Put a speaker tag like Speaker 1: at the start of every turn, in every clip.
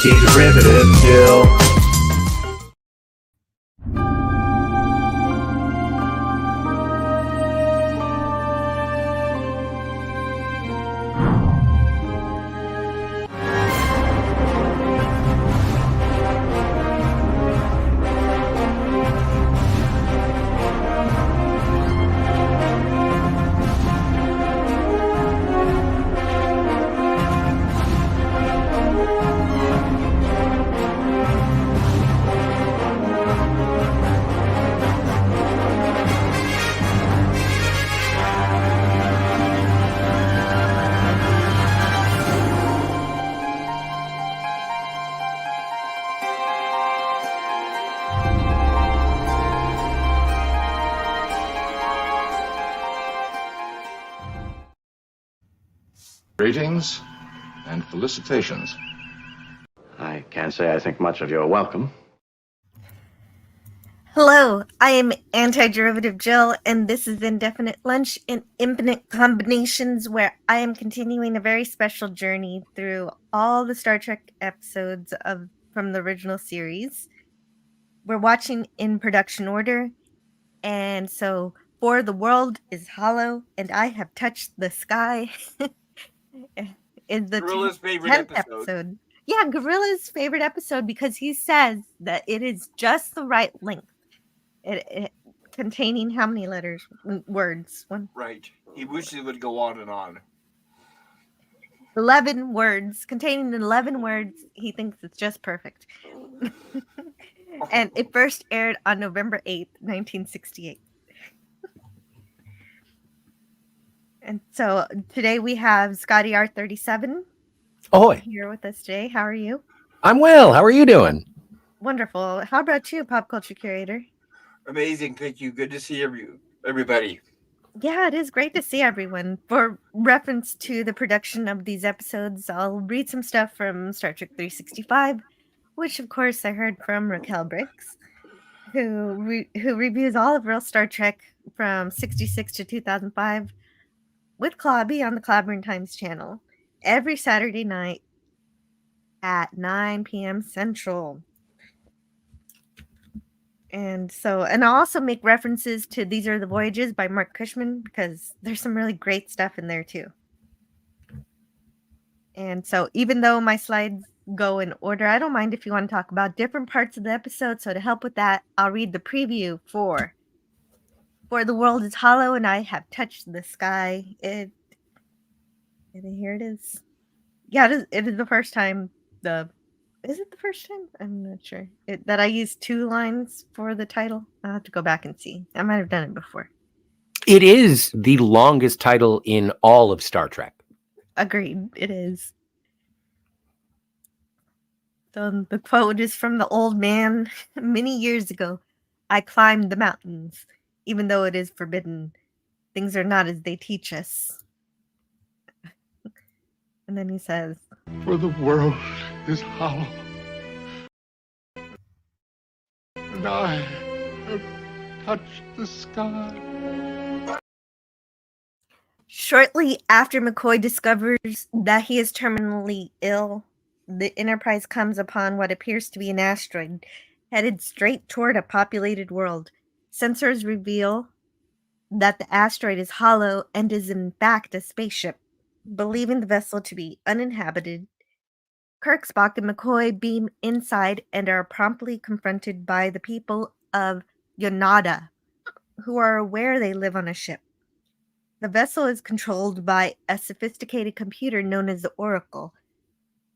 Speaker 1: Anti-derivative Jill.
Speaker 2: Greetings and felicitations.
Speaker 3: I can't say I think much of your welcome.
Speaker 4: Hello, I am Anti-Derivative Jill, and this is Indefinite Lunch in Infinite Combinations, where I am continuing a very special journey through all the Star Trek episodes from the original series. We're watching in production order, and so For the World is Hollow, and I Have Touched the Sky is the
Speaker 5: Gorilla's favorite
Speaker 4: 10th
Speaker 5: episode.
Speaker 4: Yeah, Gorilla's favorite episode because he says that it is just the right length. It containing how many letters? Words?
Speaker 5: Right. He wishes it would go on and on.
Speaker 4: 11 words. Containing 11 words. He thinks it's just perfect. And it first aired on November 8th, 1968. And so today we have Scotty R37
Speaker 6: Ahoy.
Speaker 4: here with us today. How are you?
Speaker 6: I'm well. How are you doing?
Speaker 4: Wonderful. How about you, Pop Culture Curator?
Speaker 5: Amazing. Thank you. Good to see everybody.
Speaker 4: Yeah, it is great to see everyone. For reference to the production of these episodes, I'll read some stuff from Star Trek 365, which of course I heard from Raquel Briggs, who reviews all of real Star Trek from 66 to 2005 with Clobby on the Clobbering Times channel every Saturday night at 9 p.m. Central. And I'll also make references to These Are the Voyages by Mark Cushman because there's some really great stuff in there too. And so even though my slides go in order, I don't mind if you want to talk about different parts of the episode. So to help with that, I'll read the preview for the World is Hollow and I Have Touched the Sky. Here it is. Yeah, it is the first time Is it the first time? I'm not sure. That I used 2 lines for the title. I'll have to go back and see. I might have done it before.
Speaker 6: It is the longest title in all of Star Trek.
Speaker 4: Agreed. It is. So the quote is from the old man. Many years ago, I climbed the mountains. Even though it is forbidden, things are not as they teach us. And then he says,
Speaker 7: For the world is hollow, and I have touched the sky.
Speaker 4: Shortly after McCoy discovers that he is terminally ill, the Enterprise comes upon what appears to be an asteroid headed straight toward a populated world. Sensors reveal that the asteroid is hollow and is in fact a spaceship. Believing the vessel to be uninhabited, Kirk, Spock, and McCoy beam inside and are promptly confronted by the people of Yonada, who are aware they live on a ship. The vessel is controlled by a sophisticated computer known as the Oracle,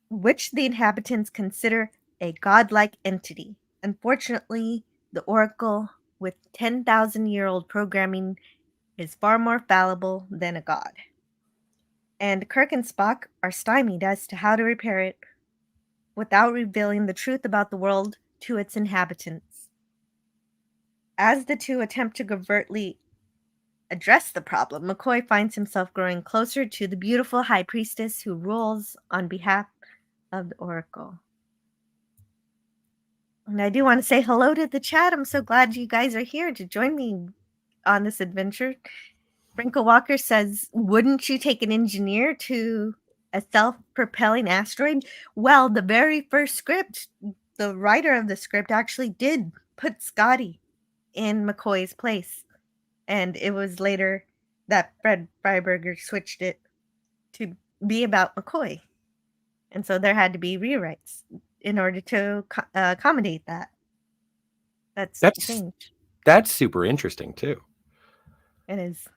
Speaker 4: which the inhabitants consider a godlike entity. Unfortunately, the Oracle, with 10,000-year-old programming, is far more fallible than a god. And Kirk and Spock are stymied as to how to repair it without revealing the truth about the world to its inhabitants. As the two attempt to covertly address the problem, McCoy finds himself growing closer to the beautiful High Priestess who rules on behalf of the Oracle. And I do want to say hello to the chat. I'm so glad you guys are here to join me on this adventure. Franco Walker says, wouldn't you take an engineer to a self-propelling asteroid? Well, the very first script, the writer of the script actually did put Scotty in McCoy's place. And it was later that Fred Freiberger switched it to be about McCoy. And so there had to be rewrites in order to accommodate that. That's change.
Speaker 6: That's super interesting too.
Speaker 4: It is.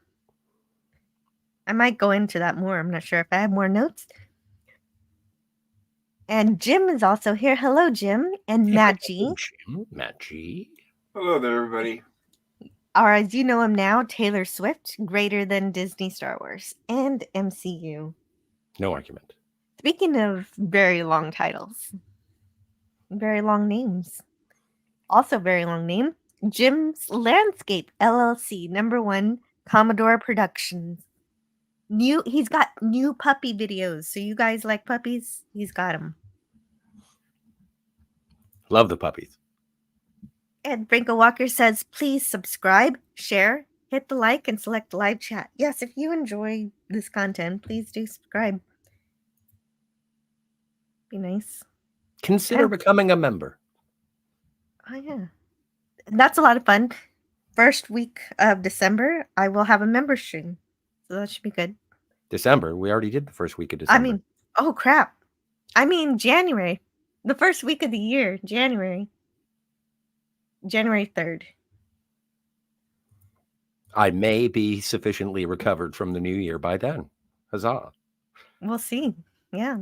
Speaker 4: I might go into that more. I'm not sure if I have more notes. And Jim is also here. Hello, Jim. And Matt G.
Speaker 6: Matt G.
Speaker 5: Hello there, everybody.
Speaker 4: Or as you know him now, Taylor Swift, greater than Disney, Star Wars, and MCU.
Speaker 6: No argument.
Speaker 4: Speaking of very long titles, very long names, also very long name, Jim's Landscape LLC, #1, Commodore Productions. He's got new puppy videos. So you guys like puppies? He's got them.
Speaker 6: Love the puppies.
Speaker 4: And Franco Walker says, please subscribe, share, hit the like, and select live chat. Yes, if you enjoy this content, please do subscribe. Be nice.
Speaker 6: Consider becoming a member.
Speaker 4: Oh, yeah. That's a lot of fun. First week of December, I will have a member stream. So that should be good.
Speaker 6: December? We already did the first week of December.
Speaker 4: I mean, oh, crap. I mean, January. The first week of the year, January. January 3rd.
Speaker 6: I may be sufficiently recovered from the new year by then. Huzzah.
Speaker 4: We'll see. Yeah.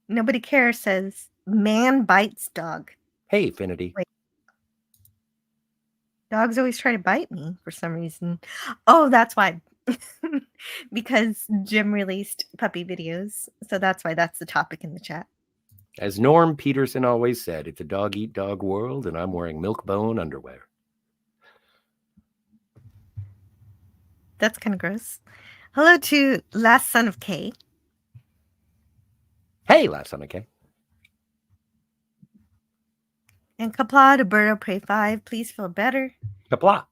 Speaker 4: Nobody cares says, man bites dog.
Speaker 6: Hey, Finity.
Speaker 4: Wait. Dogs always try to bite me for some reason. Oh, that's why. Because Jim released puppy videos. So that's why that's the topic in the chat.
Speaker 6: As Norm Peterson always said, it's a dog-eat-dog world, and I'm wearing milk-bone underwear.
Speaker 4: That's kind of gross. Hello to Last Son of K.
Speaker 6: Hey, Last Son of K.
Speaker 4: And Kapla to Birdo Pray 5. Please feel better.
Speaker 6: Kapla.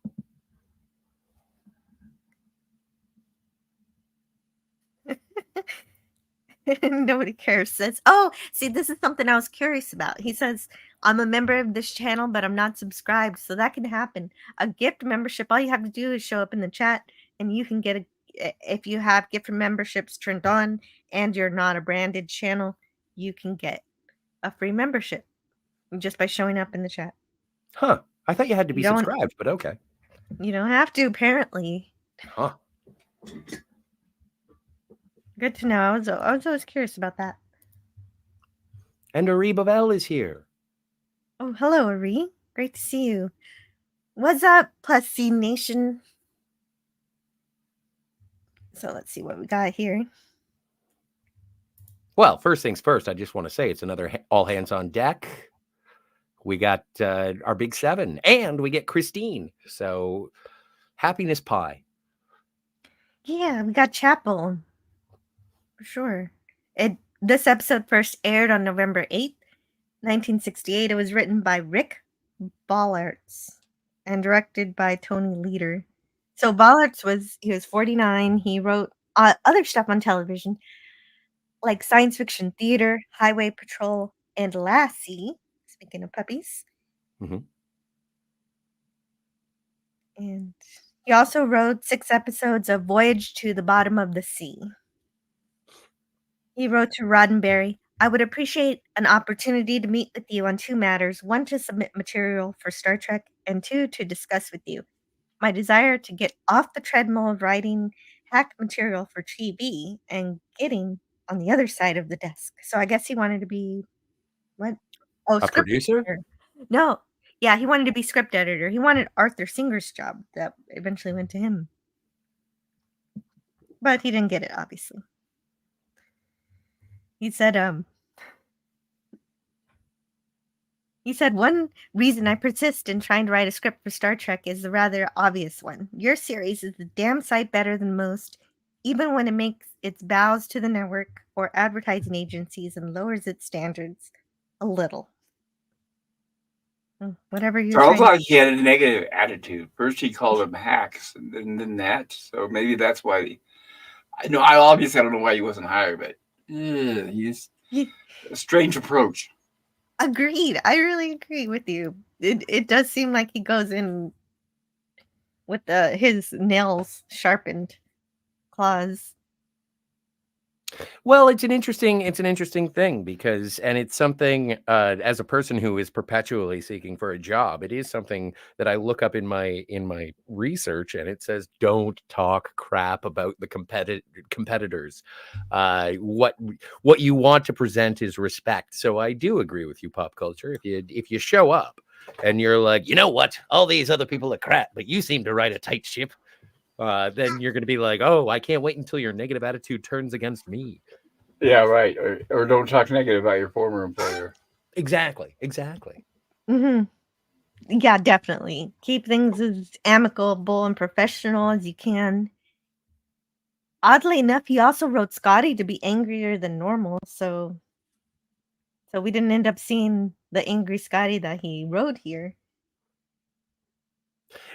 Speaker 4: Nobody cares says, oh, see, this is something I was curious about. He says, I'm a member of this channel, but I'm not subscribed. So that can happen. A gift membership, all you have to do is show up in the chat and you can get if you have gift memberships turned on and you're not a branded channel, you can get a free membership just by showing up in the chat.
Speaker 6: Huh. I thought you had to be subscribed, but okay.
Speaker 4: You don't have to, apparently.
Speaker 6: Huh.
Speaker 4: Good to know. I was always curious about that.
Speaker 6: And Ari Bavel is here.
Speaker 4: Oh, hello, Ari. Great to see you. What's up, Plus C Nation? So let's see what we got here.
Speaker 6: Well, first things first, I just want to say it's another all hands on deck. We got our big 7, and we get Christine. So happiness pie. Yeah,
Speaker 4: we got Chapel. For sure. This episode first aired on November 8th, 1968. It was written by Rick Ballarts and directed by Tony Leader. So Ballarts was 49. He wrote other stuff on television, like science fiction theater, Highway Patrol, and Lassie. Speaking of puppies.
Speaker 6: Mm-hmm.
Speaker 4: And he also wrote 6 episodes of Voyage to the Bottom of the Sea. He wrote to Roddenberry, I would appreciate an opportunity to meet with you on 2 matters. 1, to submit material for Star Trek, and 2, to discuss with you my desire to get off the treadmill of writing hack material for TV and getting on the other side of the desk. So I guess he wanted to be what? Oh,
Speaker 6: a producer?
Speaker 4: Editor. No. Yeah, he wanted to be script editor. He wanted Arthur Singer's job that eventually went to him. But he didn't get it, obviously. He said, one reason I persist in trying to write a script for Star Trek is the rather obvious one. Your series is a damn sight better than most, even when it makes its bows to the network or advertising agencies and lowers its standards a little. Whatever you're
Speaker 5: Sounds like he had a negative attitude. First he called them hacks, and then that. So maybe that's why I obviously I don't know why he wasn't hired, but he's a strange approach.
Speaker 4: Agreed. I really agree with you. It does seem like he goes in with his nails sharpened, claws.
Speaker 6: Well, it's an interesting thing because, and it's something, as a person who is perpetually seeking for a job, it is something that I look up in my research, and it says don't talk crap about the competitors. What you want to present is respect. So I do agree with you, pop culture. If you show up and you're like, you know what, all these other people are crap, but you seem to ride a tight ship. Then you're going to be like, oh, I can't wait until your negative attitude turns against me.
Speaker 5: Yeah, right. Or don't talk negative about your former employer.
Speaker 6: Exactly.
Speaker 4: Mm-hmm. Yeah, definitely. Keep things as amicable and professional as you can. Oddly enough, he also wrote Scotty to be angrier than normal, so we didn't end up seeing the angry Scotty that he wrote here.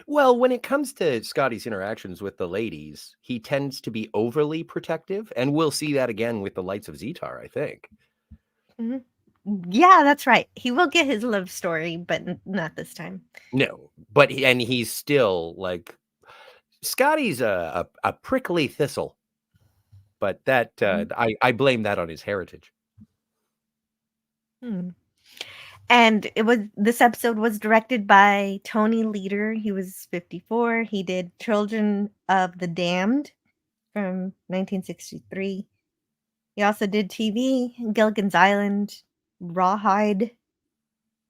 Speaker 6: Well, when it comes to Scotty's interactions with the ladies, he tends to be overly protective, and we'll see that again with the Lights of Zetar, I think.
Speaker 4: Mm-hmm. Yeah, that's right. He will get his love story, but not this time.
Speaker 6: No, but he's still like, Scotty's a prickly thistle, but that I blame that on his heritage.
Speaker 4: And this episode was directed by Tony Leader. He was 54. He did Children of the Damned from 1963. He also did TV, Gilligan's Island, Rawhide,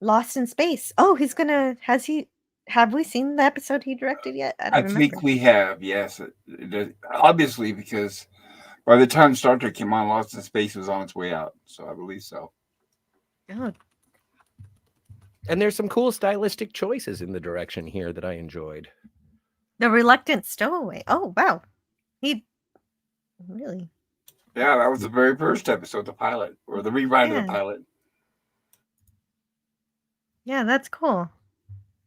Speaker 4: Lost in Space. Oh, have we seen the episode he directed yet? I don't remember.
Speaker 5: Think we have, yes. Obviously, because by the time Star Trek came on, Lost in Space was on its way out. So I believe so.
Speaker 4: Oh.
Speaker 6: And there's some cool stylistic choices in the direction here that I enjoyed.
Speaker 4: The Reluctant Stowaway. Oh, wow. He really...
Speaker 5: Yeah, that was the very first episode, the pilot, or the rewrite of the pilot.
Speaker 4: Yeah, that's cool.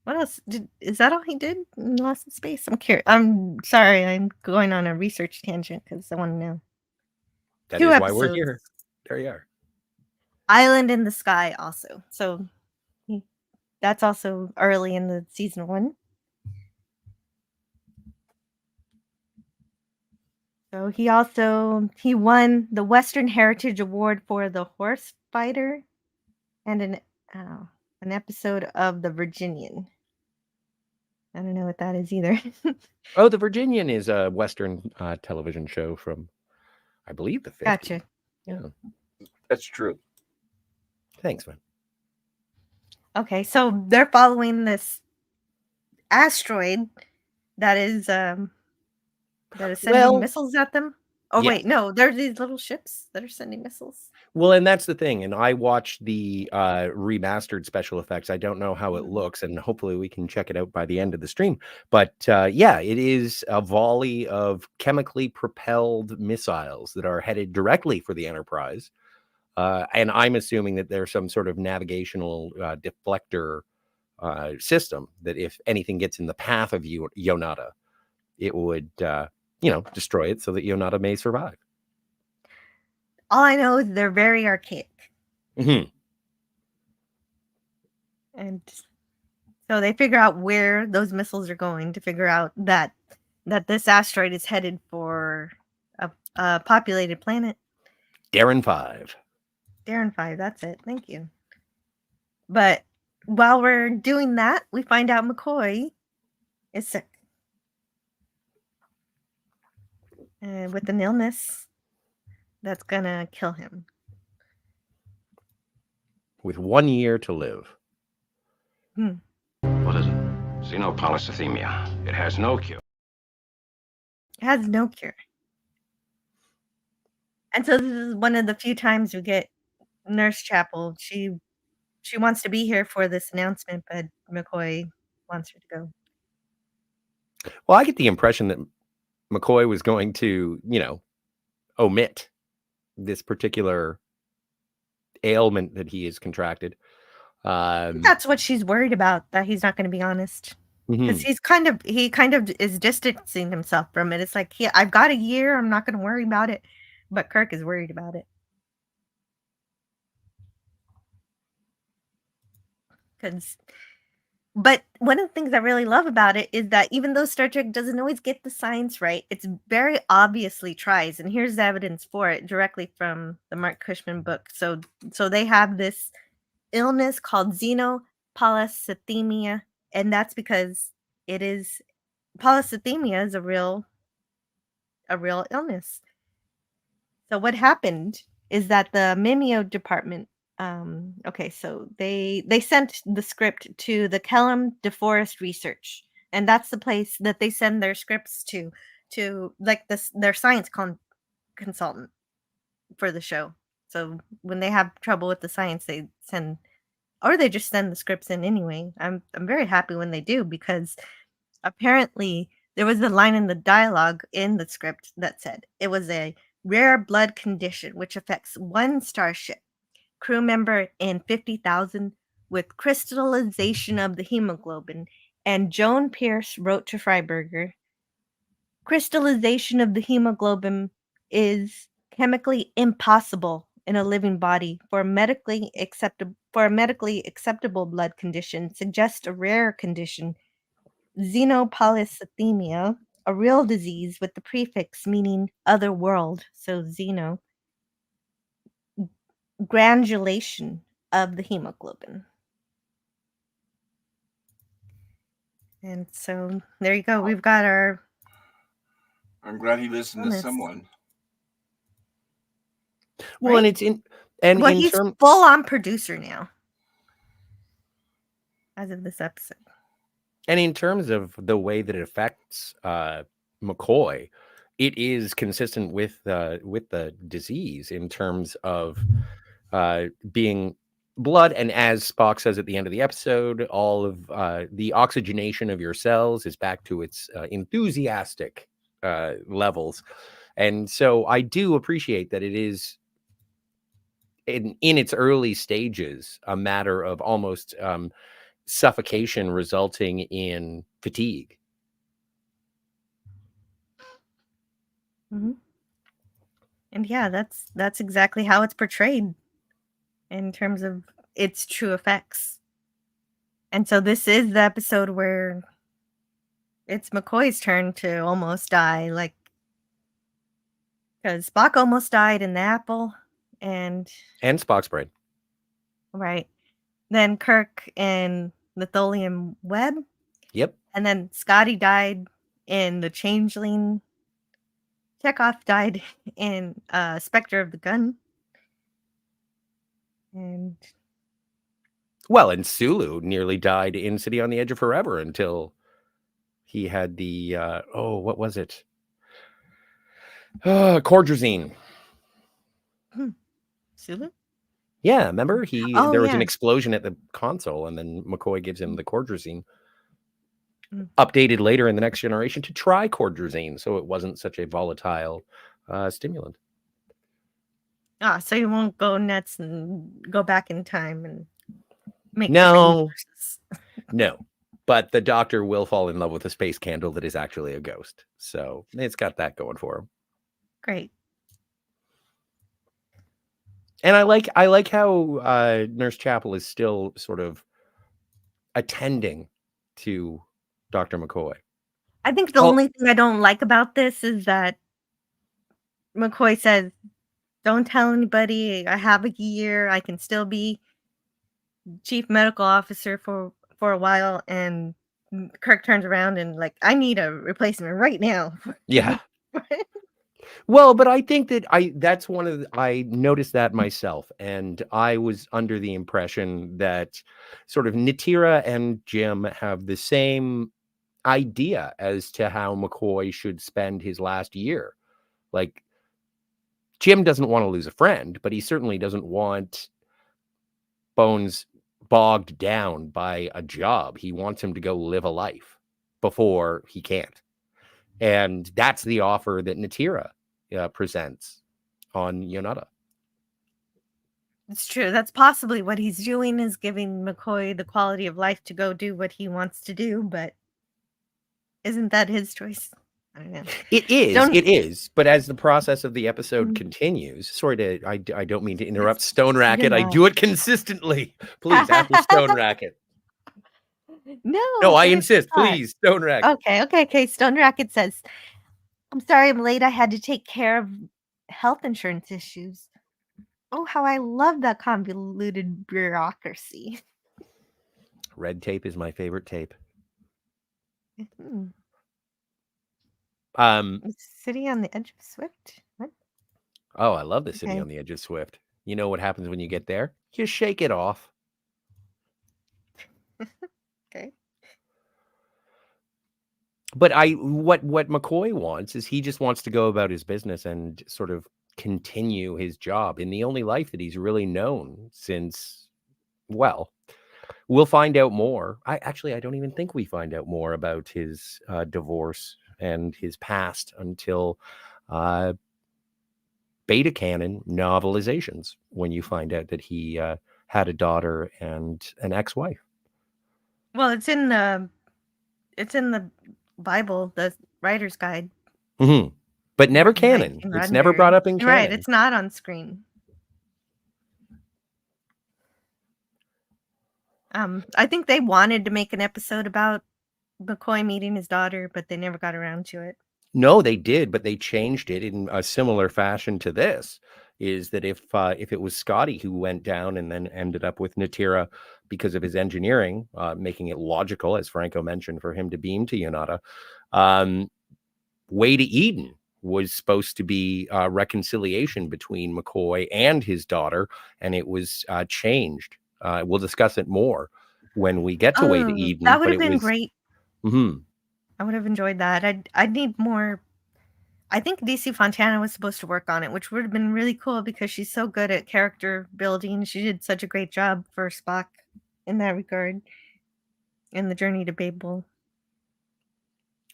Speaker 4: What else? Is that all he did in Lost in Space? I'm curious. I'm sorry, I'm going on a research tangent because I want to know.
Speaker 6: That is why we're here. There you are.
Speaker 4: Island in the Sky also. So that's also early in the season 1. So he won the Western Heritage Award for The Horse Fighter and an episode of The Virginian. I don't know what that is either.
Speaker 6: Oh, The Virginian is a Western television show from, I believe, the 50s.
Speaker 4: Gotcha.
Speaker 6: Yeah.
Speaker 5: That's true.
Speaker 6: Thanks, man.
Speaker 4: Okay, so they're following this asteroid that is sending missiles at them. Oh, yeah. Wait, no, there's these little ships that are sending missiles.
Speaker 6: Well, and that's the thing. And I watched the remastered special effects. I don't know how it looks, and hopefully we can check it out by the end of the stream. But yeah, it is a volley of chemically propelled missiles that are headed directly for the Enterprise. And I'm assuming that there's some sort of navigational deflector system that if anything gets in the path of Yonata, it would, destroy it so that Yonata may survive.
Speaker 4: All I know is they're very archaic.
Speaker 6: Mm-hmm.
Speaker 4: And so they figure out where those missiles are going to figure out that this asteroid is headed for a populated planet.
Speaker 6: Darren 5.
Speaker 4: Darren 5, that's it. Thank you. But while we're doing that, we find out McCoy is sick. With an illness that's gonna kill him.
Speaker 6: With 1 year to live.
Speaker 3: What is it? Xenopolycythemia. It has no cure.
Speaker 4: It has no cure. And so this is one of the few times we get Nurse Chapel. She wants to be here for this announcement, but McCoy wants her to go.
Speaker 6: Well, I get the impression that McCoy was going to, omit this particular ailment that he has contracted.
Speaker 4: That's what she's worried about, that he's not going to be honest. because he kind of is distancing himself from it. It's like, I've got a year. I'm not going to worry about it, but Kirk is worried about it. But one of the things I really love about it is that even though Star Trek doesn't always get the science right, it's very obviously tries, and here's the evidence for it directly from the Mark Cushman book. So they have this illness called xenopolycythemia, and that's because polycythemia is a real illness. So what happened is that the Mimeo department, so they sent the script to the Kellum DeForest Research, and that's the place that they send their scripts to like their science consultant for the show. So when they have trouble with the science, they just send the scripts in anyway. I'm very happy when they do, because apparently there was a line in the dialogue in the script that said it was a rare blood condition which affects one starship crew member in 50,000 with crystallization of the hemoglobin. And Joan Pierce wrote to Freiberger, crystallization of the hemoglobin is chemically impossible in a living body. For a medically acceptable blood condition suggests a rare condition, xenopolycythemia, a real disease with the prefix meaning other world, so xeno, granulation of the hemoglobin. And so there you go. We've got our.
Speaker 5: I'm glad he listened to someone.
Speaker 6: Well, right? And it's in
Speaker 4: he's full on producer now, as of this episode.
Speaker 6: And in terms of the way that it affects McCoy, it is consistent with the disease in terms of being blood. And as Spock says at the end of the episode, all of the oxygenation of your cells is back to its enthusiastic levels. And so I do appreciate that it is in its early stages a matter of almost suffocation resulting in fatigue.
Speaker 4: Mm-hmm. And yeah, that's exactly how it's portrayed in terms of its true effects. And so this is the episode where it's McCoy's turn to almost die, like, because Spock almost died in the apple, and
Speaker 6: Spock's brain.
Speaker 4: Right. Then Kirk in the Tholium web.
Speaker 6: Yep.
Speaker 4: And then Scotty died in the Changeling. Chekhov died in Spectre of the Gun. And
Speaker 6: Sulu nearly died in City on the Edge of Forever until he had the what was it? Cordrazine.
Speaker 4: Sulu?
Speaker 6: Yeah, remember there was an explosion at the console, and then McCoy gives him the Cordrazine. Updated later in the Next Generation to try Cordrazine, so it wasn't such a volatile stimulant.
Speaker 4: So you won't go nuts and go back in time and make
Speaker 6: no, but the Doctor will fall in love with a space candle that is actually a ghost, so it's got that going for him.
Speaker 4: Great.
Speaker 6: And I like how Nurse Chapel is still sort of attending to Dr. McCoy.
Speaker 4: I think the only thing I don't like about this is that McCoy says, don't tell anybody, I have a year, I can still be chief medical officer for a while. And Kirk turns around and like, I need a replacement right now.
Speaker 6: Yeah. Well, but I think that that's one of I noticed that myself, and I was under the impression that sort of Natira and Jim have the same idea as to how McCoy should spend his last year. Like, Jim doesn't want to lose a friend, but he certainly doesn't want Bones bogged down by a job. He wants him to go live a life before he can't. And that's the offer that Natira presents on Yonada.
Speaker 4: It's true. That's possibly what he's doing, is giving McCoy the quality of life to go do what he wants to do. But Isn't that his choice? I don't know.
Speaker 6: It is.
Speaker 4: Stone-
Speaker 6: It is. But as the process of the episode
Speaker 4: Mm.
Speaker 6: continues, I don't mean to interrupt Stone Racket.
Speaker 4: You're
Speaker 6: I
Speaker 4: not.
Speaker 6: do it consistently. Please, after Stone Racket.
Speaker 4: No,
Speaker 6: No, I
Speaker 4: finish the
Speaker 6: insist.
Speaker 4: thought.
Speaker 6: Please, Stone Racket.
Speaker 4: Okay. Stone Racket says, I'm sorry I'm late. I had to take care of health insurance issues. Oh, how I love that convoluted bureaucracy.
Speaker 6: Red tape is my favorite tape.
Speaker 4: Mhm.
Speaker 6: Um,
Speaker 4: City on the Edge of Swift? What?
Speaker 6: Oh, I love the City
Speaker 4: Okay.
Speaker 6: on the Edge of Swift. You know what happens when you get there? You shake it off.
Speaker 4: Okay.
Speaker 6: But what McCoy wants is he just wants to go about his business and sort of continue his job in the only life that he's really known since, well, we'll find out more. I don't even think we find out more about his divorce and his past until beta canon novelizations, when you find out that he had a daughter and an ex-wife.
Speaker 4: Well, it's in the Bible, the writer's guide.
Speaker 6: Mm-hmm. But never
Speaker 4: by
Speaker 6: canon.
Speaker 4: Gene
Speaker 6: It's never brought
Speaker 4: Roddenberry.
Speaker 6: up in
Speaker 4: You're
Speaker 6: canon.
Speaker 4: right, it's not on screen. I think they wanted to make an episode about McCoy meeting his daughter, but they never got around to it.
Speaker 6: No, they did, but they changed it in a similar fashion to this. Is that if it was Scotty who went down and then ended up with Natira because of his engineering, making it logical, as Franco mentioned, for him to beam to Yonata, Way to Eden was supposed to be reconciliation between McCoy and his daughter, and it was changed. We'll discuss it more when we get to Way to Eden.
Speaker 4: That would have been great.
Speaker 6: Mm-hmm.
Speaker 4: I would have enjoyed that. I'd need more. I think DC Fontana was supposed to work on it, which would have been really cool because she's so good at character building. She did such a great job for Spock in that regard in the Journey to Babel.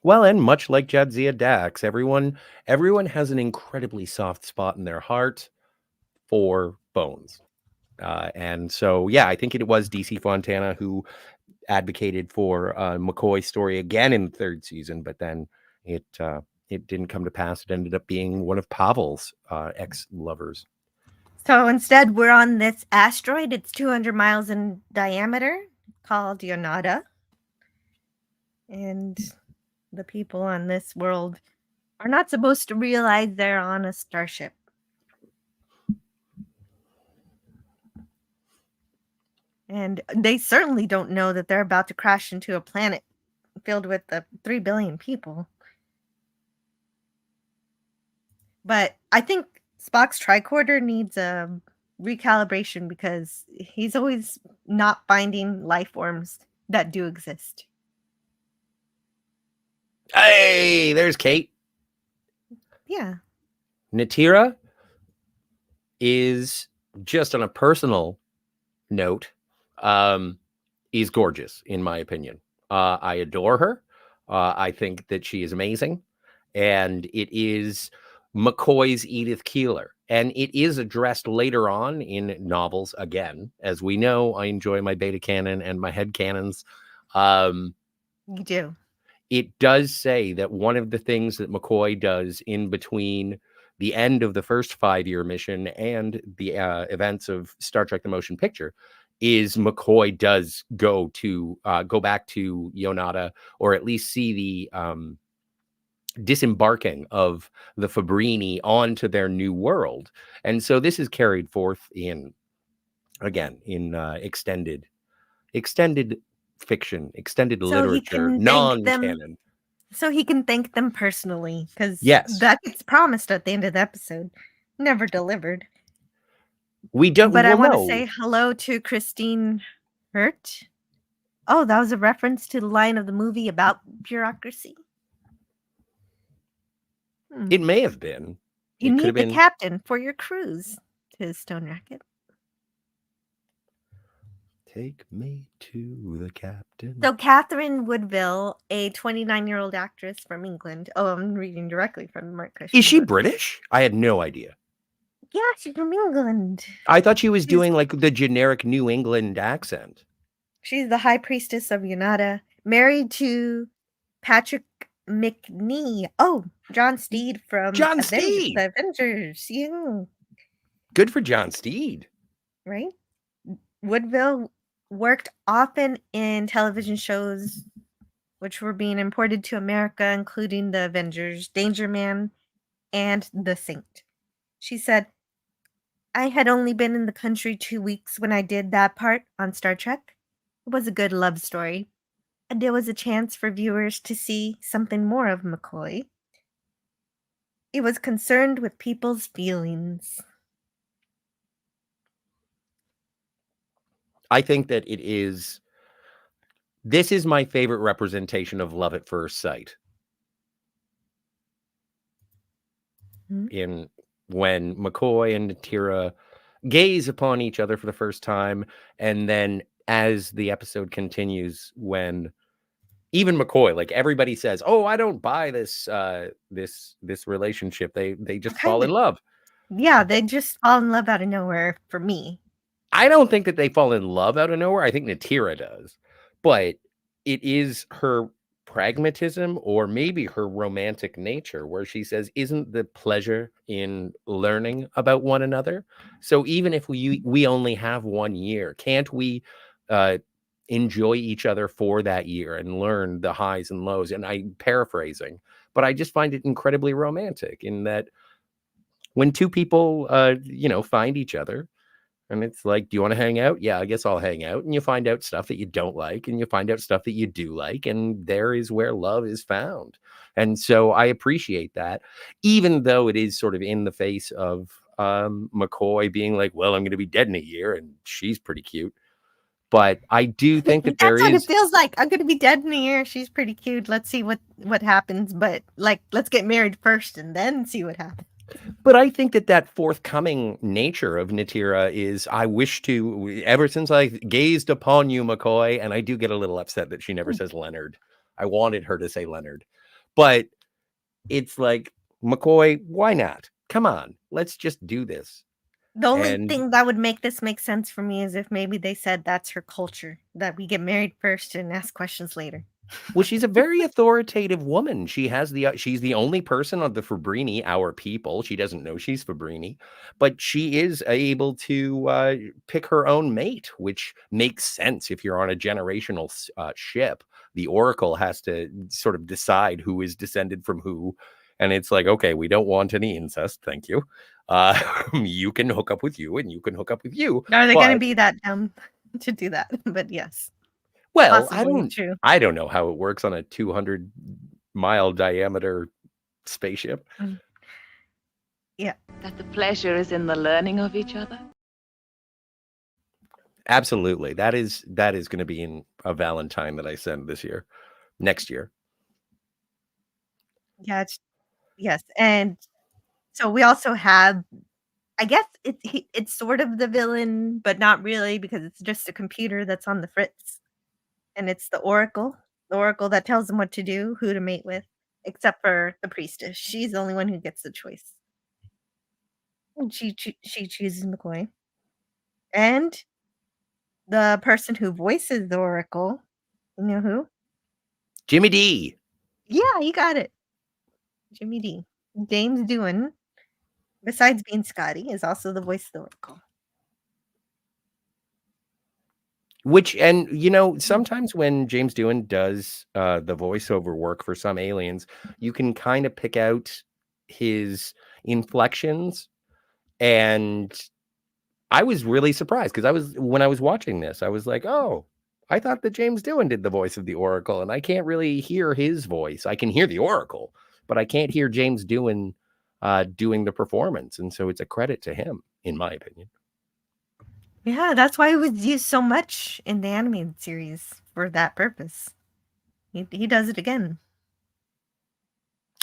Speaker 6: Well, and much like Jadzia Dax, everyone has an incredibly soft spot in their heart for Bones. And so, yeah, I think it was DC Fontana who advocated for McCoy's story again in the third season, but then it didn't come to pass. It ended up being one of Pavel's ex-lovers.
Speaker 4: So instead, we're on this asteroid. It's 200 miles in diameter, called Yonata. And the people on this world are not supposed to realize they're on a starship. And they certainly don't know that they're about to crash into a planet filled with 3 billion people. But I think Spock's tricorder needs a recalibration because he's always not finding life forms that do exist.
Speaker 6: Hey, there's Kate.
Speaker 4: Yeah.
Speaker 6: Natira is, just on a personal note, is gorgeous, in my opinion. I adore her. I think that she is amazing. And it is McCoy's Edith Keeler. And it is addressed later on in novels again. As we know, I enjoy my beta canon and my head canons.
Speaker 4: You do.
Speaker 6: It does say that one of the things that McCoy does in between the end of the first 5-year mission and the events of Star Trek: The Motion Picture is McCoy does go back to Yonata, or at least see the disembarking of the Fabrini onto their new world. And so this is carried forth in extended fiction, extended literature, non-canon.
Speaker 4: So he can thank them personally, because
Speaker 6: yes,
Speaker 4: that gets promised at the end of the episode. Never delivered.
Speaker 6: We don't.
Speaker 4: But I want to say hello to Christine Hurt. Oh, that was a reference to the line of the movie about bureaucracy.
Speaker 6: It may have been.
Speaker 4: You need the captain for your cruise to Stone Racket.
Speaker 6: Take me to the captain.
Speaker 4: So Catherine Woodville, a 29-year-old actress from England. Oh, I'm reading directly from Mark Cushman.
Speaker 6: Is she British? I had no idea.
Speaker 4: Yeah, she's from England.
Speaker 6: I thought she was doing like the generic New England accent.
Speaker 4: She's the High Priestess of Yonata, married to Patrick McNee. Oh, John Steed from
Speaker 6: John Steed.
Speaker 4: The Avengers. Yeah,
Speaker 6: Good for John Steed.
Speaker 4: right? Woodville worked often in television shows which were being imported to America, including The Avengers, Danger Man, and The Saint. She said, I had only been in the country 2 weeks when I did that part on Star Trek. It was a good love story, and there was a chance for viewers to see something more of McCoy. It was concerned with people's feelings.
Speaker 6: I think that this is my favorite representation of love at first sight. In when McCoy and Natira gaze upon each other for the first time, and then as the episode continues, when even McCoy, like everybody says, "Oh, I don't buy this this relationship." They just fall in love.
Speaker 4: Yeah, they just fall in love out of nowhere for me.
Speaker 6: I don't think that they fall in love out of nowhere. I think Natira does, but it is her pragmatism or maybe her romantic nature where she says, isn't the pleasure in learning about one another? So even if we only have 1 year, can't we enjoy each other for that year and learn the highs and lows? And I'm paraphrasing, but I just find it incredibly romantic in that when two people, find each other, and it's like, do you want to hang out? Yeah, I guess I'll hang out. And you find out stuff that you don't like, and you find out stuff that you do like. And there is where love is found. And so I appreciate that, even though it is sort of in the face of McCoy being like, well, I'm going to be dead in a year. And she's pretty cute. But I do think that
Speaker 4: That's what it feels like. I'm going to be dead in a year. She's pretty cute. Let's see what happens. But let's get married first and then see what happens.
Speaker 6: But I think that forthcoming nature of Natira is, I wish to, ever since I gazed upon you, McCoy, and I do get a little upset that she never says Leonard. I wanted her to say Leonard. But it's like, McCoy, why not? Come on, let's just do this.
Speaker 4: The only thing that would make this make sense for me is if maybe they said that's her culture, that we get married first and ask questions later.
Speaker 6: Well, she's a very authoritative woman. She's the only person on the Fabrini, our people. She doesn't know she's Fabrini, but she is able to pick her own mate, which makes sense if you're on a generational ship. The Oracle has to sort of decide who is descended from who. And it's like, okay, we don't want any incest. Thank you. You can hook up with you and you can hook up with you.
Speaker 4: Are they going to be that dumb to do that? But yes.
Speaker 6: Well, I don't know how it works on a 200-mile diameter spaceship.
Speaker 4: Yeah.
Speaker 8: That the pleasure is in the learning of each other.
Speaker 6: Absolutely. That is going to be in a Valentine that I send next year.
Speaker 4: Yeah. Yes. And so we also have, I guess it's sort of the villain, but not really, because it's just a computer that's on the fritz. And it's the Oracle that tells them what to do, who to mate with, except for the priestess. She's the only one who gets the choice. And she chooses McCoy. And the person who voices the Oracle, you know who?
Speaker 6: Jimmy D.
Speaker 4: Yeah, you got it. Jimmy D. James Doohan, besides being Scotty, is also the voice of the Oracle.
Speaker 6: Which, and sometimes when James Doohan does the voiceover work for some aliens, you can kind of pick out his inflections. And I was really surprised because when I was watching this, I was like, oh, I thought that James Doohan did the voice of the Oracle, and I can't really hear his voice. I can hear the Oracle, but I can't hear James Doohan doing the performance. And so it's a credit to him, in my opinion.
Speaker 4: Yeah, that's why it was used so much in the animated series for that purpose. He does it again.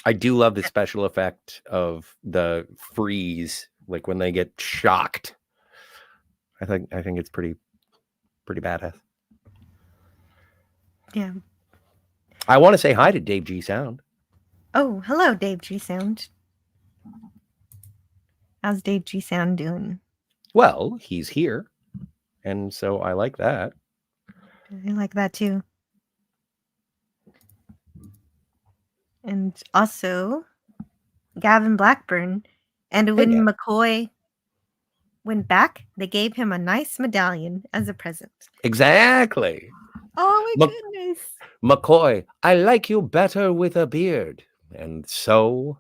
Speaker 6: I do love the special effect of the freeze, like when they get shocked. I think it's pretty badass.
Speaker 4: Yeah.
Speaker 6: I want to say hi to Dave G Sound.
Speaker 4: Oh, hello, Dave G Sound. How's Dave G Sound doing?
Speaker 6: Well, he's here, and so I like that.
Speaker 4: I like that too. And also Gavin Blackburn. And
Speaker 6: Hey,
Speaker 4: when
Speaker 6: Gavin.
Speaker 4: McCoy went back, they gave him a nice medallion as a present.
Speaker 6: Exactly.
Speaker 4: Oh my
Speaker 6: Mc-
Speaker 4: goodness.
Speaker 6: McCoy, I like you better with a beard. And so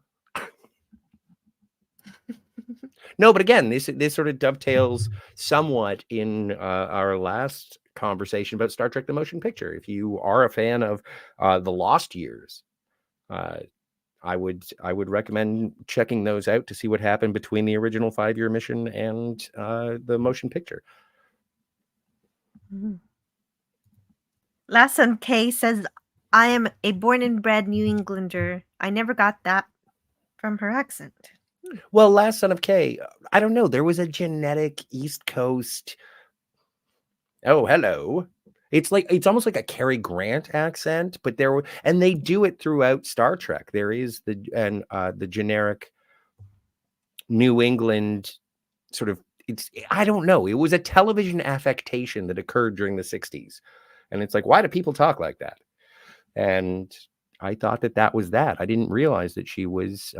Speaker 6: no, but again, this sort of dovetails somewhat in our last conversation about Star Trek: The Motion Picture. If you are a fan of the Lost Years, I would recommend checking those out to see what happened between the original 5-year mission and the motion picture.
Speaker 4: Mhm. Last son Kay says, I am a born and bred New Englander. I never got that from her accent.
Speaker 6: Well, Last Son of K, I don't know. There was a genetic East Coast. Oh, hello. It's almost like a Cary Grant accent, but and they do it throughout Star Trek. There is the generic New England sort of. I don't know. It was a television affectation that occurred during the 60s. And it's like, why do people talk like that? And I thought that was that. I didn't realize that she was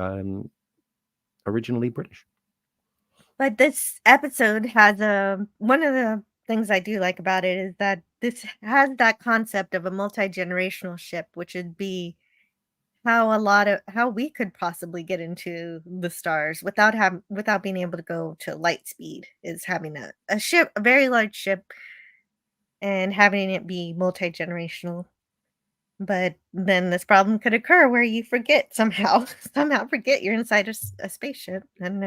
Speaker 6: originally British.
Speaker 4: But this episode has one of the things I do like about it is that this has that concept of a multi-generational ship, which would be how we could possibly get into the stars without being able to go to light speed, is having a ship, a very large ship, and having it be multi-generational. But then this problem could occur where you forget somehow forget you're inside a spaceship. I don't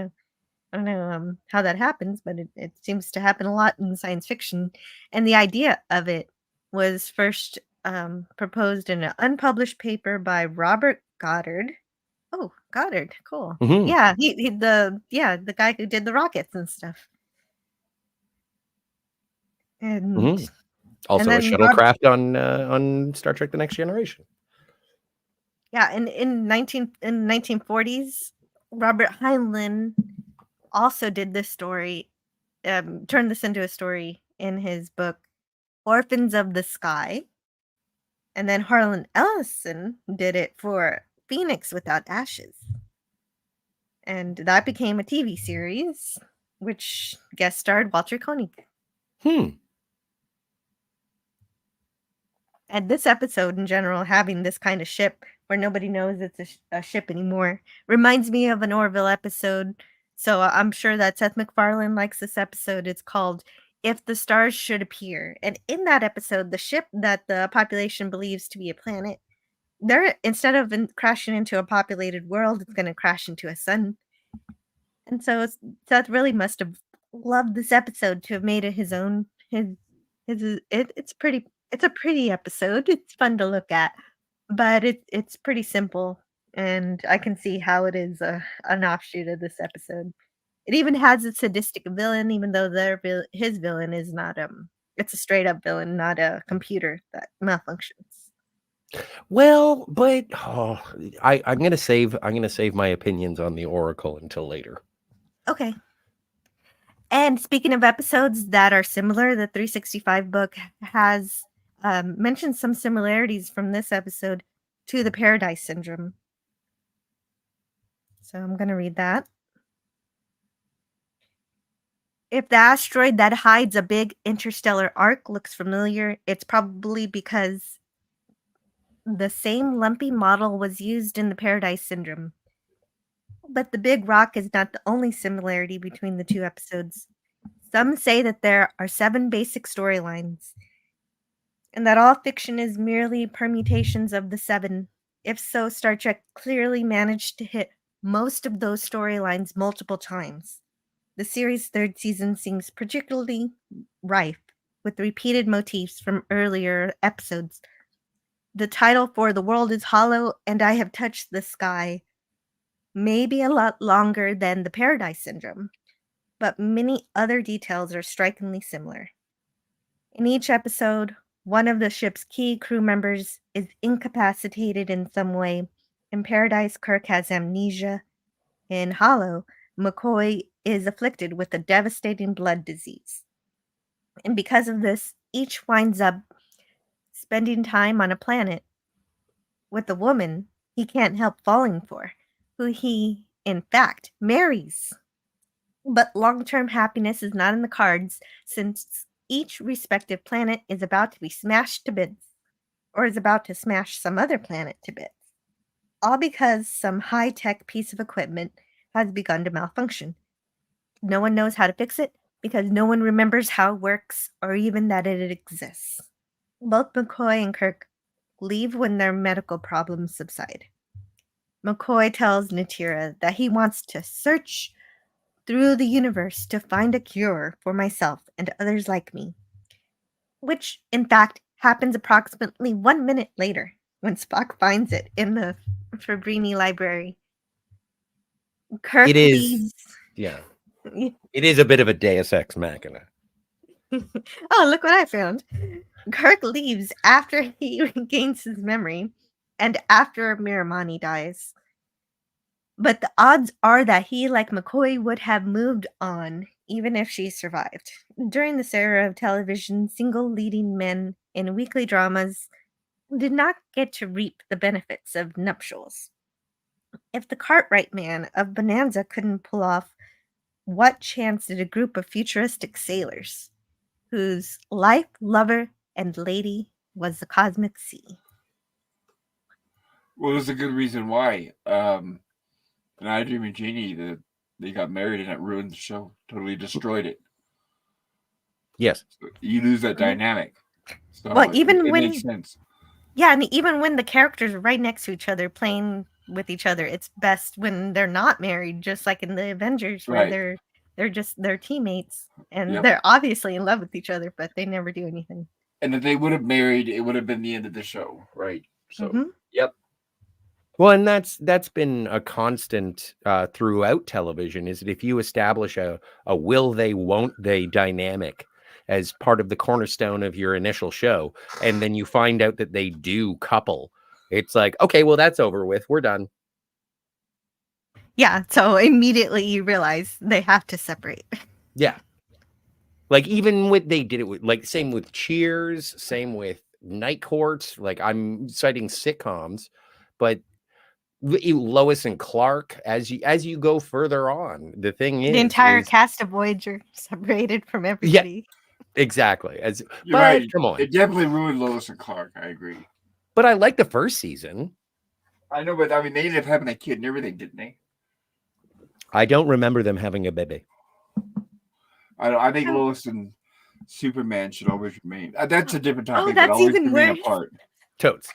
Speaker 4: know how that happens, but it seems to happen a lot in science fiction. And the idea of it was first proposed in an unpublished paper by Robert Goddard. Oh, Goddard, cool.
Speaker 6: Mhm.
Speaker 4: Yeah, the guy who did the rockets and stuff. And
Speaker 6: Mhm. Also a
Speaker 4: then Rob
Speaker 6: shuttlecraft on Star Trek: The Next Generation.
Speaker 4: yeah, in 1940s, Robert Heinlein also did this story, turned this into a story in his book Orphans of the Sky. And then Harlan Ellison did it for Phoenix Without Ashes. And that became a TV series, which guest starred Walter Koenig. And this episode in general, having this kind of ship where nobody knows it's a ship anymore, reminds me of an Orville episode. So I'm sure that Seth MacFarlane likes this episode. It's called If the Stars Should Appear. And in that episode, the ship that the population believes to be a planet, instead of crashing into a populated world, it's going to crash into a sun. And so Seth really must have loved this episode to have made it his own. It's a pretty episode. It's fun to look at, but it's pretty simple, and I can see how it is an offshoot of this episode. It even has a sadistic villain, even though his villain is not it's a straight up villain, not a computer that malfunctions.
Speaker 6: Well, but I'm gonna save my opinions on the Oracle until later.
Speaker 4: Okay. And speaking of episodes that are similar, the 365 book has mentioned some similarities from this episode to the Paradise Syndrome. So I'm going to read that. If the asteroid that hides a big interstellar arc looks familiar, it's probably because the same lumpy model was used in the Paradise Syndrome. But the big rock is not the only similarity between the two episodes. Some say that there are 7 basic storylines, and that all fiction is merely permutations of the 7. If so, Star Trek clearly managed to hit most of those storylines multiple times. The series' 3rd season seems particularly rife with repeated motifs from earlier episodes. The title for The World is Hollow and I Have Touched the Sky may be a lot longer than the Paradise Syndrome, but many other details are strikingly similar. In each episode, one of the ship's key crew members is incapacitated in some way. In Paradise, Kirk has amnesia. In Hollow, McCoy is afflicted with a devastating blood disease. And because of this, each winds up spending time on a planet with a woman he can't help falling for, who he, in fact, marries. But long-term happiness is not in the cards, since each respective planet is about to be smashed to bits, or is about to smash some other planet to bits. All because some high-tech piece of equipment has begun to malfunction. No one knows how to fix it, because no one remembers how it works, or even that it exists. Both McCoy and Kirk leave when their medical problems subside. McCoy tells Natira that he wants to search through the universe to find a cure for myself and others like me, which, in fact, happens approximately 1 minute later when Spock finds it in the Fabrini library. Kirk
Speaker 6: It is,
Speaker 4: leaves.
Speaker 6: yeah. It is a bit of a Deus Ex Machina.
Speaker 4: Oh, look what I found. Kirk leaves after he regains his memory and after Miramani dies. But the odds are that he, like McCoy, would have moved on even if she survived. During this era of television, single leading men in weekly dramas did not get to reap the benefits of nuptials. If the Cartwright man of Bonanza couldn't pull off, what chance did a group of futuristic sailors, whose life, lover, and lady was the cosmic sea?
Speaker 5: Well, there's a good reason why. And I Dream of Jeannie, they got married and it ruined the show, totally destroyed it.
Speaker 6: Yes.
Speaker 5: So you lose that dynamic. So
Speaker 4: Well, even
Speaker 5: it
Speaker 4: when
Speaker 5: makes sense.
Speaker 4: Yeah, and even when the characters are right next to each other, playing with each other, it's best when they're not married, just like in the Avengers, where
Speaker 5: Right.
Speaker 4: they're teammates and
Speaker 5: Yep.
Speaker 4: they're obviously in love with each other, but they never do anything.
Speaker 5: And if they would have married, it would have been the end of the show, right? So, yep.
Speaker 6: Well, and that's been a constant throughout television, is that if you establish a will they, won't they dynamic as part of the cornerstone of your initial show, and then you find out that they do couple, it's like, okay, well, that's over with. We're done.
Speaker 4: Yeah, so immediately you realize they have to separate.
Speaker 6: Yeah. Like even with, they did it with, like, same with Cheers, same with Night Court. Like, I'm citing sitcoms, but Lois and Clark, as you go further on, the thing
Speaker 4: The entire
Speaker 6: is
Speaker 4: cast of Voyager separated from everybody.
Speaker 6: exactly.
Speaker 5: You're
Speaker 6: But
Speaker 5: right.
Speaker 6: come on.
Speaker 5: It definitely ruined Lois and Clark. I agree.
Speaker 6: But I like the first season.
Speaker 5: I know, but I mean, they ended up having a kid and everything, didn't they?
Speaker 6: I don't remember them having a baby.
Speaker 5: I think Lois and Superman should always remain. That's a different topic.
Speaker 4: that's
Speaker 5: but always
Speaker 4: even
Speaker 5: remain
Speaker 4: worse.
Speaker 5: apart.
Speaker 6: Totes.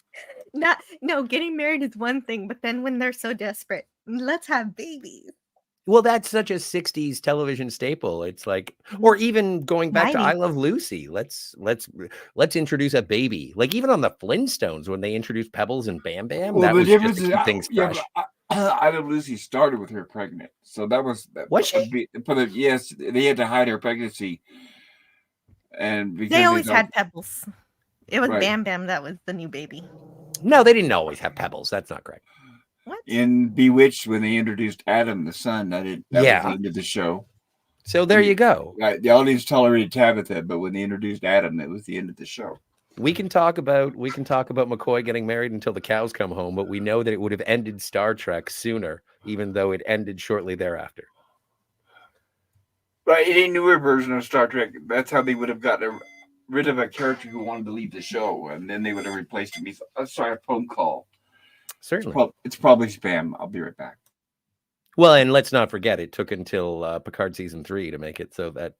Speaker 4: No, getting married is one thing, but then when they're so desperate, let's have babies.
Speaker 6: Well, that's such a 60s television staple. It's like, or even going back to
Speaker 4: 90s.
Speaker 6: I Love Lucy. Let's introduce a baby. Like even on the Flintstones, when they introduced Pebbles and Bam Bam,
Speaker 5: Well,
Speaker 6: that
Speaker 5: the
Speaker 6: was
Speaker 5: difference
Speaker 6: just to
Speaker 5: is,
Speaker 6: keep things
Speaker 5: yeah,
Speaker 6: fresh.
Speaker 5: I Love Lucy started with her pregnant, so that was
Speaker 6: she?
Speaker 5: Yes, they had to hide her pregnancy, and because
Speaker 4: They always had Pebbles. It was
Speaker 5: Right.
Speaker 4: Bam Bam that was the new baby.
Speaker 6: No, they didn't always have Pebbles. That's not correct.
Speaker 4: What?
Speaker 5: In Bewitched, when they introduced Adam, the son, that was the end of the show.
Speaker 6: So there you go.
Speaker 5: Right, the audience tolerated Tabitha, but when they introduced Adam, that was the end of the show.
Speaker 6: We can talk about McCoy getting married until the cows come home, but we know that it would have ended Star Trek sooner, even though it ended shortly thereafter.
Speaker 5: Right, in a newer version of Star Trek, that's how they would have gotten rid of a character who wanted to leave the show, and then they would have replaced him. Sorry, a phone call.
Speaker 6: Certainly.
Speaker 5: It's probably spam. I'll be right back.
Speaker 6: Well, and let's not forget, it took until Picard season 3 to make it so that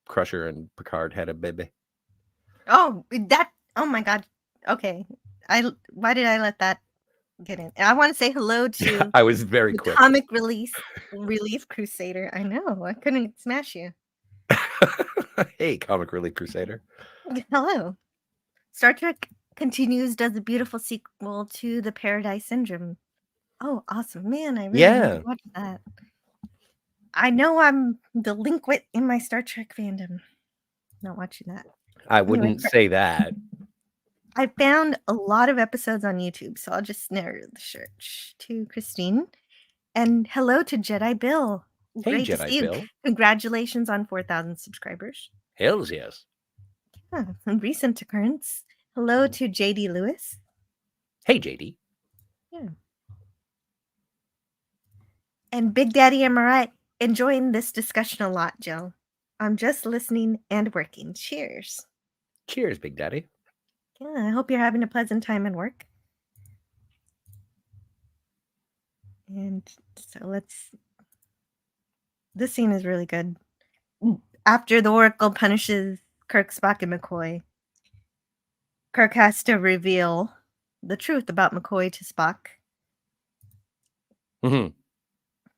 Speaker 6: Crusher and Picard had a baby.
Speaker 4: Oh my God. Okay. Why did I let that get in? I want to say hello to
Speaker 6: I was very
Speaker 4: the
Speaker 6: quick.
Speaker 4: Comic Relief Crusader. I know. I couldn't smash you.
Speaker 6: Hey, Comic Relief Crusader.
Speaker 4: Hello. Star Trek Continues does a beautiful sequel to The Paradise Syndrome. Oh, awesome. Man, I really need to watch that. I know I'm delinquent in my Star Trek fandom. Not watching that.
Speaker 6: I wouldn't say that.
Speaker 4: I found a lot of episodes on YouTube, so I'll just narrow the search to Christine. And hello to Jedi Bill.
Speaker 6: Hey,
Speaker 4: Great to
Speaker 6: Jedi
Speaker 4: see you.
Speaker 6: Bill.
Speaker 4: Congratulations on 4,000 subscribers.
Speaker 6: Hells yes.
Speaker 4: Yeah, a recent occurrence. Hello to JD Lewis.
Speaker 6: Hey, JD.
Speaker 4: Yeah. And Big Daddy, am I right? Enjoying this discussion a lot, Jill. I'm just listening and working. Cheers.
Speaker 6: Cheers, Big Daddy.
Speaker 4: Yeah, I hope you're having a pleasant time in work. And so this scene is really good. After the Oracle punishes Kirk, Spock, and McCoy, Kirk has to reveal the truth about McCoy to Spock.
Speaker 6: Hmm.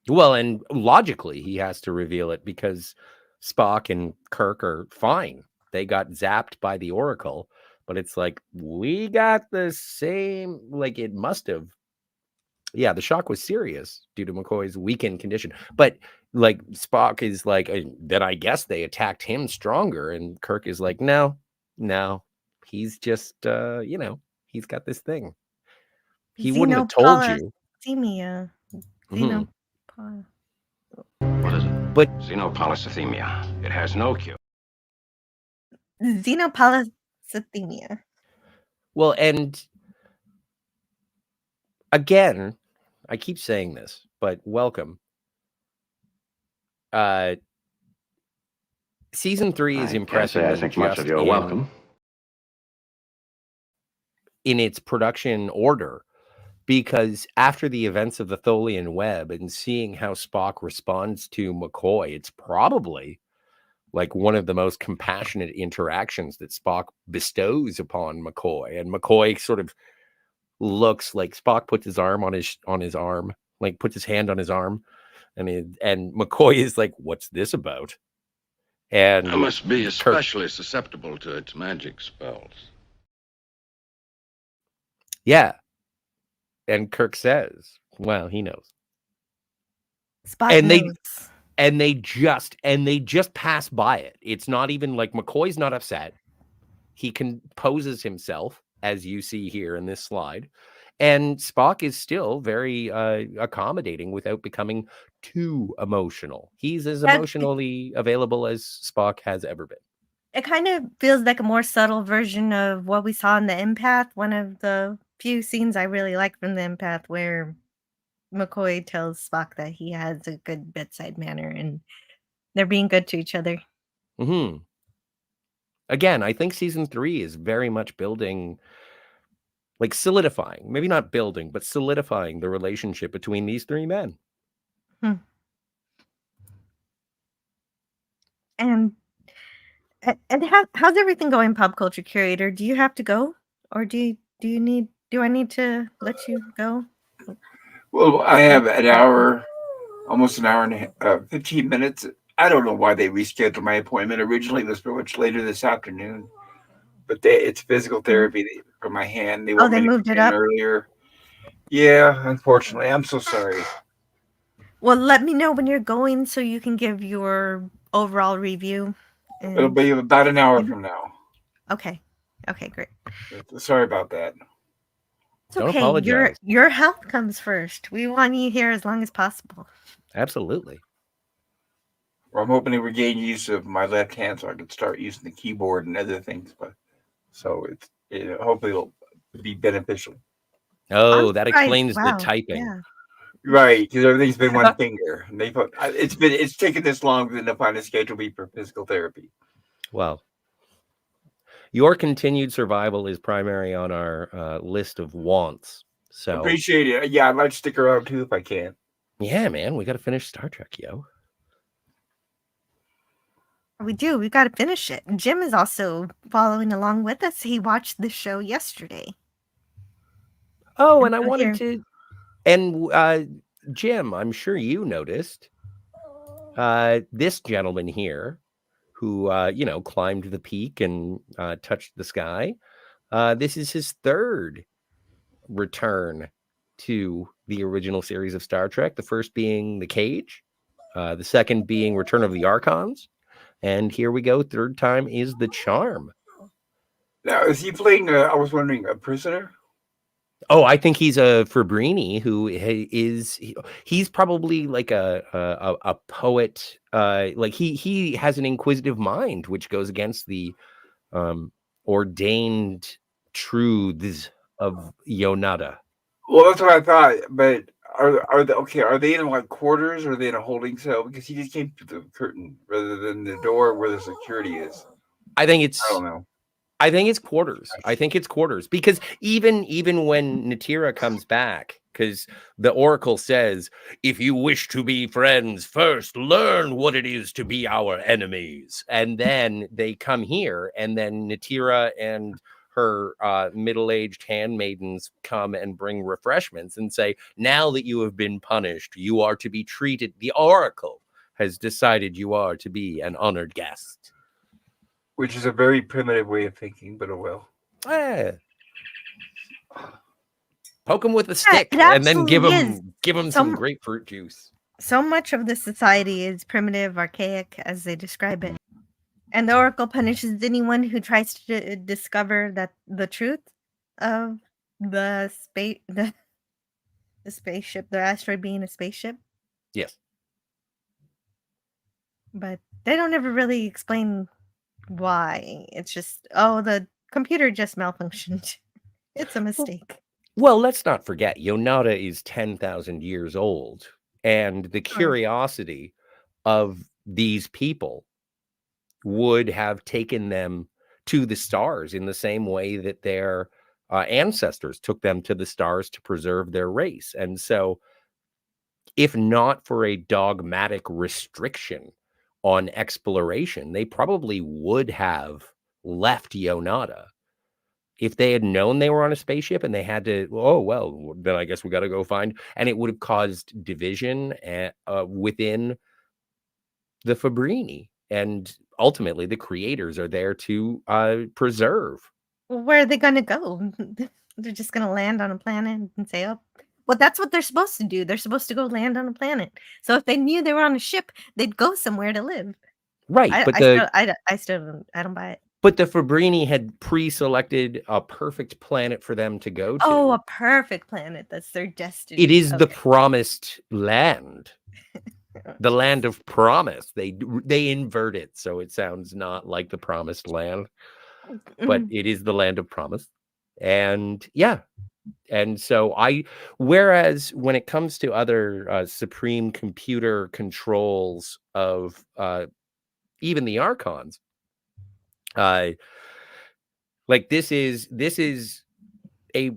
Speaker 6: Well, and logically, he has to reveal it because Spock and Kirk are fine. They got zapped by the Oracle, but it's like, we got the same, like it must have. Yeah, the shock was serious due to McCoy's weakened condition. But like Spock is like, then I guess they attacked him stronger. And Kirk is like, no, he's just, he's got this thing. He wouldn't have told you.
Speaker 4: Xenopolysemia.
Speaker 6: Mhm.
Speaker 3: What is it?
Speaker 6: But
Speaker 3: Xenopolysemia. It has no cure.
Speaker 4: Xenopolysemia.
Speaker 6: well, and again, I keep saying this, but welcome. Season 3 is
Speaker 3: I
Speaker 6: impressive.
Speaker 3: can't say I think much of your welcome.
Speaker 6: In its production order, because after the events of the Tholian Web and seeing how Spock responds to McCoy, it's probably like one of the most compassionate interactions that Spock bestows upon McCoy. And McCoy sort of looks like Spock puts his arm on his arm, like puts his hand on his arm, and McCoy is like, "What's this about?" And
Speaker 9: I must be especially susceptible to its magic spells.
Speaker 6: Yeah. And Kirk says, well, he knows.
Speaker 4: Spock
Speaker 6: And
Speaker 4: knows.
Speaker 6: they just pass by it. It's not even like McCoy's not upset. He composes himself, as you see here in this slide. And Spock is still very accommodating without becoming too emotional. He's as emotionally available as Spock has ever been.
Speaker 4: It kind of feels like a more subtle version of what we saw in The Empath, one of the few scenes I really like from The Empath, where McCoy tells Spock that he has a good bedside manner and they're being good to each other.
Speaker 6: Mm-hmm. Again, I think season 3 is very much building, like solidifying, maybe not building, but solidifying the relationship between these three men.
Speaker 4: And how's everything going, Pop Culture Curator? Do you have to go, or do I need to let you go?
Speaker 5: Well, I have an hour, almost an hour and 15 minutes. I don't know why they rescheduled my appointment. Originally, it was pretty much later this afternoon, but it's physical therapy for my hand. They want me to
Speaker 4: moved
Speaker 5: come
Speaker 4: it
Speaker 5: in
Speaker 4: up
Speaker 5: earlier. Yeah, unfortunately, I'm so sorry.
Speaker 4: Well, let me know when you're going so you can give your overall review.
Speaker 5: It'll be about an hour from now.
Speaker 4: Okay, great.
Speaker 5: Sorry about that.
Speaker 4: It's
Speaker 6: Don't
Speaker 4: okay.
Speaker 6: apologize.
Speaker 4: Your health comes first. We want you here as long as possible.
Speaker 6: Absolutely.
Speaker 5: Well, I'm hoping to regain use of my left hand so I can start using the keyboard and other things. But so hopefully it'll be beneficial.
Speaker 6: Oh, that explains the typing.
Speaker 4: Yeah.
Speaker 5: Right, because everything's been one finger. And it's taken this long to find a schedule me for physical therapy.
Speaker 6: Well, your continued survival is primary on our list of wants. So
Speaker 5: appreciate it. Yeah, I'd like to stick around too if I can.
Speaker 6: Yeah, man, we got to finish Star Trek, yo.
Speaker 4: We do. We got to finish it. Jim is also following along with us. He watched the show yesterday.
Speaker 6: Oh, and I wanted to. And Jim, I'm sure you noticed this gentleman here who, climbed the peak and touched the sky. This is his third return to the original series of Star Trek. The first being The Cage, the second being Return of the Archons. And here we go. Third time is The Charm.
Speaker 5: Now, is he playing, I was wondering, a prisoner?
Speaker 6: Oh, I think he's a Fabrini who he's probably like a poet. Like he has an inquisitive mind, which goes against the ordained truths of Yonada.
Speaker 5: Well, that's what I thought. But are they okay? Are they in like quarters, or are they in a holding cell? Because he just came through the curtain rather than the door where the security is.
Speaker 6: I think
Speaker 5: I don't know.
Speaker 6: I think it's quarters. I think it's quarters because even when Natira comes back, because the Oracle says, if you wish to be friends, first learn what it is to be our enemies. And then they come here, and then Natira and her middle-aged handmaidens come and bring refreshments and say, now that you have been punished, you are to be treated. The Oracle has decided you are to be an honored guest.
Speaker 5: Which is a very primitive way of thinking, but oh well.
Speaker 6: Poke him with a stick and then give him some
Speaker 4: So-
Speaker 6: grapefruit juice.
Speaker 4: So much of the society is primitive, archaic, as they describe it. And the Oracle punishes anyone who tries to discover that the truth of the spaceship, the asteroid being a spaceship.
Speaker 6: Yes.
Speaker 4: But they don't ever really explain why. It's just, oh, the computer just malfunctioned. It's a mistake.
Speaker 6: Well, let's not forget, Yonada is 10,000 years old, and the curiosity of these people would have taken them to the stars in the same way that their ancestors took them to the stars to preserve their race. And so, if not for a dogmatic restriction on exploration, they probably would have left Yonada. If they had known they were on a spaceship and they had to, oh, well, then I guess we got to go find, and it would have caused division within the Fabrini. And ultimately, the creators are there to preserve.
Speaker 4: Well, where are they going to go? They're just going to land on a planet and say, oh, well, that's what they're supposed to do. They're supposed to go land on a planet. So if they knew they were on a ship, they'd go somewhere to live.
Speaker 6: Right.
Speaker 4: I don't buy it.
Speaker 6: But the Fabrini had pre-selected a perfect planet for them to go to.
Speaker 4: Oh, a perfect planet. That's their destiny.
Speaker 6: It is the promised land. The land of promise. They invert it so it sounds not like the promised land, but it is the land of promise. And yeah. And so whereas when it comes to other supreme computer controls of even the Archons, like this is a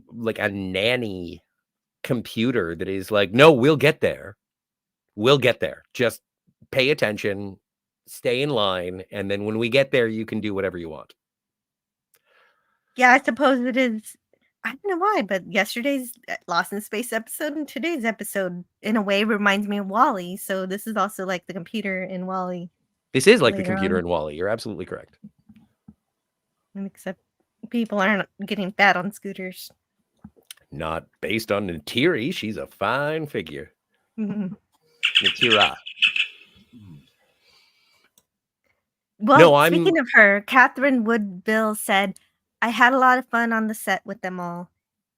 Speaker 6: nanny computer that is like, no, we'll get there. Just pay attention, stay in line, and then when we get there, you can do whatever you want.
Speaker 4: Yeah, I suppose it is. I don't know why, but yesterday's Lost in Space episode and today's episode, in a way, reminds me of WallE. So this is also like the computer in WallE.
Speaker 6: This is like the computer in WallE. You're absolutely correct.
Speaker 4: Except people aren't getting fat on scooters.
Speaker 6: Not based on Natiri. She's a fine figure. Natira.
Speaker 4: Well, speaking of her, Catherine Woodville said, I had a lot of fun on the set with them all.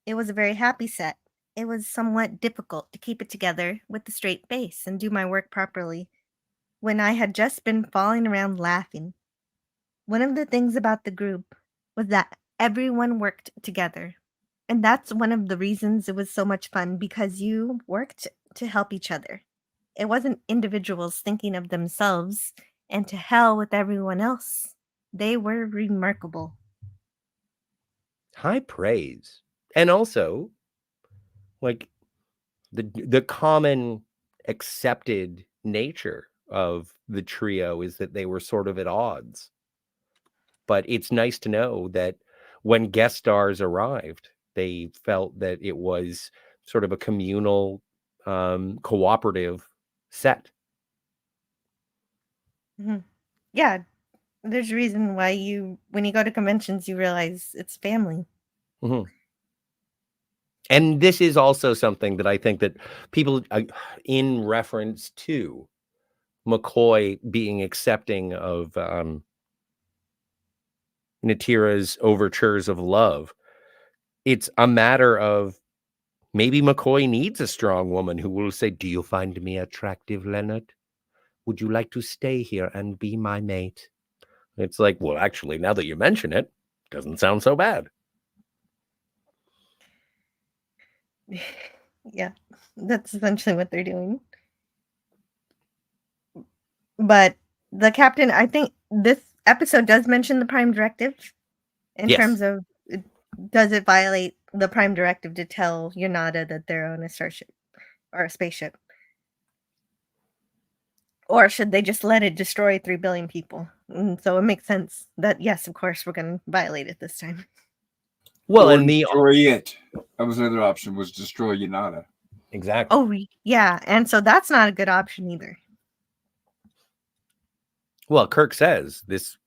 Speaker 4: It was a very happy set. It was somewhat difficult to keep it together with a straight face and do my work properly when I had just been falling around laughing. One of the things about the group was that everyone worked together. And that's one of the reasons it was so much fun, because you worked to help each other. It wasn't individuals thinking of themselves, and to hell with everyone else. They were remarkable.
Speaker 6: High praise. And also, like, the common accepted nature of the trio is that they were sort of at odds. But it's nice to know that when guest stars arrived, they felt that it was sort of a communal, cooperative set.
Speaker 4: Mm-hmm. Yeah, there's a reason why when you go to conventions, you realize it's family.
Speaker 6: Mm-hmm. And this is also something that I think that people, in reference to McCoy being accepting of Natira's overtures of love, it's a matter of maybe McCoy needs a strong woman who will say, do you find me attractive, Leonard? Would you like to stay here and be my mate? It's like, well, actually, now that you mention it, doesn't sound so bad.
Speaker 4: Yeah, that's essentially what they're doing. But the captain, I think this episode does mention the Prime Directive in
Speaker 6: Yes.
Speaker 4: terms of does it violate the Prime Directive to tell Yonada that they're on a starship or a spaceship? Or should they just let it destroy 3 billion people? So it makes sense that, yes, of course, we're going to violate it this time.
Speaker 6: Well,
Speaker 5: Or
Speaker 6: and the
Speaker 5: destroy it. That was another option, was destroy Yonada.
Speaker 6: exactly.
Speaker 4: Oh, yeah. And so that's not a good option either.
Speaker 6: Well, Kirk says this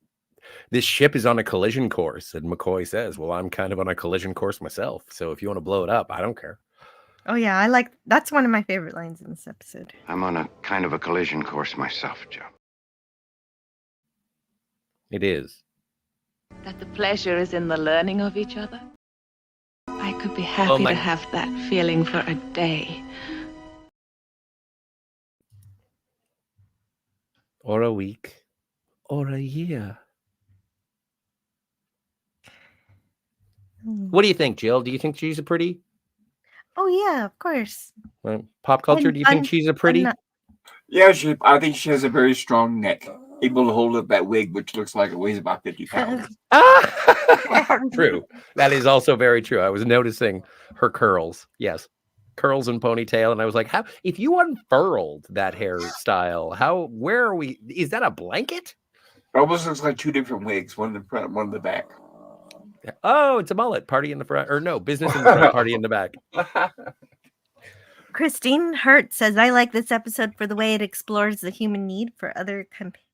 Speaker 6: ship is on a collision course, and McCoy says, "Well, I'm kind of on a collision course myself. So if you want to blow it up, I don't care."
Speaker 4: Oh, yeah. That's one of my favorite lines in this episode.
Speaker 3: I'm on a kind of a collision course myself, Joe.
Speaker 6: It is.
Speaker 8: That the pleasure is in the learning of each other. I could be happy to have that feeling for a day.
Speaker 6: Or a week. Or a year. What do you think, Jill? Do you think she's a pretty?
Speaker 4: Oh, yeah, of course.
Speaker 6: Pop culture, do you think she's a pretty?
Speaker 5: Yeah, I think she has a very strong neck, able to hold up that wig, which looks like it weighs about 50 pounds.
Speaker 6: True. That is also very true. I was noticing her curls. Yes. Curls and ponytail. And I was like, how, if you unfurled that hairstyle, where are we? Is that a blanket?
Speaker 5: It almost looks like two different wigs, one in the front, one in the back.
Speaker 6: Oh, it's a mullet. Party in the front. Or no, business in the front, party in the back.
Speaker 4: Christine Hurt says, I like this episode for the way it explores the human need for other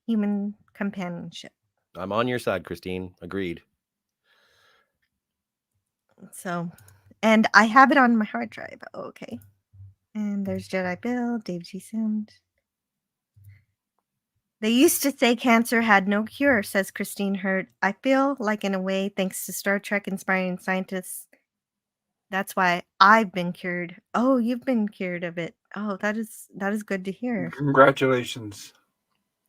Speaker 4: human companionship.
Speaker 6: I'm on your side, Christine. Agreed.
Speaker 4: So, and I have it on my hard drive. Oh, okay. And there's Jedi Bill, Dave G. Sims. They used to say cancer had no cure, says Christine Hurt. I feel like, in a way, thanks to Star Trek inspiring scientists, that's why I've been cured. Oh, you've been cured of it. Oh, that is good to hear.
Speaker 5: Congratulations.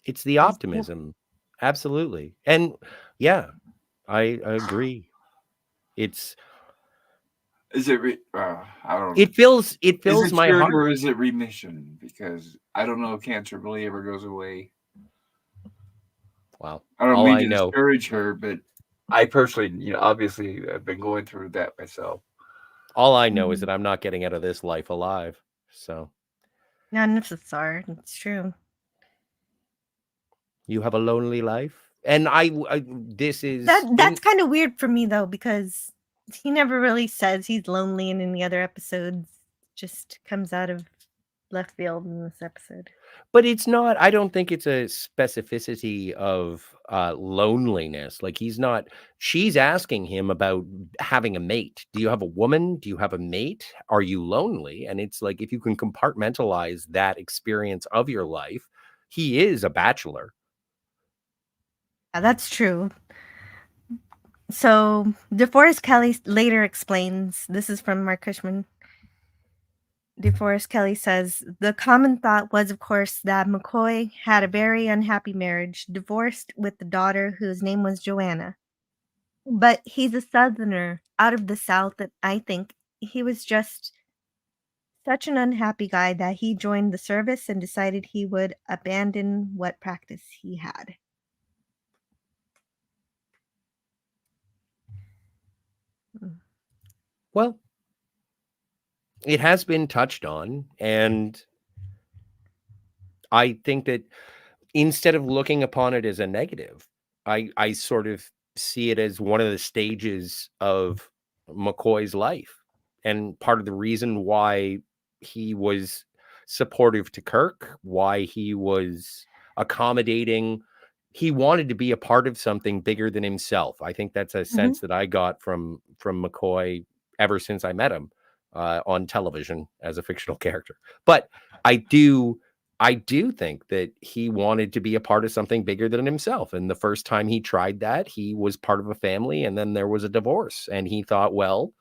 Speaker 6: It's the optimism. Absolutely. And yeah, I agree. Is
Speaker 5: it I don't know.
Speaker 6: It fills
Speaker 5: is it
Speaker 6: my
Speaker 5: cured
Speaker 6: heart.
Speaker 5: Or is it remission? Because I don't know if cancer really ever goes away.
Speaker 6: Wow.
Speaker 5: I don't mean to discourage her, but I personally, obviously I've been going through that myself.
Speaker 6: All I know is that I'm not getting out of this life alive. So
Speaker 4: none of us are. It's true.
Speaker 6: You have a lonely life, and this is
Speaker 4: that's kind of weird for me though, because he never really says he's lonely in any other episodes. Just comes out of left field in this episode.
Speaker 6: But it's not, I don't think it's a specificity of loneliness. Like she's asking him about having a mate. Do you have a woman? Do you have a mate? Are you lonely? And it's like, if you can compartmentalize that experience of your life, he is a bachelor.
Speaker 4: Yeah, that's true. So DeForest Kelly later explains, this is from Mark Cushman. DeForest Kelly says, the common thought was, of course, that McCoy had a very unhappy marriage, divorced with the daughter whose name was Joanna. But he's a Southerner out of the South, and I think he was just such an unhappy guy that he joined the service and decided he would abandon what practice he had.
Speaker 6: Well, it has been touched on, and I think that instead of looking upon it as a negative, I sort of see it as one of the stages of McCoy's life, and part of the reason why he was supportive to Kirk, why he was accommodating. He wanted to be a part of something bigger than himself. I think that's a sense that I got from McCoy ever since I met him on television as a fictional character. But I do think that he wanted to be a part of something bigger than himself. And the first time he tried that, he was part of a family, and then there was a divorce. And he thought, well,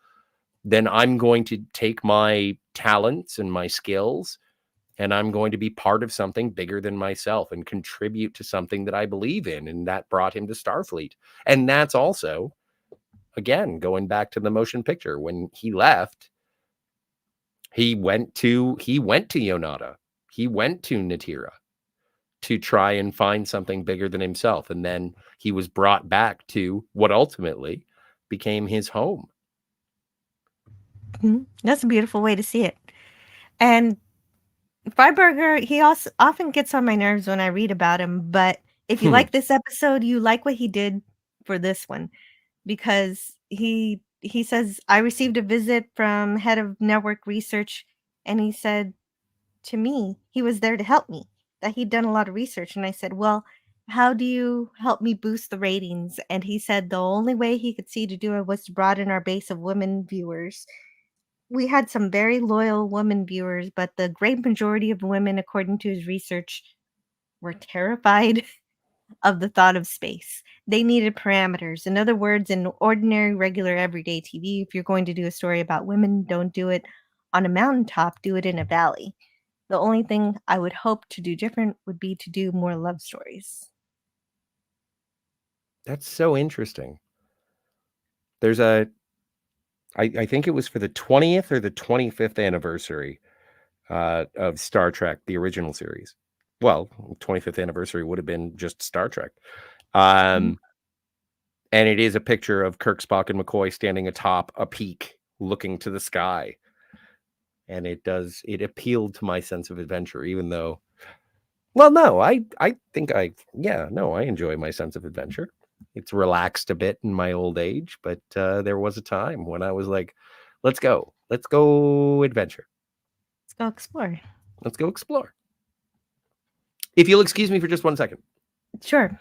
Speaker 6: then I'm going to take my talents and my skills, and I'm going to be part of something bigger than myself and contribute to something that I believe in. And that brought him to Starfleet. And that's also, again, going back to the motion picture, when he left, He went to Yonada. He went to Natira to try and find something bigger than himself. And then he was brought back to what ultimately became his home.
Speaker 4: That's a beautiful way to see it. And Freiberger, he also often gets on my nerves when I read about him, but if you like this episode, you like what he did for this one, because he says, I received a visit from head of network research, and he said to me, he was there to help me, that he'd done a lot of research. And I said, well, how do you help me boost the ratings? And he said the only way he could see to do it was to broaden our base of women viewers. We had some very loyal women viewers, but the great majority of women, according to his research, were terrified of the thought of space. They needed parameters. In other words, in ordinary, regular, everyday TV, if you're going to do a story about women, don't do it on a mountaintop, do it in a valley. The only thing I would hope to do different would be to do more love stories.
Speaker 6: That's so interesting. There's I think it was for the 20th or the 25th anniversary of Star Trek, the original series. Well, 25th anniversary would have been just Star Trek. And it is a picture of Kirk, Spock, and McCoy standing atop a peak looking to the sky. And it appealed to my sense of adventure, even though, well, no, I enjoy my sense of adventure. It's relaxed a bit in my old age, but there was a time when I was like, let's go adventure. Let's go explore. If you'll excuse me for just 1 second.
Speaker 4: Sure.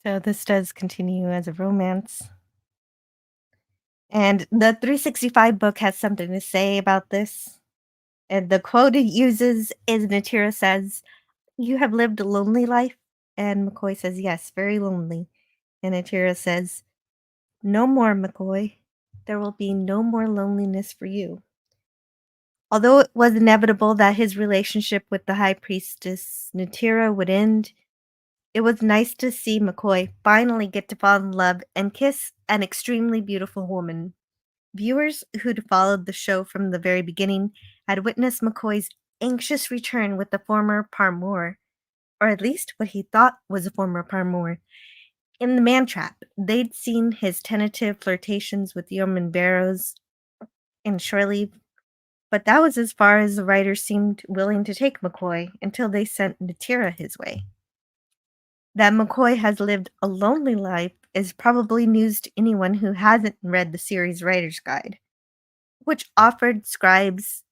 Speaker 4: So this does continue as a romance. And the 365 book has something to say about this. And the quote it uses is Natira says, you have lived a lonely life? And McCoy says, yes, very lonely. And Natira says, no more, McCoy. There will be no more loneliness for you. Although it was inevitable that his relationship with the High Priestess Natira would end, it was nice to see McCoy finally get to fall in love and kiss an extremely beautiful woman. Viewers who'd followed the show from the very beginning had witnessed McCoy's anxious return with the former paramour, or at least what he thought was a former paramour. In the man trap, they'd seen his tentative flirtations with Yeoman Barrows and Shore Leave, but that was as far as the writers seemed willing to take McCoy until they sent Natira his way. That McCoy has lived a lonely life is probably news to anyone who hasn't read the series' writer's guide, which offered scribes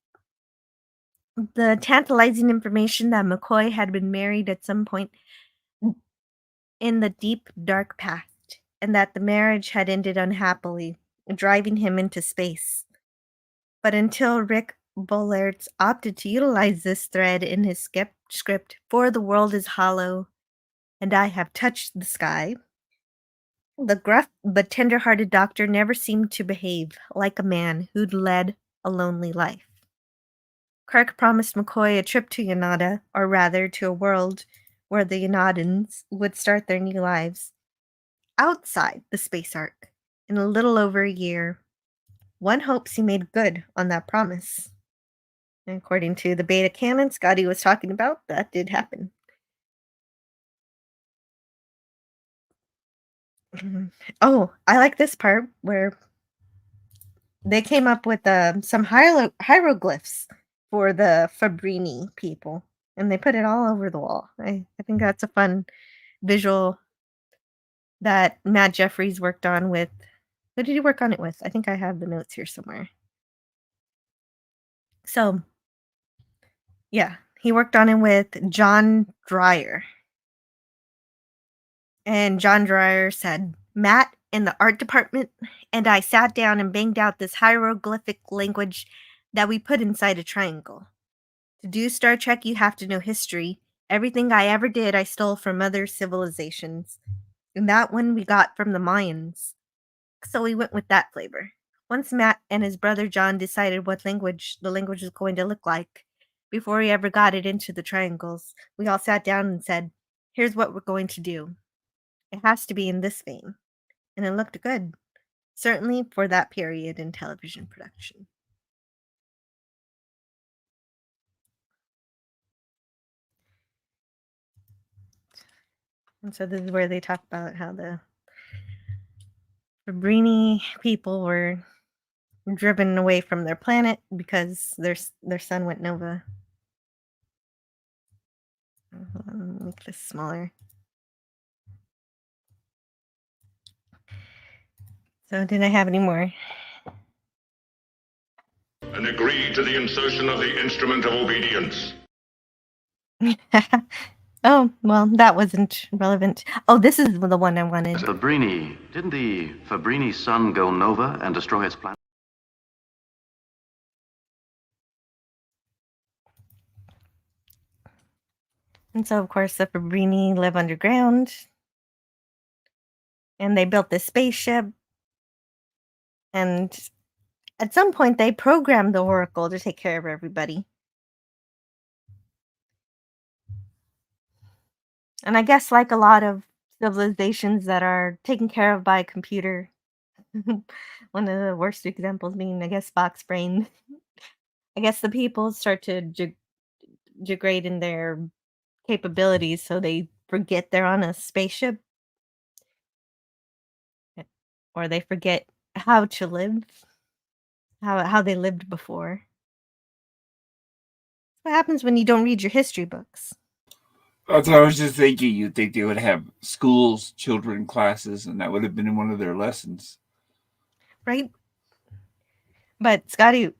Speaker 4: the tantalizing information that McCoy had been married at some point in the deep, dark past, and that the marriage had ended unhappily, driving him into space. But until Rick Bollertz opted to utilize this thread in his script, For the World is Hollow, and I Have Touched the Sky, the gruff but tender-hearted doctor never seemed to behave like a man who'd led a lonely life. Kirk promised McCoy a trip to Yonada, or rather to a world where the Yonadans would start their new lives outside the space arc in a little over a year. One hopes he made good on that promise. And according to the beta canon Scotty was talking about, that did happen. Oh, I like this part where they came up with some hieroglyphs for the Fabrini people, and they put it all over the wall. I think that's a fun visual that Matt Jeffries worked on with. Who did he work on it with? I think I have the notes here somewhere. So, yeah, he worked on it with John Dreyer. And John Dreyer said, Matt in the art department and I sat down and banged out this hieroglyphic language that we put inside a triangle. To do Star Trek, you have to know history. Everything I ever did, I stole from other civilizations. And that one we got from the Mayans. So we went with that flavor. Once Matt and his brother John decided what the language was going to look like, before we ever got it into the triangles, we all sat down and said, here's what we're going to do. It has to be in this vein. And it looked good. certainly for that period in television production. And so this is where they talk about how the Fabrini people were driven away from their planet because their sun went nova. Hold on, let me make this smaller. So did I have any more?
Speaker 10: And agree to the insertion of the instrument of obedience.
Speaker 4: Oh, well, that wasn't relevant. Oh, this is the one I wanted.
Speaker 3: Didn't the Fabrini sun go nova and destroy its planet?
Speaker 4: And so, of course, the Fabrini live underground. And they built this spaceship. And at some point, they programmed the Oracle to take care of everybody. And I guess like a lot of civilizations that are taken care of by a computer, one of the worst examples being, I guess, Spock's brain. I guess the people start to degrade in their capabilities, so they forget they're on a spaceship. Or they forget how to live, how they lived before. What happens when you don't read your history books?
Speaker 5: That's what I was just thinking. You'd think they would have schools, children classes, and that would have been one of their lessons.
Speaker 4: Right? But Scotty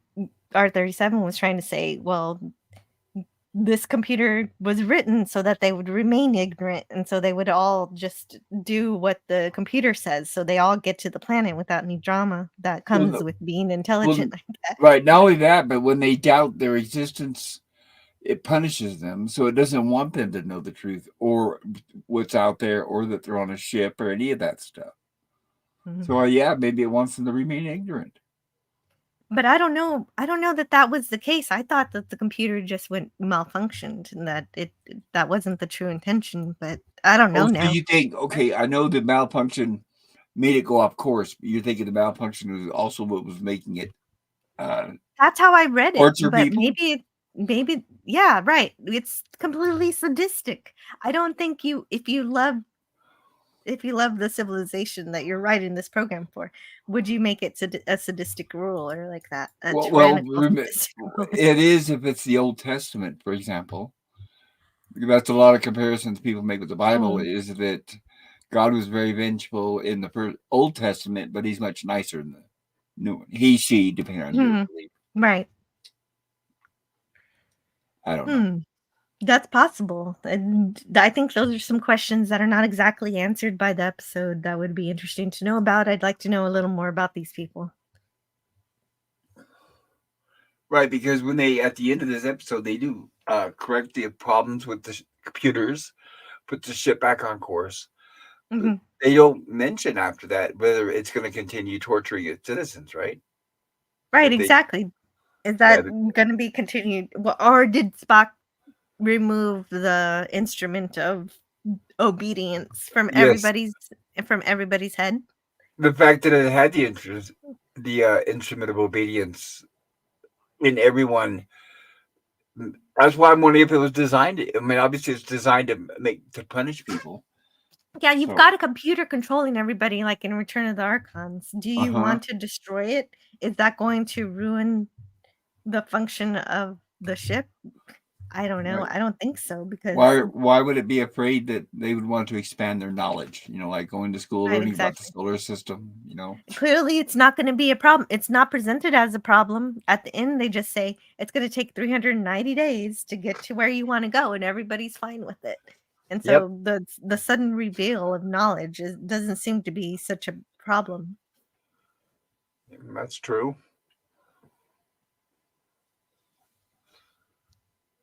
Speaker 4: R37 was trying to say, well, this computer was written so that they would remain ignorant, and so they would all just do what the computer says, so they all get to the planet without any drama that comes with being intelligent like that.
Speaker 5: Right, not only that, but when they doubt their existence, it punishes them, so it doesn't want them to know the truth or what's out there or that they're on a ship or any of that stuff. So yeah, maybe it wants them to remain ignorant.
Speaker 4: But I don't know that was the case. I thought that the computer just went malfunctioned and that that wasn't the true intention, but I don't know now.
Speaker 5: So you think, okay, I know the malfunction made it go off course, but you're thinking the malfunction was also what was making it
Speaker 4: that's how I read it, but
Speaker 5: people?
Speaker 4: maybe yeah, right. It's completely sadistic. I don't think if you love the civilization that you're writing this program for, would you make it a sadistic rule or like that?
Speaker 5: Well, it is if it's the Old Testament, for example. That's a lot of comparisons people make with the Bible. Is that God was very vengeful in the Old Testament, but he's much nicer in the New one. He, she, depending on your belief.
Speaker 4: Right.
Speaker 5: I don't know.
Speaker 4: That's possible. And I think those are some questions that are not exactly answered by the episode that would be interesting to know about. I'd like to know a little more about these people.
Speaker 5: Right, because when they, at the end of this episode, they do correct the problems with the computers, put the ship back on course. They don't mention after that whether it's going to continue torturing its citizens, right?
Speaker 4: Right, exactly. Is that going to be continued? Or did Spock remove the instrument of obedience from everybody's head?
Speaker 5: The fact that it had the instrument of obedience in everyone, that's why I'm wondering if it was designed. I mean, obviously, it's designed to punish people.
Speaker 4: Yeah, you've got a computer controlling everybody, like in Return of the Archons. Do you want to destroy it? Is that going to ruin the function of the ship? I don't know. Right. I don't think so, because
Speaker 5: why would it be afraid that they would want to expand their knowledge? Like going to school, learning about the solar system.
Speaker 4: Clearly, it's not going to be a problem. It's not presented as a problem. At the end, they just say it's going to take 390 days to get to where you want to go, and everybody's fine with it. And so the sudden reveal of knowledge doesn't seem to be such a problem.
Speaker 5: That's true.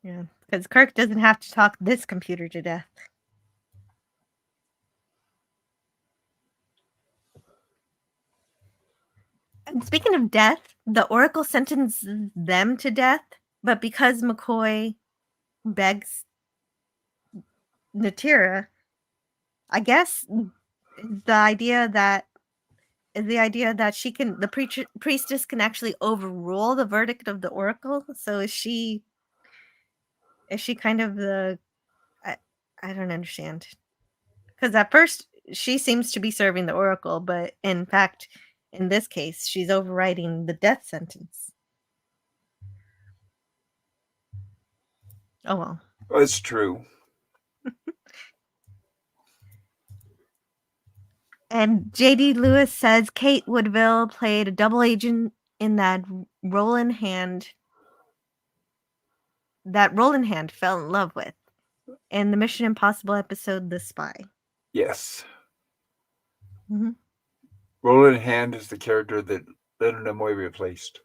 Speaker 4: Yeah, because Kirk doesn't have to talk this computer to death. And speaking of death, the Oracle sentences them to death, but because McCoy begs Natira, I guess the idea that is the idea that the priestess can actually overrule the verdict of the oracle. So is she kind of the, I don't understand. Because at first she seems to be serving the oracle, but in fact, in this case, she's overriding the death sentence. Oh well.
Speaker 5: That's true.
Speaker 4: And J.D. Lewis says Kate Woodville played a double agent in that Roland Hand fell in love with in the Mission Impossible episode The Spy.
Speaker 5: Yes.
Speaker 4: Mm-hmm.
Speaker 5: Roland Hand is the character that Leonard Nimoy replaced.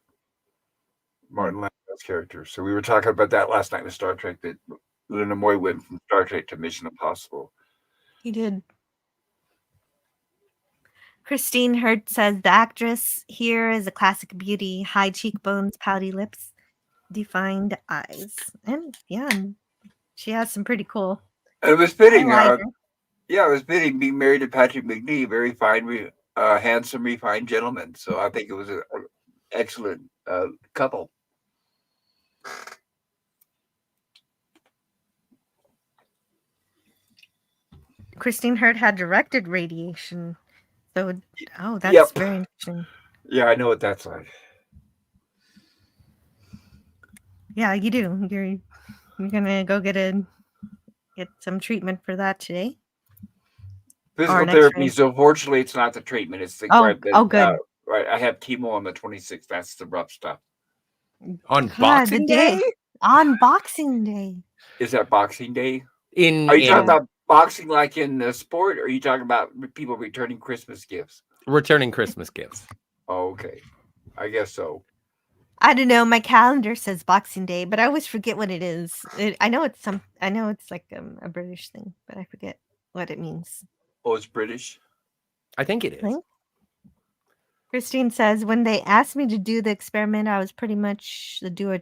Speaker 5: Martin Landau's character. So we were talking about that last night with Star Trek, that Leonard Nimoy went from Star Trek to Mission Impossible.
Speaker 4: He did. Christine Hurt says the actress here is a classic beauty, high cheekbones, pouty lips, defined eyes. And yeah, she has some pretty cool.
Speaker 5: And it was fitting.
Speaker 4: It
Speaker 5: was fitting being married to Patrick McNee, very fine, handsome, refined gentleman. So I think it was an excellent couple.
Speaker 4: Christine Hurt had directed Radiation. So, that's very interesting.
Speaker 5: Yeah, I know what that's like.
Speaker 4: Yeah, you do. You're gonna go get some treatment for that today.
Speaker 5: Physical therapy. So fortunately, it's not the treatment. It's the
Speaker 4: good.
Speaker 5: Right, I have chemo on the 26th. That's the rough stuff.
Speaker 6: On Boxing Day?
Speaker 4: On Boxing Day.
Speaker 5: Is that Boxing Day?
Speaker 6: Are
Speaker 5: you talking about boxing like in the sport, or are you talking about people returning Christmas gifts?
Speaker 6: Returning Christmas gifts.
Speaker 5: Oh, okay. I guess so.
Speaker 4: I don't know. My calendar says Boxing Day, but I always forget what it is. I know it's like a British thing, but I forget what it means.
Speaker 5: Oh, it's British?
Speaker 6: I think it is.
Speaker 4: Christine says, when they asked me to do the experiment, I was pretty much the do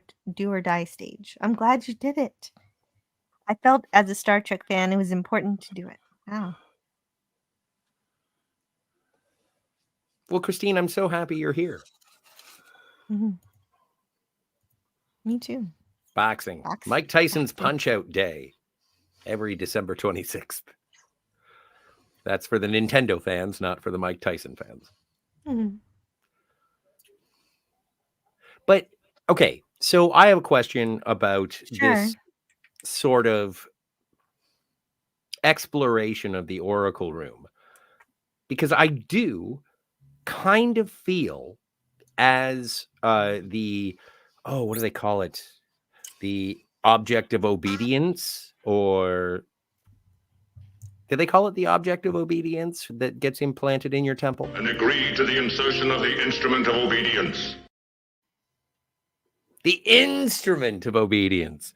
Speaker 4: or die stage. I'm glad you did it. I felt as a Star Trek fan, it was important to do it. Wow.
Speaker 6: Well, Christine, I'm so happy you're here.
Speaker 4: Mm-hmm. Me too.
Speaker 6: Boxing. Mike Tyson's Punch-Out Day. Every December 26th. That's for the Nintendo fans, not for the Mike Tyson fans.
Speaker 4: Mm-hmm.
Speaker 6: But, okay, so I have a question about this sort of exploration of the Oracle Room. Because I do kind of feel as what do they call it? The object of obedience, or do they call it the object of obedience that gets implanted in your temple?
Speaker 10: And agree to the insertion of the instrument of obedience.
Speaker 6: The instrument of obedience.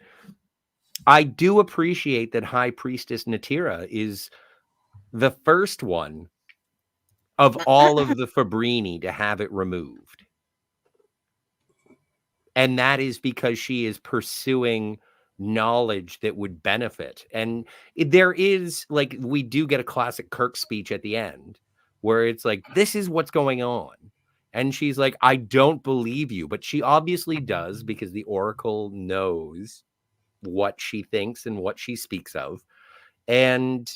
Speaker 6: I do appreciate that High Priestess Natira is the first one of all of the Fabrini to have it removed. And that is because she is pursuing knowledge that would benefit. And there is, like, we do get a classic Kirk speech at the end where it's like, this is what's going on. And she's like, I don't believe you. But she obviously does, because the Oracle knows what she thinks and what she speaks of. And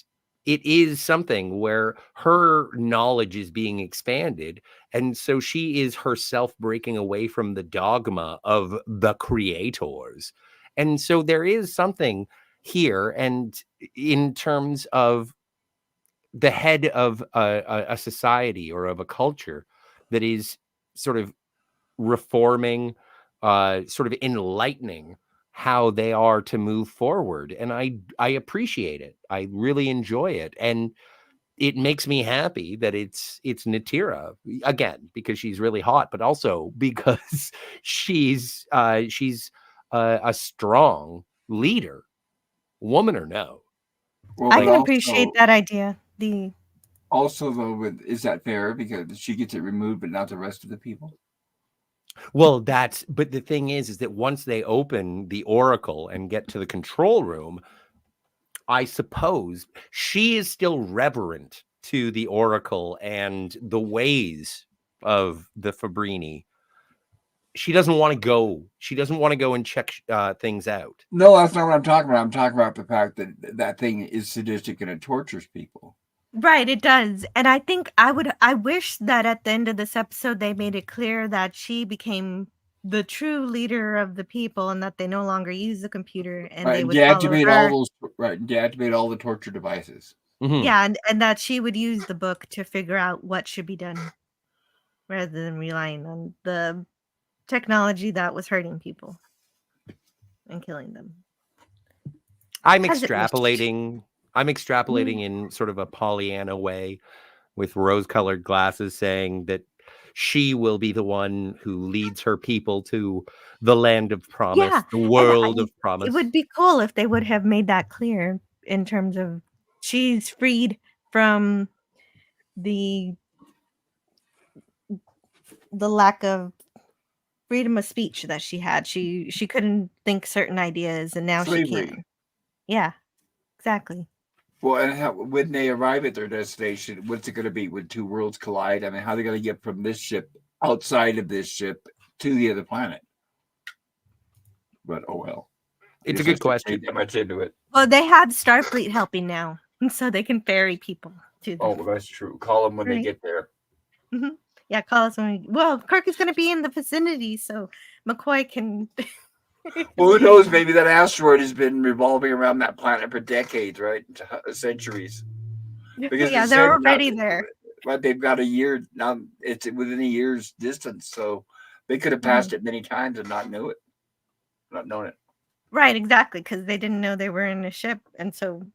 Speaker 6: it is something where her knowledge is being expanded. And so she is herself breaking away from the dogma of the creators. And so there is something here. And in terms of the head of a society or of a culture that is sort of reforming, sort of enlightening how they are to move forward. And I appreciate it. I really enjoy it. And it makes me happy that it's Natira, again, because she's really hot, but also because she's a strong leader, woman or no.
Speaker 5: Well,
Speaker 4: I can appreciate that idea.
Speaker 5: Also, though, is that fair? Because she gets it removed, but not the rest of the people?
Speaker 6: Well, but the thing is that once they open the Oracle and get to the control room, I suppose she is still reverent to the Oracle and the ways of the Fabrini, she doesn't want to go. She doesn't want to go and check things out.
Speaker 5: No, that's not what I'm talking about. I'm talking about the fact that that thing is sadistic and it tortures people.
Speaker 4: Right, it does. And I think I wish that at the end of this episode they made it clear that she became the true leader of the people and that they no longer use the computer and
Speaker 5: Right,
Speaker 4: they would follow
Speaker 5: deactivate
Speaker 4: her.
Speaker 5: deactivate all the torture devices.
Speaker 6: Mm-hmm.
Speaker 4: Yeah, and that she would use the book to figure out what should be done rather than relying on the technology that was hurting people and killing them.
Speaker 6: I'm
Speaker 4: As it
Speaker 6: extrapolating in sort of a Pollyanna way with rose-colored glasses, saying that she will be the one who leads her people to the land of promise,
Speaker 4: Yeah,
Speaker 6: the world of promise.
Speaker 4: It would be cool if they would have made that clear in terms of she's freed from the lack of freedom of speech that she had. She couldn't think certain ideas, and now she can. Yeah, exactly.
Speaker 5: Well, and when they arrive at their destination, what's it going to be when two worlds collide? I mean, how are they going to get from this ship outside of this ship to the other planet? But oh well,
Speaker 6: it's a good question.
Speaker 5: That much into it.
Speaker 4: Well, they have Starfleet helping now, so they can ferry people to them.
Speaker 5: Oh, well, that's true. Call them when they get there.
Speaker 4: Mm-hmm. Yeah, call us when well, Kirk is going to be in the vicinity, so McCoy can.
Speaker 5: Well, who knows? Maybe that asteroid has been revolving around that planet for decades, right? Centuries.
Speaker 4: Because yeah, they're already there.
Speaker 5: But they've got a year now. It's within a year's distance, so they could have passed it many times and not known it.
Speaker 4: Right, exactly, because they didn't know they were in a ship, and so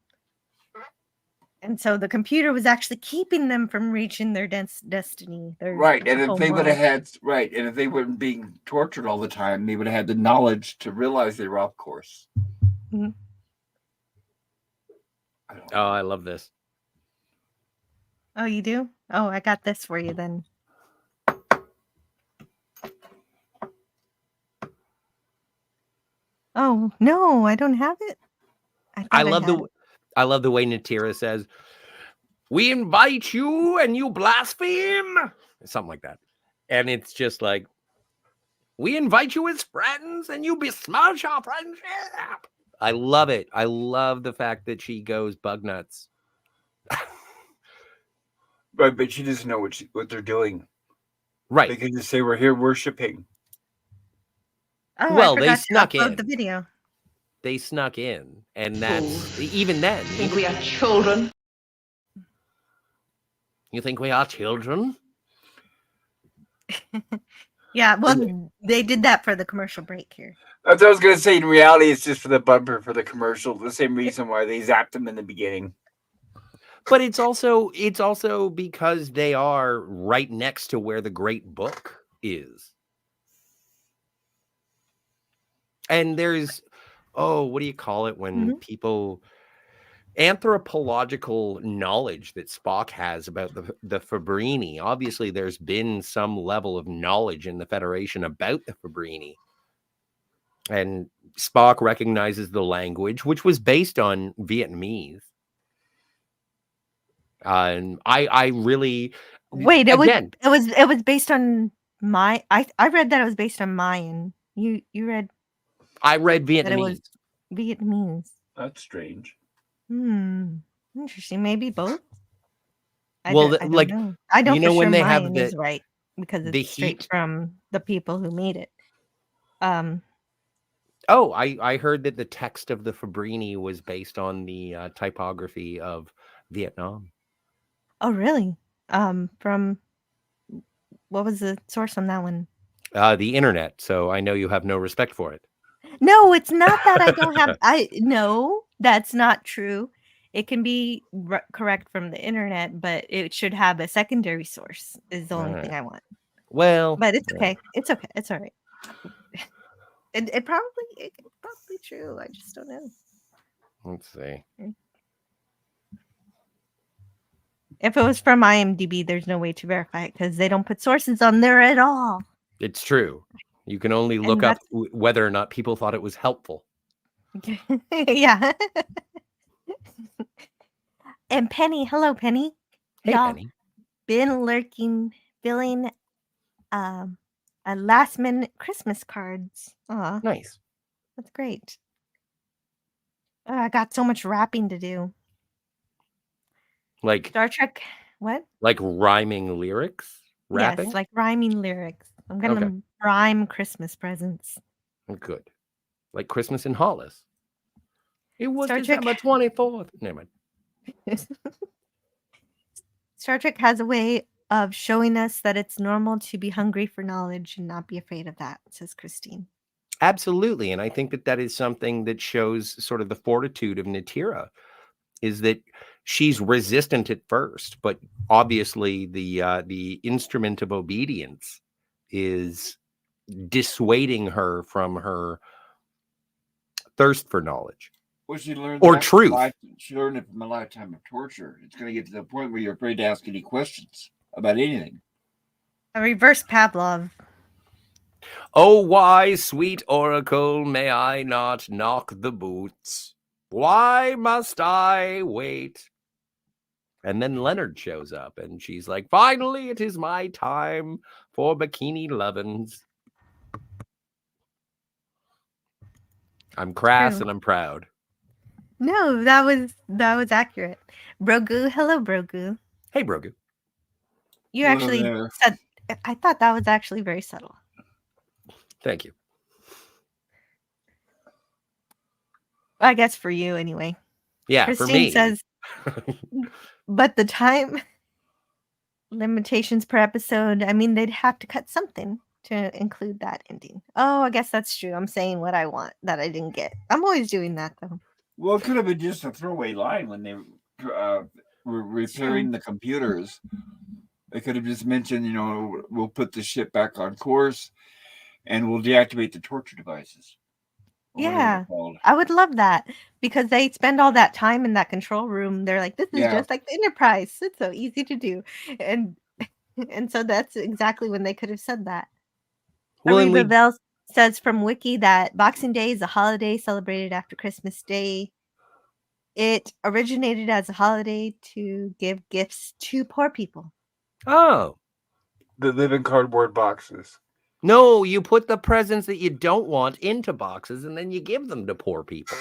Speaker 4: the computer was actually keeping them from reaching their destiny.
Speaker 5: Right, and if they would have had and if they weren't being tortured all the time, they would have had the knowledge to realize they were off course.
Speaker 4: Mm-hmm.
Speaker 6: I love this.
Speaker 4: Oh, you do? Oh, I got this for you then. Oh no, I don't have it.
Speaker 6: I love the way Natira says, "We invite you and you blaspheme," something like that, and it's just like, "We invite you as friends and you besmirch our friendship." I love it. I love the fact that she goes bug nuts.
Speaker 5: Right, but she doesn't know what they're doing.
Speaker 6: Right,
Speaker 5: they can just say we're here worshiping.
Speaker 4: Oh,
Speaker 6: well, they snuck in
Speaker 4: the video.
Speaker 6: They snuck in, and that's even then.
Speaker 8: Think we are children?
Speaker 6: You think we are children?
Speaker 4: Yeah, well, they did that for the commercial break here.
Speaker 5: That's what I was going to say. In reality, it's just for the bumper for the commercial. The same reason why they zapped them in the beginning.
Speaker 6: But it's also because they are right next to where the great book is. And there's, what do you call it when people, anthropological knowledge that Spock has about the Fabrini. Obviously, there's been some level of knowledge in the Federation about the Fabrini. And Spock recognizes the language, which was based on Vietnamese. And I really
Speaker 4: wait. It was based on I read that it was based on Mayan. You read?
Speaker 6: I read Vietnamese.
Speaker 4: That it was Vietnamese.
Speaker 5: That's strange.
Speaker 4: Interesting. Maybe both. I
Speaker 6: don't
Speaker 4: know. I don't know when they Mayan have is
Speaker 6: the
Speaker 4: right because it's straight from the people who made it.
Speaker 6: I heard that the text of the Fabrini was based on the typography of Vietnam.
Speaker 4: Oh, really? From what was the source on that one?
Speaker 6: The internet. So I know you have no respect for it.
Speaker 4: No, it's not that I don't have. No, that's not true. It can be correct from the internet, but it should have a secondary source. Is the only thing I want.
Speaker 6: Well,
Speaker 4: but it's okay. It's okay. It's all right. It's probably true. I just don't know.
Speaker 6: Let's see.
Speaker 4: If it was from IMDb, there's no way to verify it because they don't put sources on there at all.
Speaker 6: It's true. You can only look up whether or not people thought it was helpful.
Speaker 4: Yeah. And Penny, hello, Penny.
Speaker 6: Hey,
Speaker 4: Y'all
Speaker 6: Penny.
Speaker 4: been lurking, filling a last minute Christmas cards. Aw,
Speaker 6: Nice.
Speaker 4: that's great. I got so much wrapping to do.
Speaker 6: Like
Speaker 4: Star Trek, what?
Speaker 6: rhyming lyrics? Rapping?
Speaker 4: Yes, like rhyming lyrics. I'm gonna
Speaker 6: Okay.
Speaker 4: rhyme Christmas presents.
Speaker 6: Good. Like Christmas in Hollis. It was
Speaker 4: Star Trek.
Speaker 6: December 24th. Never mind.
Speaker 4: Star Trek has a way of showing us that it's normal to be hungry for knowledge and not be afraid of that, says Christine.
Speaker 6: Absolutely. And I think that that is something that shows sort of the fortitude of Natira, is that she's resistant at first, but obviously the instrument of obedience is dissuading her from her thirst for knowledge.
Speaker 5: Well, she learned
Speaker 6: or
Speaker 5: that
Speaker 6: truth.
Speaker 5: She learned it from a lifetime of torture. It's going to get to the point where you're afraid to ask any questions about anything.
Speaker 4: A reverse Pavlov.
Speaker 6: Oh, why, sweet oracle, may I not knock the boots? Why must I wait? And then Leonard shows up and she's like, finally, it is my time for bikini lovin's. I'm crass
Speaker 4: True.
Speaker 6: and I'm proud.
Speaker 4: No, that was accurate. Brogu, hello Brogu.
Speaker 6: Hey, Brogu.
Speaker 4: You
Speaker 5: Hello
Speaker 4: actually
Speaker 5: there.
Speaker 4: said, I thought that was actually very subtle.
Speaker 6: Thank you.
Speaker 4: I guess for you anyway.
Speaker 6: Yeah,
Speaker 4: Christine
Speaker 6: for me.
Speaker 4: says, but the time limitations per episode, I mean, they'd have to cut something to include that ending. Oh, I guess that's true. I'm saying what I want that I didn't get. I'm always doing that though.
Speaker 5: Well, it could have been just a throwaway line when they were repairing the computers. They could have just mentioned, we'll put the ship back on course and we'll deactivate the torture devices.
Speaker 4: Yeah, I would love that because they spend all that time in that control room. They're like, this is just like the Enterprise. It's so easy to do. And so that's exactly when they could have said that.
Speaker 6: Well,
Speaker 4: Ariba Bell says from Wiki that Boxing Day is a holiday celebrated after Christmas Day. It originated as a holiday to give gifts to poor people.
Speaker 6: Oh.
Speaker 5: That live in cardboard boxes.
Speaker 6: No, you put the presents that you don't want into boxes and then you give them to poor people.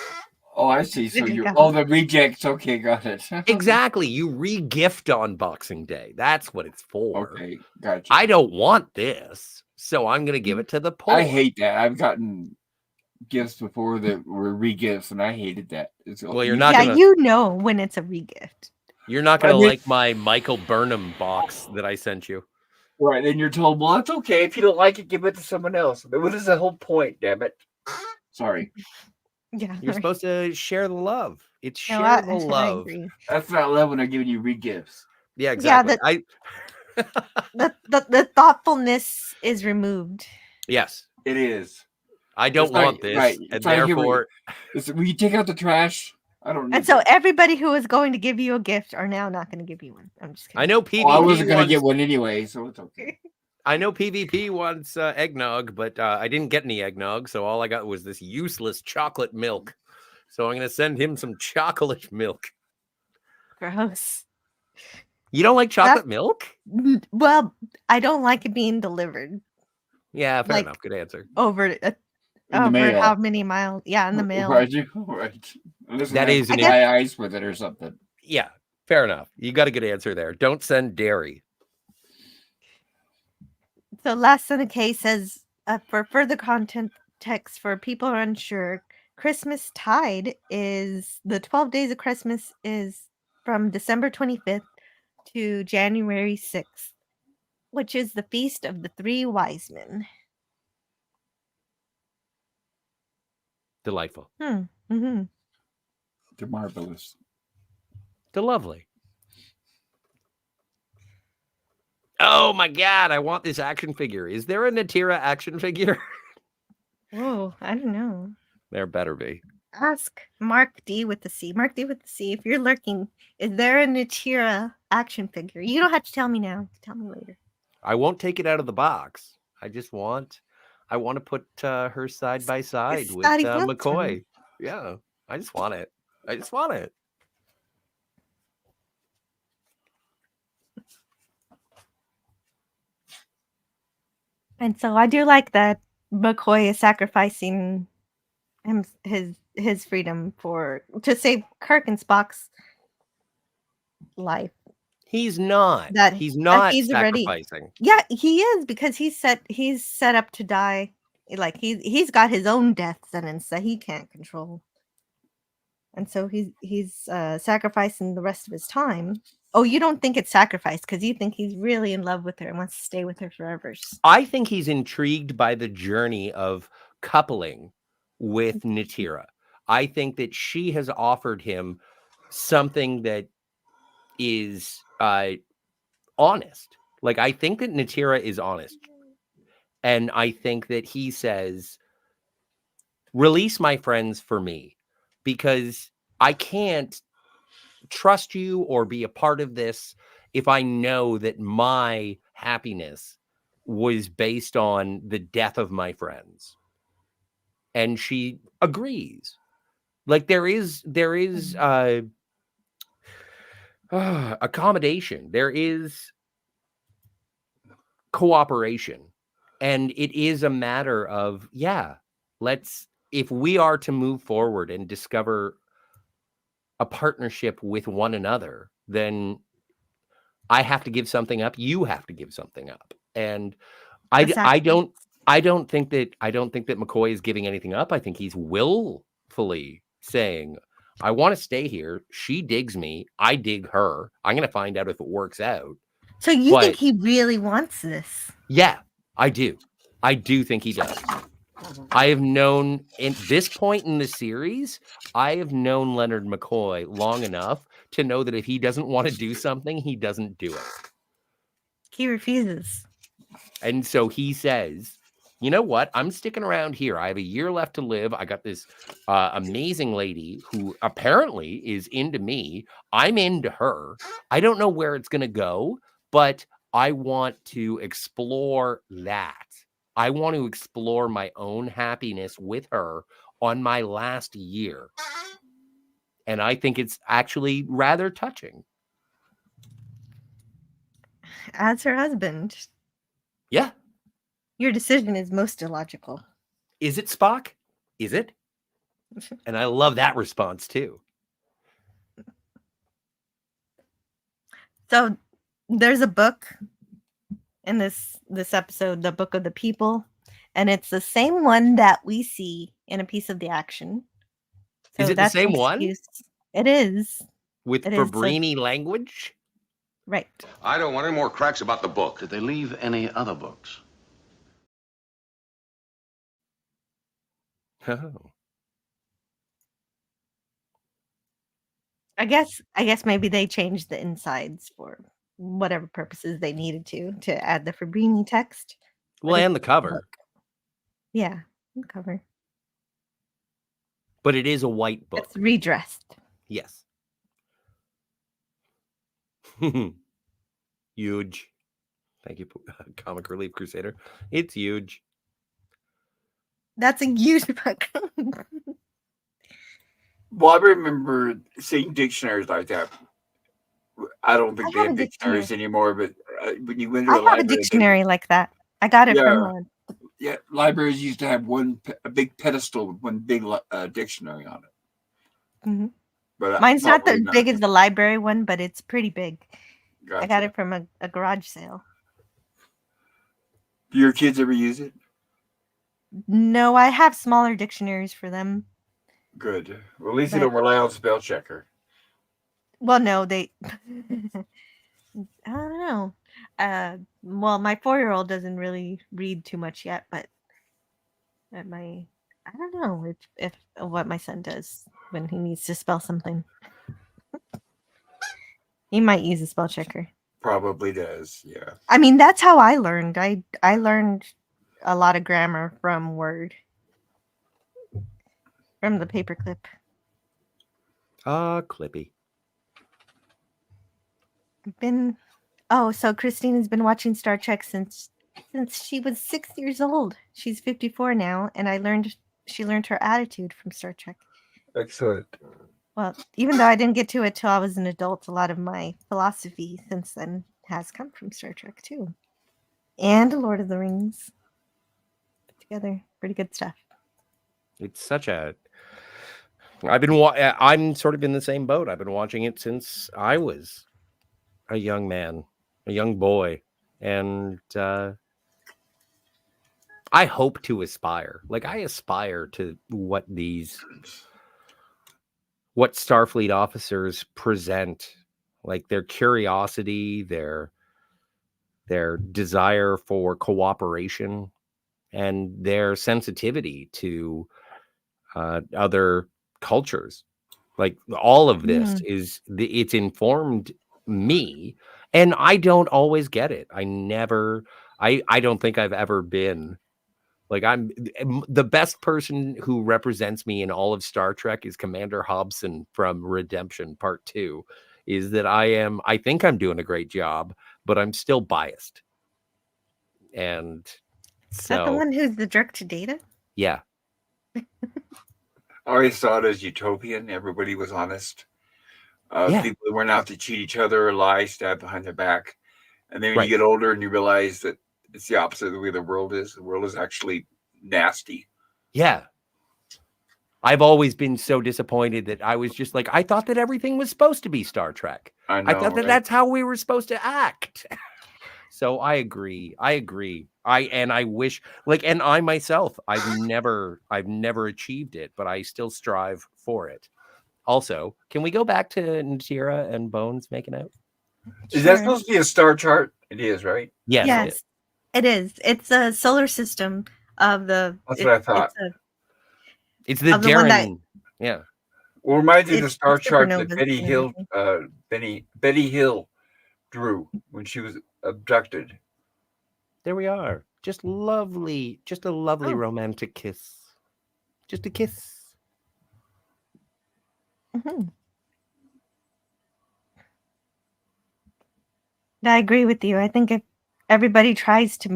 Speaker 5: Oh, I see. So the rejects. Okay, got it.
Speaker 6: Exactly. You re-gift on Boxing Day. That's what it's for.
Speaker 5: Okay, gotcha.
Speaker 6: I don't want this, so I'm going to give it to the poor.
Speaker 5: I hate that. I've gotten gifts before that were re-gifts, and I hated that.
Speaker 6: Well, you're not
Speaker 4: gonna... you know when it's a re-gift.
Speaker 6: You're not going to like my Michael Burnham box that I sent you.
Speaker 5: Right, and you're told, well, it's okay. If you don't like it, give it to someone else. But what is the whole point, damn it? Sorry.
Speaker 4: Yeah,
Speaker 6: you're supposed to share the love. It's share the love.
Speaker 5: That's not love when they're giving you re-gifts.
Speaker 6: Yeah, exactly.
Speaker 4: Yeah, the thoughtfulness is removed.
Speaker 6: Yes,
Speaker 5: it is.
Speaker 6: I don't want this, right. And therefore,
Speaker 5: will you take out the trash? I don't.
Speaker 4: And so everybody who was going to give you a gift are now not going to give you one. I'm just kidding.
Speaker 6: I know PvP.
Speaker 5: I wasn't going to get one anyway, so it's okay.
Speaker 6: I know PvP wants eggnog, but I didn't get any eggnog, so all I got was this useless chocolate milk. So I'm going to send him some chocolate milk.
Speaker 4: Gross.
Speaker 6: You don't like chocolate milk?
Speaker 4: Well, I don't like it being delivered.
Speaker 6: Yeah, fair enough. Good answer.
Speaker 4: Over how many miles? Yeah, in the mail.
Speaker 5: Right.
Speaker 6: That is
Speaker 5: an ice with it or something.
Speaker 6: Yeah, fair enough. You got a good answer there. Don't send dairy.
Speaker 4: So Last Son of K says, for further context for people who are unsure, Christmas Tide is the 12 days of Christmas is from December 25th to January 6th, which is the Feast of the Three Wise Men.
Speaker 6: Delightful.
Speaker 4: Mm-hmm.
Speaker 5: They're marvelous.
Speaker 6: They're lovely. Oh my God, I want this action figure. Is there a Natira action figure?
Speaker 4: Oh, I don't know.
Speaker 6: There better be.
Speaker 4: Ask Mark D with the C. Mark D with the C, if you're lurking, is there a Natira action figure? You don't have to tell me now. Tell me later.
Speaker 6: I won't take it out of the box. I want to put her side by side with McCoy. Yeah, I just want it.
Speaker 4: And so I do like that McCoy is sacrificing his freedom to save Kirk and Spock's life.
Speaker 6: He's not.
Speaker 4: That
Speaker 6: He's not
Speaker 4: he's already.
Speaker 6: sacrificing.
Speaker 4: Yeah, he is, because he's set up to die. Like he's got his own death sentence that he can't control, and so he's sacrificing the rest of his time. Oh, you don't think it's sacrifice because you think he's really in love with her and wants to stay with her forever.
Speaker 6: I think he's intrigued by the journey of coupling with Natira. I think that she has offered him something that is honest. Like, I think that Natira is honest. And I think that he says, release my friends for me, because I can't trust you or be a part of this if I know that my happiness was based on the death of my friends. And she agrees. Like, there is accommodation. There is cooperation. And it is a matter of, if we are to move forward and discover a partnership with one another, then I have to give something up. You have to give something up. And I don't think that McCoy is giving anything up. I think he's willfully saying, I want to stay here. She digs me. I dig her. I'm going to find out if it works out.
Speaker 4: So you think he really wants this?
Speaker 6: Yeah, I do. I do think he does. I have known, at this point in the series, I have known Leonard McCoy long enough to know that if he doesn't want to do something, he doesn't do it.
Speaker 4: He refuses.
Speaker 6: And so he says, you know what? I'm sticking around here. I have a year left to live. I got this amazing lady who apparently is into me. I'm into her. I don't know where it's going to go, but I want to explore that. I want to explore my own happiness with her on my last year. And I think it's actually rather touching.
Speaker 4: As her husband.
Speaker 6: Yeah.
Speaker 4: Your decision is most illogical.
Speaker 6: Is it, Spock? Is it? And I love that response too.
Speaker 4: So there's a book in this episode, The Book of the People, and it's the same one that we see in A Piece of the Action. So
Speaker 6: is it the same one?
Speaker 4: It is.
Speaker 6: With Fabrini language?
Speaker 4: Right.
Speaker 9: I don't want any more cracks about the book.
Speaker 3: Did they leave any other books?
Speaker 6: Oh.
Speaker 4: I guess maybe they changed the insides for whatever purposes they needed to add the Fabrini text.
Speaker 6: Well, and the cover.
Speaker 4: Yeah, the cover.
Speaker 6: But it is a white book.
Speaker 4: It's redressed.
Speaker 6: Yes. Huge. Thank you, Comic Relief Crusader. It's huge.
Speaker 4: That's a huge book.
Speaker 5: Well, I remember seeing dictionaries like that. I don't think they have dictionaries anymore, but when you went to a library,
Speaker 4: I have a dictionary like that. I got it from one.
Speaker 5: Yeah, libraries used to have a big pedestal with one big dictionary on it.
Speaker 4: Mm-hmm.
Speaker 5: But
Speaker 4: mine's not as big as the library one, but it's pretty big. Gotcha. I got it from a garage sale.
Speaker 5: Do your kids ever use it?
Speaker 4: No, I have smaller dictionaries for them.
Speaker 5: Good. Well, at least they don't rely on spell checker.
Speaker 4: Well, no, they. I don't know. Well, my 4-year-old doesn't really read too much yet, but I don't know if what my son does when he needs to spell something. He might use a spell checker.
Speaker 5: Probably does, yeah.
Speaker 4: I mean, that's how I learned. I learned a lot of grammar from Word. From the paperclip.
Speaker 6: Clippy.
Speaker 4: So Christine has been watching Star Trek since she was 6 years old. She's 54 now, and she learned her attitude from Star Trek.
Speaker 5: Excellent.
Speaker 4: Well, even though I didn't get to it till I was an adult, a lot of my philosophy since then has come from Star Trek too. And Lord of the Rings. together. Pretty good stuff.
Speaker 6: It's such a. I'm sort of in the same boat. I've been watching it since I was a young man, a young boy, and I hope to aspire. Like I aspire to what Starfleet officers present, like their curiosity, their desire for cooperation, and their sensitivity to other cultures. Like all of this it's informed me, and I don't always get it. I don't think I've ever been like I'm the best person who represents me in all of Star Trek is Commander Hobson from Redemption Part 2. Is that I think I'm doing a great job, but I'm still biased. And
Speaker 4: is that the one who's the jerk to Data?
Speaker 6: Yeah.
Speaker 5: I always saw it as utopian. Everybody was honest. People weren't out to cheat each other or lie, stab behind their back. And then when you get older and you realize that it's the opposite of the way the world is. The world is actually nasty.
Speaker 6: Yeah. I've always been so disappointed that I was just like, I thought that everything was supposed to be Star Trek.
Speaker 5: I know,
Speaker 6: I thought that that's how we were supposed to act. So I agree. I wish, like, and I myself, I've never achieved it, but I still strive for it. Also, can we go back to Natira and Bones making out?
Speaker 5: Is that supposed to be a star chart? It is, right?
Speaker 6: Yes.
Speaker 4: It is. It's a solar system of the.
Speaker 5: That's what I thought.
Speaker 6: It's the Darren. Yeah.
Speaker 5: Well, reminds me of the star chart that Betty Hill drew when she was abducted.
Speaker 6: There we are. Just a lovely romantic kiss. Just a kiss.
Speaker 4: I agree with you. I think if everybody strives to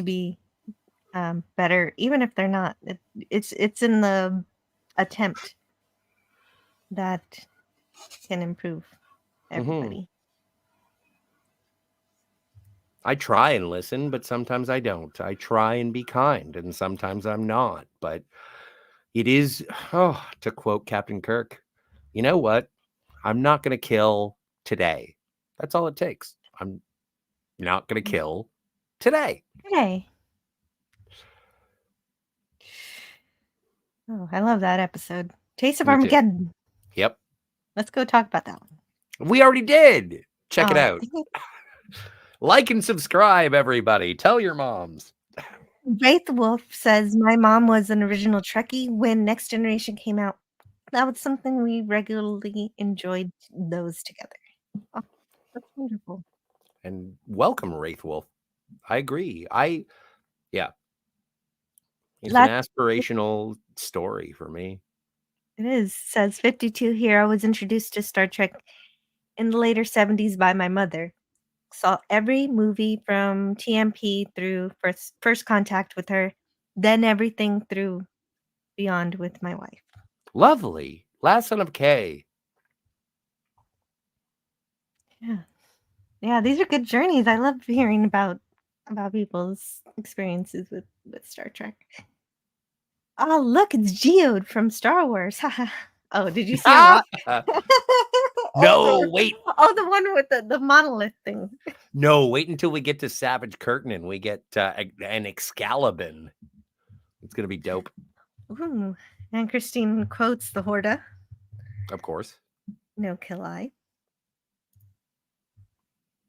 Speaker 4: be better, even if they're not. It's in the attempt that can improve everybody.
Speaker 6: I try and listen, but sometimes I don't. I try and be kind, and sometimes I'm not. But it is, to quote Captain Kirk, you know what? I'm not going to kill today. That's all it takes. I'm not going to kill today.
Speaker 4: Oh, I love that episode. Taste of Armageddon.
Speaker 6: Yep.
Speaker 4: Let's go talk about that one.
Speaker 6: We already did. Check it out. Like and subscribe, everybody. Tell your moms.
Speaker 4: Wraith Wolf says, my mom was an original Trekkie when Next Generation came out. That was something we regularly enjoyed those together. Oh, that's wonderful.
Speaker 6: And welcome, Wraith Wolf. I agree. It's an aspirational story for me.
Speaker 4: It is. Says 52 here. I was introduced to Star Trek in the later 70s by my mother. Saw every movie from TMP through first contact with her, then everything through Beyond with my wife.
Speaker 6: Lovely. Last Son of K.
Speaker 4: Yeah, these are good journeys. I love hearing about people's experiences with Star Trek. Oh, look, it's Geode from Star Wars. Oh, did you see a rock?
Speaker 6: No, wait.
Speaker 4: Oh, the one with the monolith thing.
Speaker 6: No, wait until we get to Savage Curtain and we get an Excalibur. It's going to be dope.
Speaker 4: Ooh. And Christine quotes the Horda.
Speaker 6: Of course.
Speaker 4: No kill eye.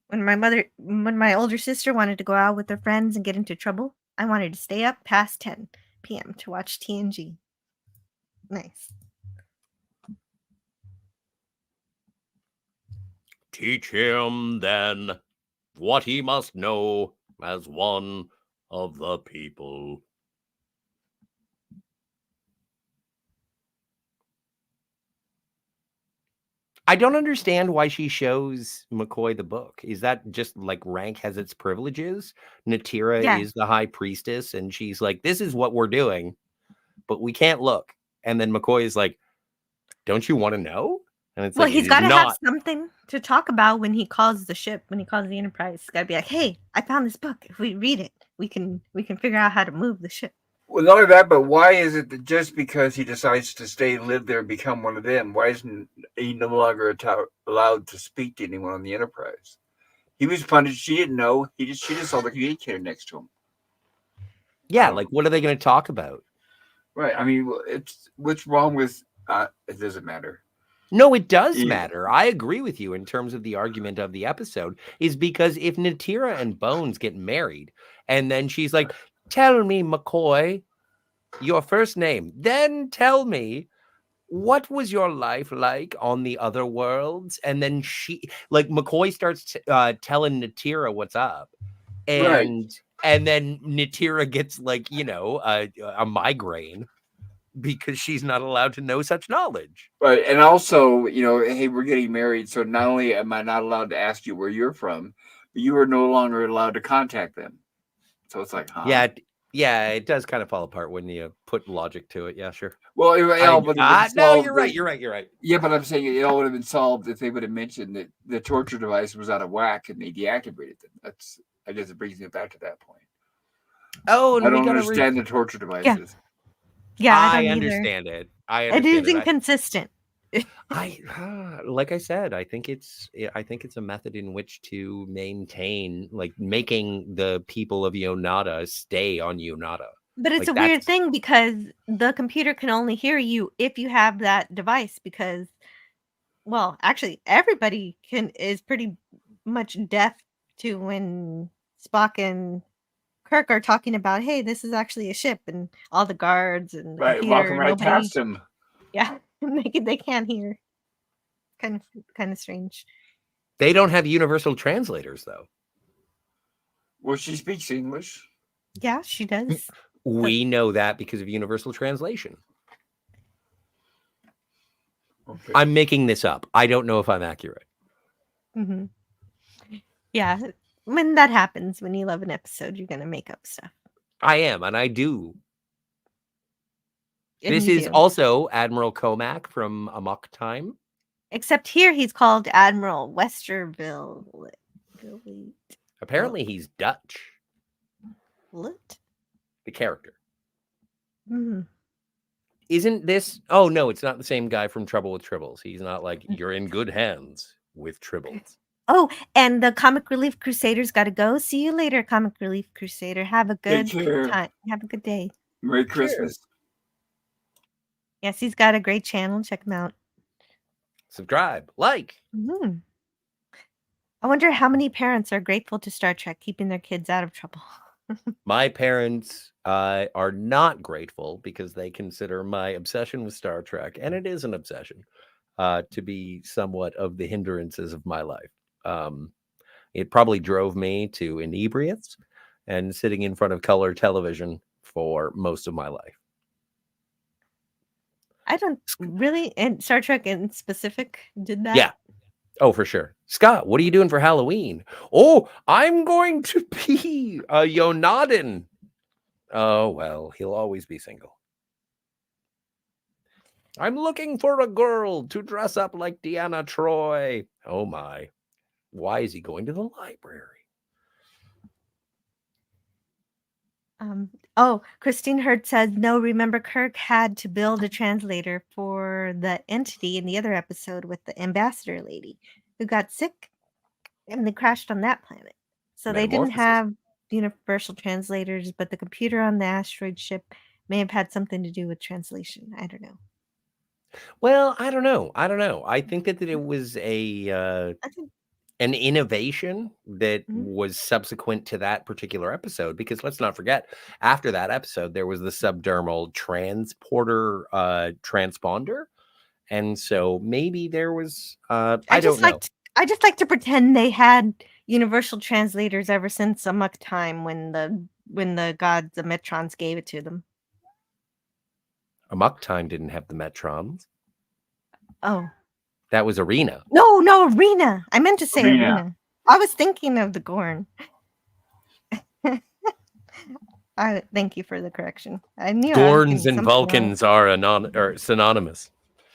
Speaker 4: When my older sister wanted to go out with her friends and get into trouble, I wanted to stay up past 10 p.m. to watch TNG. Nice.
Speaker 6: Teach him then what he must know as one of the people. I don't understand why she shows McCoy the book. Is that just like rank has its privileges? Natira is the high priestess, and she's like, this is what we're doing, but we can't look. And then McCoy is like, don't you want to know? And it's
Speaker 4: well, he's got to have something to talk about when he calls the ship, when he calls the Enterprise. He's got to be like, hey, I found this book. If we read it, we can figure out how to move the ship.
Speaker 5: Well, not only that, but why is it that just because he decides to stay and live there and become one of them, why isn't he no longer allowed to speak to anyone on the Enterprise? He was punished. She didn't know. She just saw the communicator next to him.
Speaker 6: Yeah, like what are they going to talk about?
Speaker 5: Right. I mean, what's wrong with it doesn't matter.
Speaker 6: No, it does matter. I agree with you in terms of the argument of the episode, is because if Natira and Bones get married and then she's like, tell me, McCoy, your first name, then tell me, what was your life like on the other worlds? And then McCoy starts telling Natira what's up. And then Natira gets a migraine because she's not allowed to know such knowledge.
Speaker 5: Right. And also, hey, we're getting married. So not only am I not allowed to ask you where you're from, but you are no longer allowed to contact them. So it's like, huh?
Speaker 6: Yeah, it does kind of fall apart when you put logic to it. Yeah, sure.
Speaker 5: Well,
Speaker 6: no, you're right.
Speaker 5: Yeah, but I'm saying it all would have been solved if they would have mentioned that the torture device was out of whack and they deactivated them. I guess it brings me back to that point.
Speaker 6: Oh,
Speaker 5: I don't understand the torture devices.
Speaker 4: Yeah,
Speaker 6: I understand it.
Speaker 4: It is inconsistent.
Speaker 6: Like I said, I think it's a method in which to maintain, making the people of Yonada stay on Yonada.
Speaker 4: But it's a weird thing because the computer can only hear you if you have that device. Because, well, actually, everybody is pretty much deaf to when Spock and Kirk are talking about, hey, this is actually a ship, and all the guards and
Speaker 5: walking right past him.
Speaker 4: Yeah, they can't hear. Kind of strange.
Speaker 6: They don't have universal translators, though.
Speaker 5: Well, she speaks English.
Speaker 4: Yeah, she does.
Speaker 6: We know that because of universal translation.
Speaker 5: Okay.
Speaker 6: I'm making this up. I don't know if I'm accurate.
Speaker 4: Mm-hmm. Yeah. When that happens, when you love an episode, you're going to make up stuff.
Speaker 6: I am, and I do. This is also Admiral Comac from Amok Time.
Speaker 4: Except here he's called Admiral Westerville.
Speaker 6: Apparently he's Dutch.
Speaker 4: What?
Speaker 6: The character.
Speaker 4: Mm-hmm.
Speaker 6: Isn't this... Oh, no, it's not the same guy from Trouble with Tribbles. He's not like, you're in good hands with Tribbles.
Speaker 4: Oh, and the Comic Relief Crusaders got to go. See you later, Comic Relief Crusader. Have a good time. Have a good day.
Speaker 5: Merry Christmas.
Speaker 4: Yes, he's got a great channel. Check him out.
Speaker 6: Subscribe. Like.
Speaker 4: Mm-hmm. I wonder how many parents are grateful to Star Trek keeping their kids out of trouble.
Speaker 6: My parents are not grateful because they consider my obsession with Star Trek, and it is an obsession, to be somewhat of the hindrances of my life. It probably drove me to inebriates and sitting in front of color television for most of my life.
Speaker 4: I don't really, and Star Trek in specific did that.
Speaker 6: Yeah. Oh, for sure. Scott, what are you doing for Halloween? Oh, I'm going to be a Yonadan. Oh, well, he'll always be single. I'm looking for a girl to dress up like Deanna Troi. Oh, my. Why is he going to the library?
Speaker 4: Christine Hurd says, no, remember Kirk had to build a translator for the entity in the other episode with the ambassador lady who got sick and they crashed on that planet. So they didn't have universal translators, but the computer on the asteroid ship may have had something to do with translation. I don't know.
Speaker 6: Well, I don't know. I think that it was an innovation that was subsequent to that particular episode, because let's not forget, after that episode, there was the subdermal transporter transponder. And so maybe there was, I don't know.
Speaker 4: I just like to pretend they had universal translators ever since Amok Time when the gods, the Metrons, gave it to them.
Speaker 6: Amok Time didn't have the Metrons.
Speaker 4: Oh.
Speaker 6: That was Arena.
Speaker 4: No, Arena. I meant to say Arena. I was thinking of the Gorn. Thank you for the correction. I knew
Speaker 6: Gorns and Vulcans are synonymous.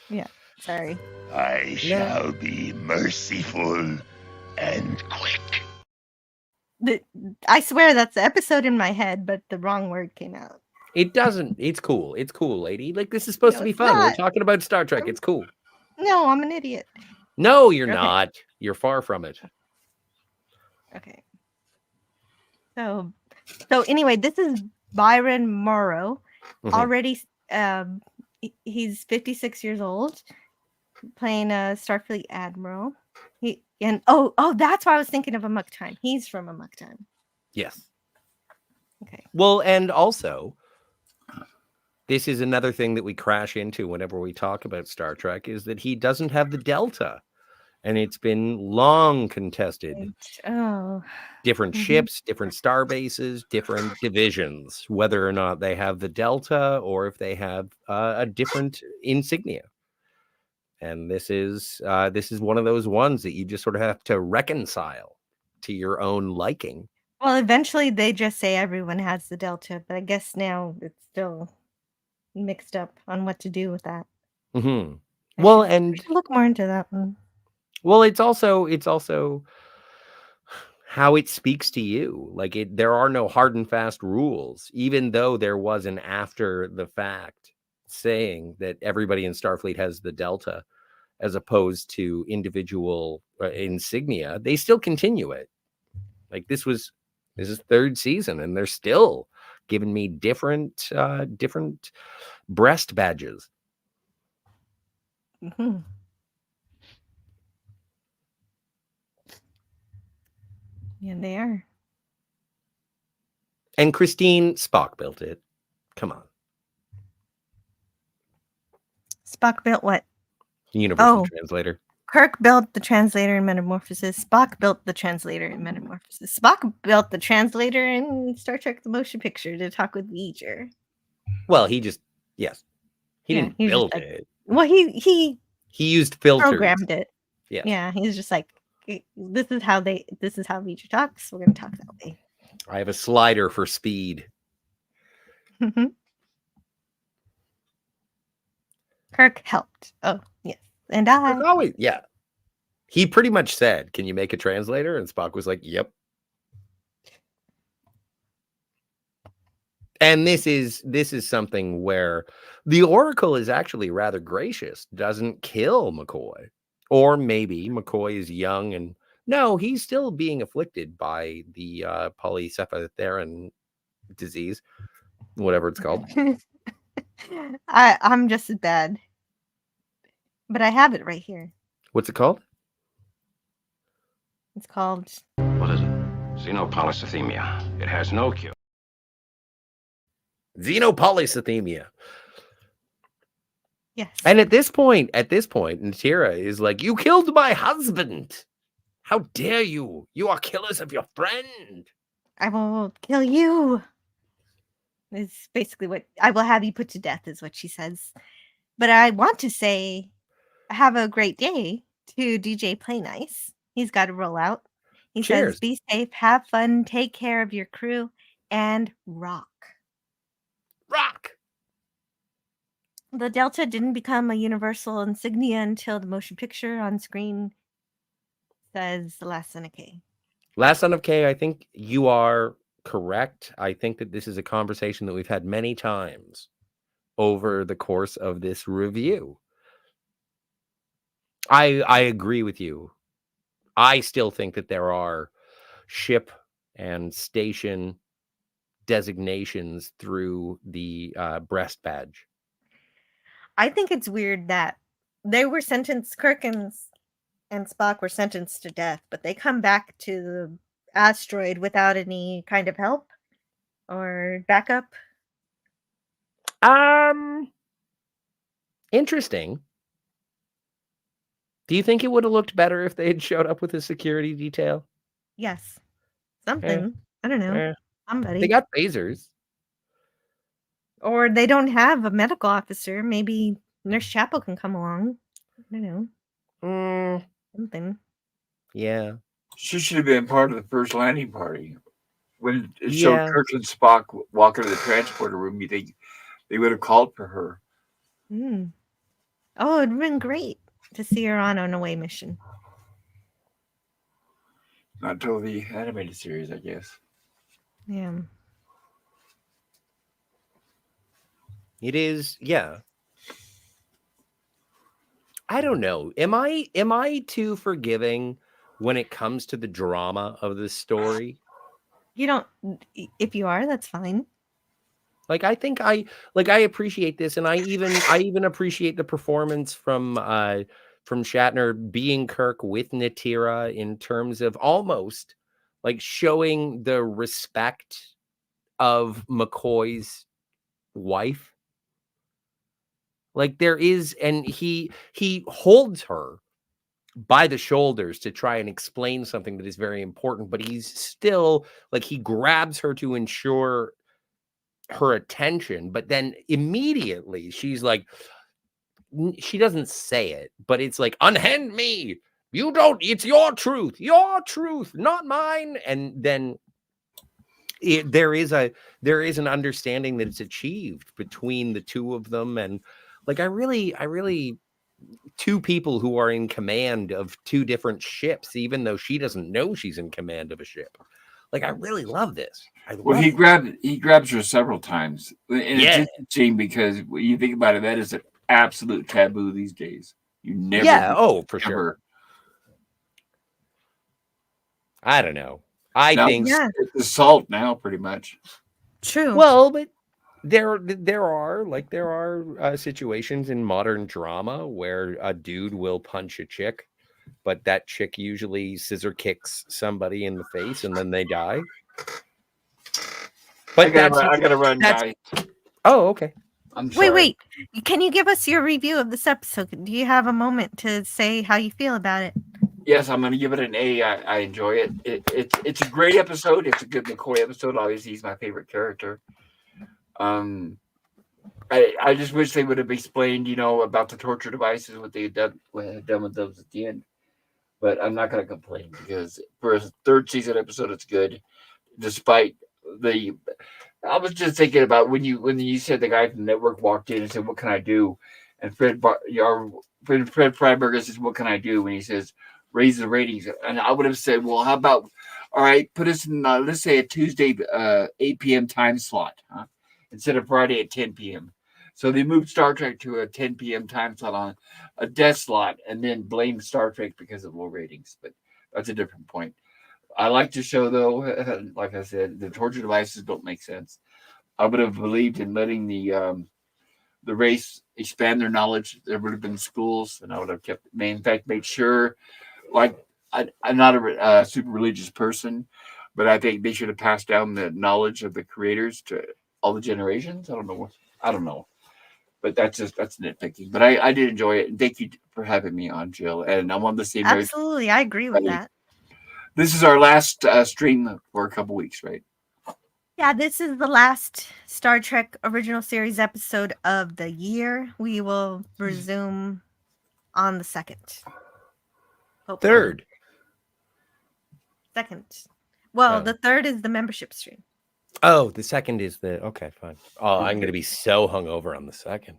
Speaker 4: Yeah, sorry.
Speaker 11: I shall be merciful and quick.
Speaker 4: I swear that's the episode in my head, but the wrong word came out.
Speaker 6: It doesn't. It's cool. It's cool, lady. Like, this is supposed to be
Speaker 4: it's
Speaker 6: fun. We're
Speaker 4: not.
Speaker 6: talking about Star Trek. It's cool.
Speaker 4: No, I'm an idiot.
Speaker 6: No, you're
Speaker 4: Okay.
Speaker 6: not. You're far from it.
Speaker 4: Okay. So anyway, this is Byron Morrow.
Speaker 6: Mhm.
Speaker 4: Already, he's 56 years old, playing a Starfleet admiral. That's why I was thinking of Amok Time. He's from Amok Time.
Speaker 6: Yes.
Speaker 4: Okay.
Speaker 6: Well, and also, this is another thing that we crash into whenever we talk about Star Trek, is that he doesn't have the Delta. And it's been long contested.
Speaker 4: Oh.
Speaker 6: Different ships, different star bases, different divisions, whether or not they have the Delta or if they have a different insignia. And this is one of those ones that you just sort of have to reconcile to your own liking.
Speaker 4: Well, eventually they just say everyone has the Delta, but I guess now it's still mixed up on what to do with that.
Speaker 6: Mm-hmm.
Speaker 4: I should look more into that one.
Speaker 6: Well, it's also how it speaks to you. Like, there are no hard and fast rules, even though there was an after the fact saying that everybody in Starfleet has the Delta as opposed to individual insignia. They still continue it. Like, this is third season and they're still giving me different breast badges.
Speaker 4: Mm-hmm. Yeah, they are.
Speaker 6: And Christine, Spock built it. Come on.
Speaker 4: Spock built what?
Speaker 6: Universal translator.
Speaker 4: Kirk built the translator in Metamorphosis. Spock built the translator in Metamorphosis. Spock built the translator in Star Trek: The Motion Picture to talk with V'ger.
Speaker 6: Well, he didn't build it.
Speaker 4: Well, he
Speaker 6: used filters.
Speaker 4: Programmed it.
Speaker 6: Yeah.
Speaker 4: Yeah, he's just like, this is how V'ger talks. We're gonna talk that way.
Speaker 6: I have a slider for speed.
Speaker 4: Kirk helped. Oh, yes. And I
Speaker 6: always, yeah. He pretty much said, "Can you make a translator?" And Spock was like, "Yep." And this is something where the Oracle is actually rather gracious, doesn't kill McCoy. Or maybe McCoy is young and no, he's still being afflicted by the polycephalotharin disease, whatever it's called.
Speaker 4: I'm just as bad. But I have it right here.
Speaker 6: What's it called?
Speaker 4: It's called...
Speaker 9: What is it? Xenopolycythemia. It has no cure.
Speaker 6: Xenopolycythemia.
Speaker 4: Yes.
Speaker 6: And at this point, Natira is like, "You killed my husband. How dare you? You are killers of your friend.
Speaker 4: I will kill you." It's basically what I will have you put to death is what she says. But I want to say, have a great day to DJ Play Nice. He's got to roll out. He
Speaker 6: Cheers.
Speaker 4: says, "Be safe, have fun, take care of your crew, and rock."
Speaker 6: Rock.
Speaker 4: The Delta didn't become a universal insignia until the motion picture on screen says The Last Son of K.
Speaker 6: Last Son of K, I think you are correct. I think that this is a conversation that we've had many times over the course of this review. I agree with you. I still think that there are ship and station designations through the breast badge.
Speaker 4: I think it's weird that they were sentenced, Kirk and Spock were sentenced to death, but they come back to the asteroid without any kind of help or backup.
Speaker 6: Interesting. Do you think it would have looked better if they had showed up with a security detail?
Speaker 4: Yes. Something. I don't know. Somebody.
Speaker 6: They got phasers.
Speaker 4: Or they don't have a medical officer. Maybe Nurse Chapel can come along. I don't know. Something.
Speaker 6: Yeah.
Speaker 5: She should have been part of the first landing party. When it showed Kirk and Spock walk into the transporter room, you think they would have called for her.
Speaker 4: Oh, it'd been great to see her on an away mission.
Speaker 5: Not until the animated series, I guess.
Speaker 4: Yeah.
Speaker 6: It is, yeah. I don't know. Am I too forgiving when it comes to the drama of this story?
Speaker 4: You don't. If you are, that's fine.
Speaker 6: Like, I think I appreciate this, and I even appreciate the performance from Shatner being Kirk with Natira in terms of almost like showing the respect of McCoy's wife. Like there is, and he holds her by the shoulders to try and explain something that is very important, but he's still like, he grabs her to ensure her attention, but then immediately she's like, she doesn't say it, but it's like, unhand me, you don't, it's your truth, not mine. And then there is an understanding that it's achieved between the two of them. And like, I really two people who are in command of two different ships, even though she doesn't know she's in command of a ship. Like, I really love this.
Speaker 5: He grabs her several times. And it's interesting because when you think about it, that is an absolute taboo these days. You never
Speaker 6: for sure. I don't know. I think
Speaker 5: it's assault now, pretty much.
Speaker 4: True.
Speaker 6: Well, but there are situations in modern drama where a dude will punch a chick, but that chick usually scissor kicks somebody in the face and then they die. But
Speaker 5: I gotta run, guys.
Speaker 6: Oh, okay.
Speaker 5: I'm sorry.
Speaker 4: Wait. Can you give us your review of this episode? Do you have a moment to say how you feel about it?
Speaker 5: Yes, I'm going to give it an A. I enjoy it. It's a great episode. It's a good McCoy episode. Obviously, he's my favorite character. I just wish they would have explained, about the torture devices, what they had done with those at the end. But I'm not going to complain because for a third season episode, it's good. Despite I was just thinking about when you said the guy from the network walked in and said, "What can I do?" And Fred Freiberger says, "What can I do?" When he says, "Raise the ratings," and I would have said, "Well, how about, all right, put us in let's say a Tuesday 8 p.m. time slot, instead of Friday at 10 p.m." So they moved Star Trek to a 10 p.m. time slot on a death slot, and then blamed Star Trek because of low ratings. But that's a different point. I like the show, though. Like I said, the torture devices don't make sense. I would have believed in letting the race expand their knowledge. There would have been schools, and I would have made sure. Like, I'm not a super religious person, but I think they should have passed down the knowledge of the creators to all the generations. I don't know. But that's nitpicking. But I did enjoy it. And thank you for having me on, Jill. And I'm on the same.
Speaker 4: Absolutely. I agree with that.
Speaker 5: This is our last stream for a couple weeks, right?
Speaker 4: Yeah, this is the last Star Trek original series episode of the year. We will resume on the 2nd. Hopefully.
Speaker 6: 3rd.
Speaker 4: 2nd. Well, the 3rd is the membership stream.
Speaker 6: Oh, the 2nd is okay, fine. Oh, I'm going to be so hungover on the 2nd.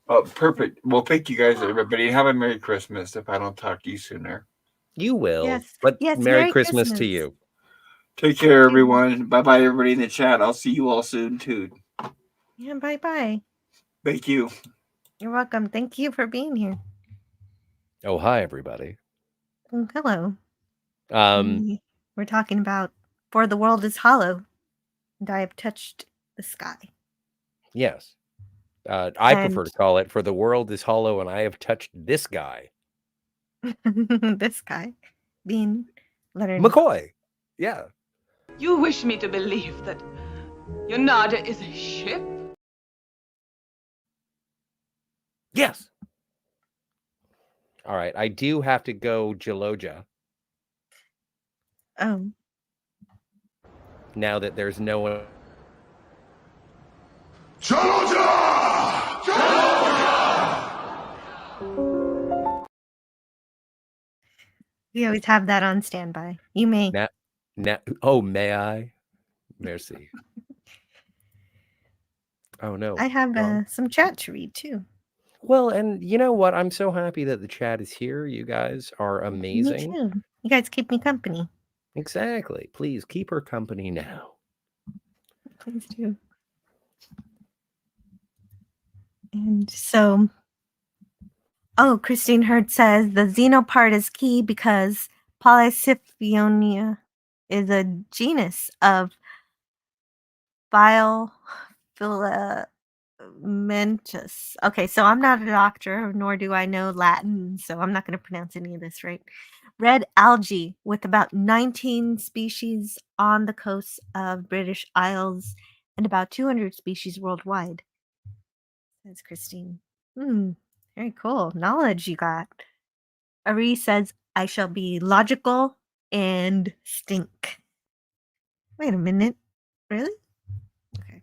Speaker 5: Oh, perfect. Well, thank you guys, everybody. Have a Merry Christmas if I don't talk to you sooner.
Speaker 6: You will.
Speaker 4: Yes.
Speaker 6: But
Speaker 4: yes,
Speaker 6: Merry Christmas to you.
Speaker 5: Take care, everyone. Bye-bye, everybody in the chat. I'll see you all soon, too.
Speaker 4: Yeah, bye-bye.
Speaker 5: Thank you.
Speaker 4: You're welcome. Thank you for being here.
Speaker 6: Oh, hi, everybody.
Speaker 4: Hello.
Speaker 6: We're
Speaker 4: talking about For the World is Hollow, and I have touched the sky.
Speaker 6: Yes. I prefer to call it For the World is Hollow, and I have touched this guy.
Speaker 4: This guy being Leonard
Speaker 6: McCoy. Yeah.
Speaker 8: You wish me to believe that Yonada is a ship?
Speaker 6: Yes. All right. I do have to go Jaloja.
Speaker 4: Oh.
Speaker 6: Now that there's no one.
Speaker 7: Jaloja!
Speaker 4: We always have that on standby. You may.
Speaker 6: May I? Merci. Oh, no.
Speaker 4: I have some chat to read, too.
Speaker 6: Well, and you know what? I'm so happy that the chat is here. You guys are amazing.
Speaker 4: Me too. You guys keep me company.
Speaker 6: Exactly. Please keep her company now.
Speaker 4: Please do. And so, Christine Hurd says the xeno part is key because Polycyphionia is a genus of Biofilamentus. Okay, so I'm not a doctor, nor do I know Latin, so I'm not going to pronounce any of this right. Red algae with about 19 species on the coast of British Isles and about 200 species worldwide. Says Christine. Very cool. Knowledge you got. Ari says, I shall be logical and stink. Wait a minute. Really? Okay.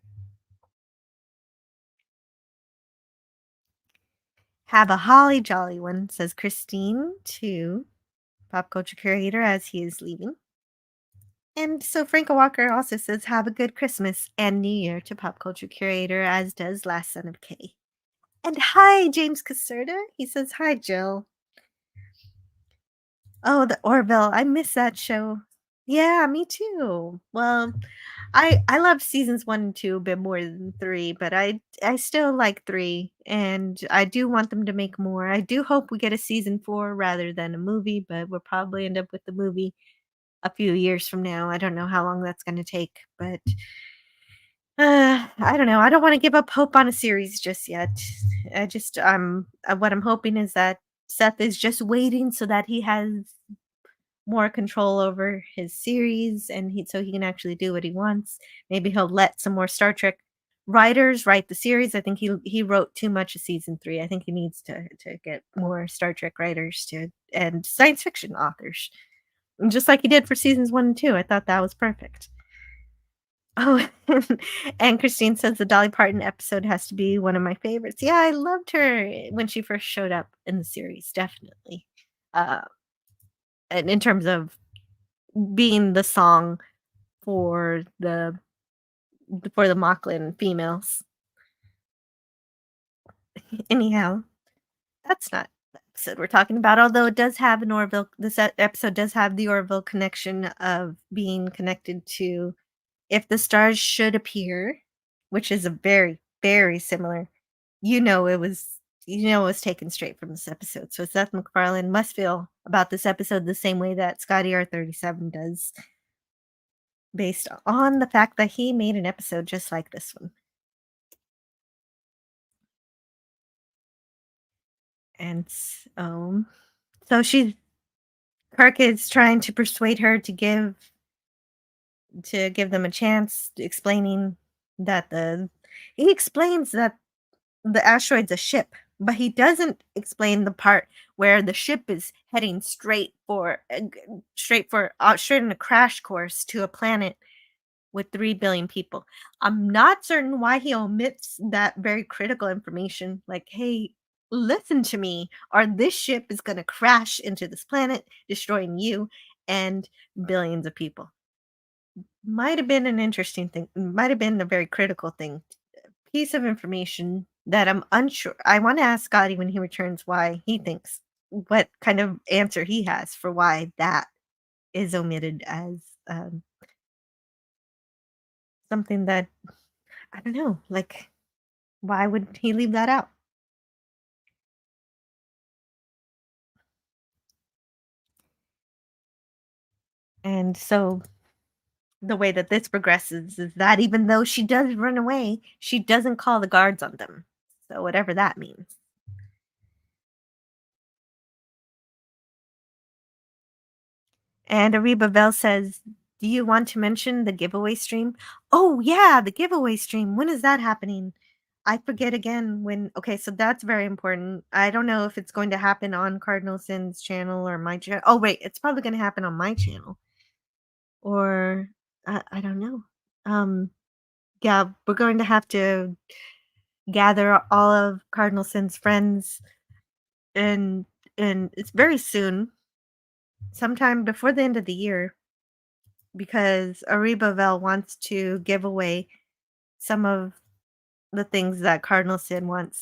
Speaker 4: Have a holly jolly one, says Christine to Pop Culture Curator as he is leaving. And so Franco Walker also says, have a good Christmas and New Year to Pop Culture Curator, as does Last Son of Kay. And hi, James Caserta. He says, hi, Jill. Oh, the Orville. I miss that show. Yeah, me too. Well, I love seasons 1 and 2 a bit more than 3, but I still like 3, and I do want them to make more. I do hope we get a season 4 rather than a movie, but we'll probably end up with the movie a few years from now. I don't know how long that's gonna take, but I don't know. I don't wanna give up hope on a series just yet. What I'm hoping is that Seth is just waiting so that he has more control over his series and so he can actually do what he wants. Maybe he'll let some more Star Trek writers write the series. I think he wrote too much of season 3. I think he needs to get more Star Trek writers and science fiction authors. Just like he did for seasons 1 and 2. I thought that was perfect. Oh, and Christine says the Dolly Parton episode has to be one of my favorites. Yeah, I loved her when she first showed up in the series, definitely. And in terms of being the song for the Mocklin females. Anyhow, that's not the episode we're talking about, although it does have an Orville. This episode does have the Orville connection of being connected to If the Stars Should Appear, which is a very, very similar. It was taken straight from this episode. So Seth MacFarlane must feel about this episode the same way that Scotty R37 does, based on the fact that he made an episode just like this one. And so Kirk is trying to persuade her to give them a chance, explaining that he explains that the asteroid's a ship, but he doesn't explain the part where the ship is heading straight in a crash course to a planet with 3 billion people. I'm not certain why he omits that very critical information, like, hey, listen to me, or this ship is going to crash into this planet, destroying you and billions of people. Might have been an interesting thing. Might have been a very critical piece of information that I'm unsure. I want to ask Scotty when he returns what kind of answer he has for why that is omitted as something that, I don't know, like, why would he leave that out? And so the way that this progresses is that even though she does run away, she doesn't call the guards on them. So whatever that means. And Ariba Bell says, do you want to mention the giveaway stream? Oh, yeah, the giveaway stream. When is that happening? I forget again when. Okay, so that's very important. I don't know if it's going to happen on Cardinal Sin's channel or my channel. Oh, wait, it's probably going to happen on my channel. Or, I don't know. Yeah, we're going to have to gather all of Cardinal Sin's friends, and it's very soon, sometime before the end of the year, because Ariba Bell wants to give away some of the things that Cardinal Sin wanted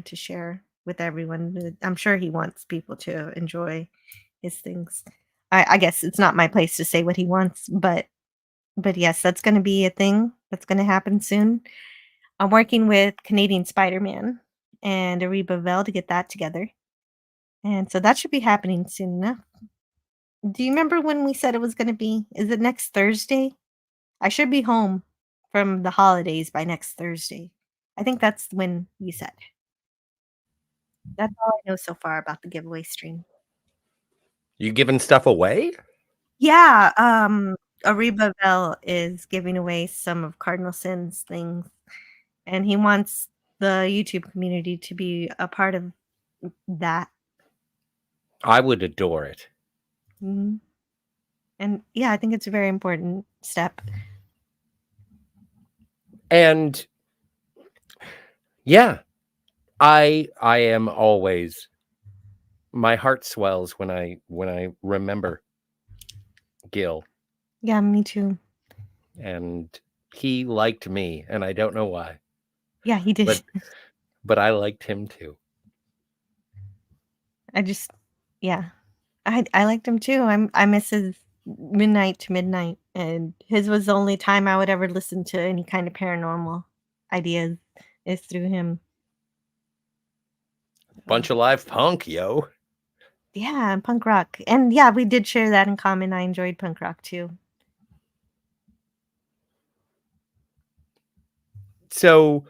Speaker 4: to share with everyone. I'm sure he wants people to enjoy his things. I guess it's not my place to say what he wants, but yes, that's going to be a thing that's going to happen soon. I'm working with Canadian Spider-Man and Ariba Vel to get that together. And so that should be happening soon enough. Do you remember when we said it was going to be? Is it next Thursday? I should be home from the holidays by next Thursday. I think that's when you said. That's all I know so far about the giveaway stream.
Speaker 6: You giving stuff away?
Speaker 4: Yeah, Ariba Vel is giving away some of Cardinal Sin's things, and he wants the YouTube community to be a part of that.
Speaker 6: I would adore it.
Speaker 4: Mhm. And yeah, I think it's a very important step.
Speaker 6: And yeah, I am always, my heart swells when I remember Gil,
Speaker 4: Yeah, me too.
Speaker 6: and he liked me, and I don't know why,
Speaker 4: Yeah, he did.
Speaker 6: but I liked him too.
Speaker 4: Yeah, I liked him too. I miss his midnight to midnight, and his was the only time I would ever listen to any kind of paranormal ideas is through him.
Speaker 6: Bunch of live punk, yo.
Speaker 4: Yeah, and punk rock. And yeah, we did share that in common. I enjoyed punk rock too.
Speaker 6: So,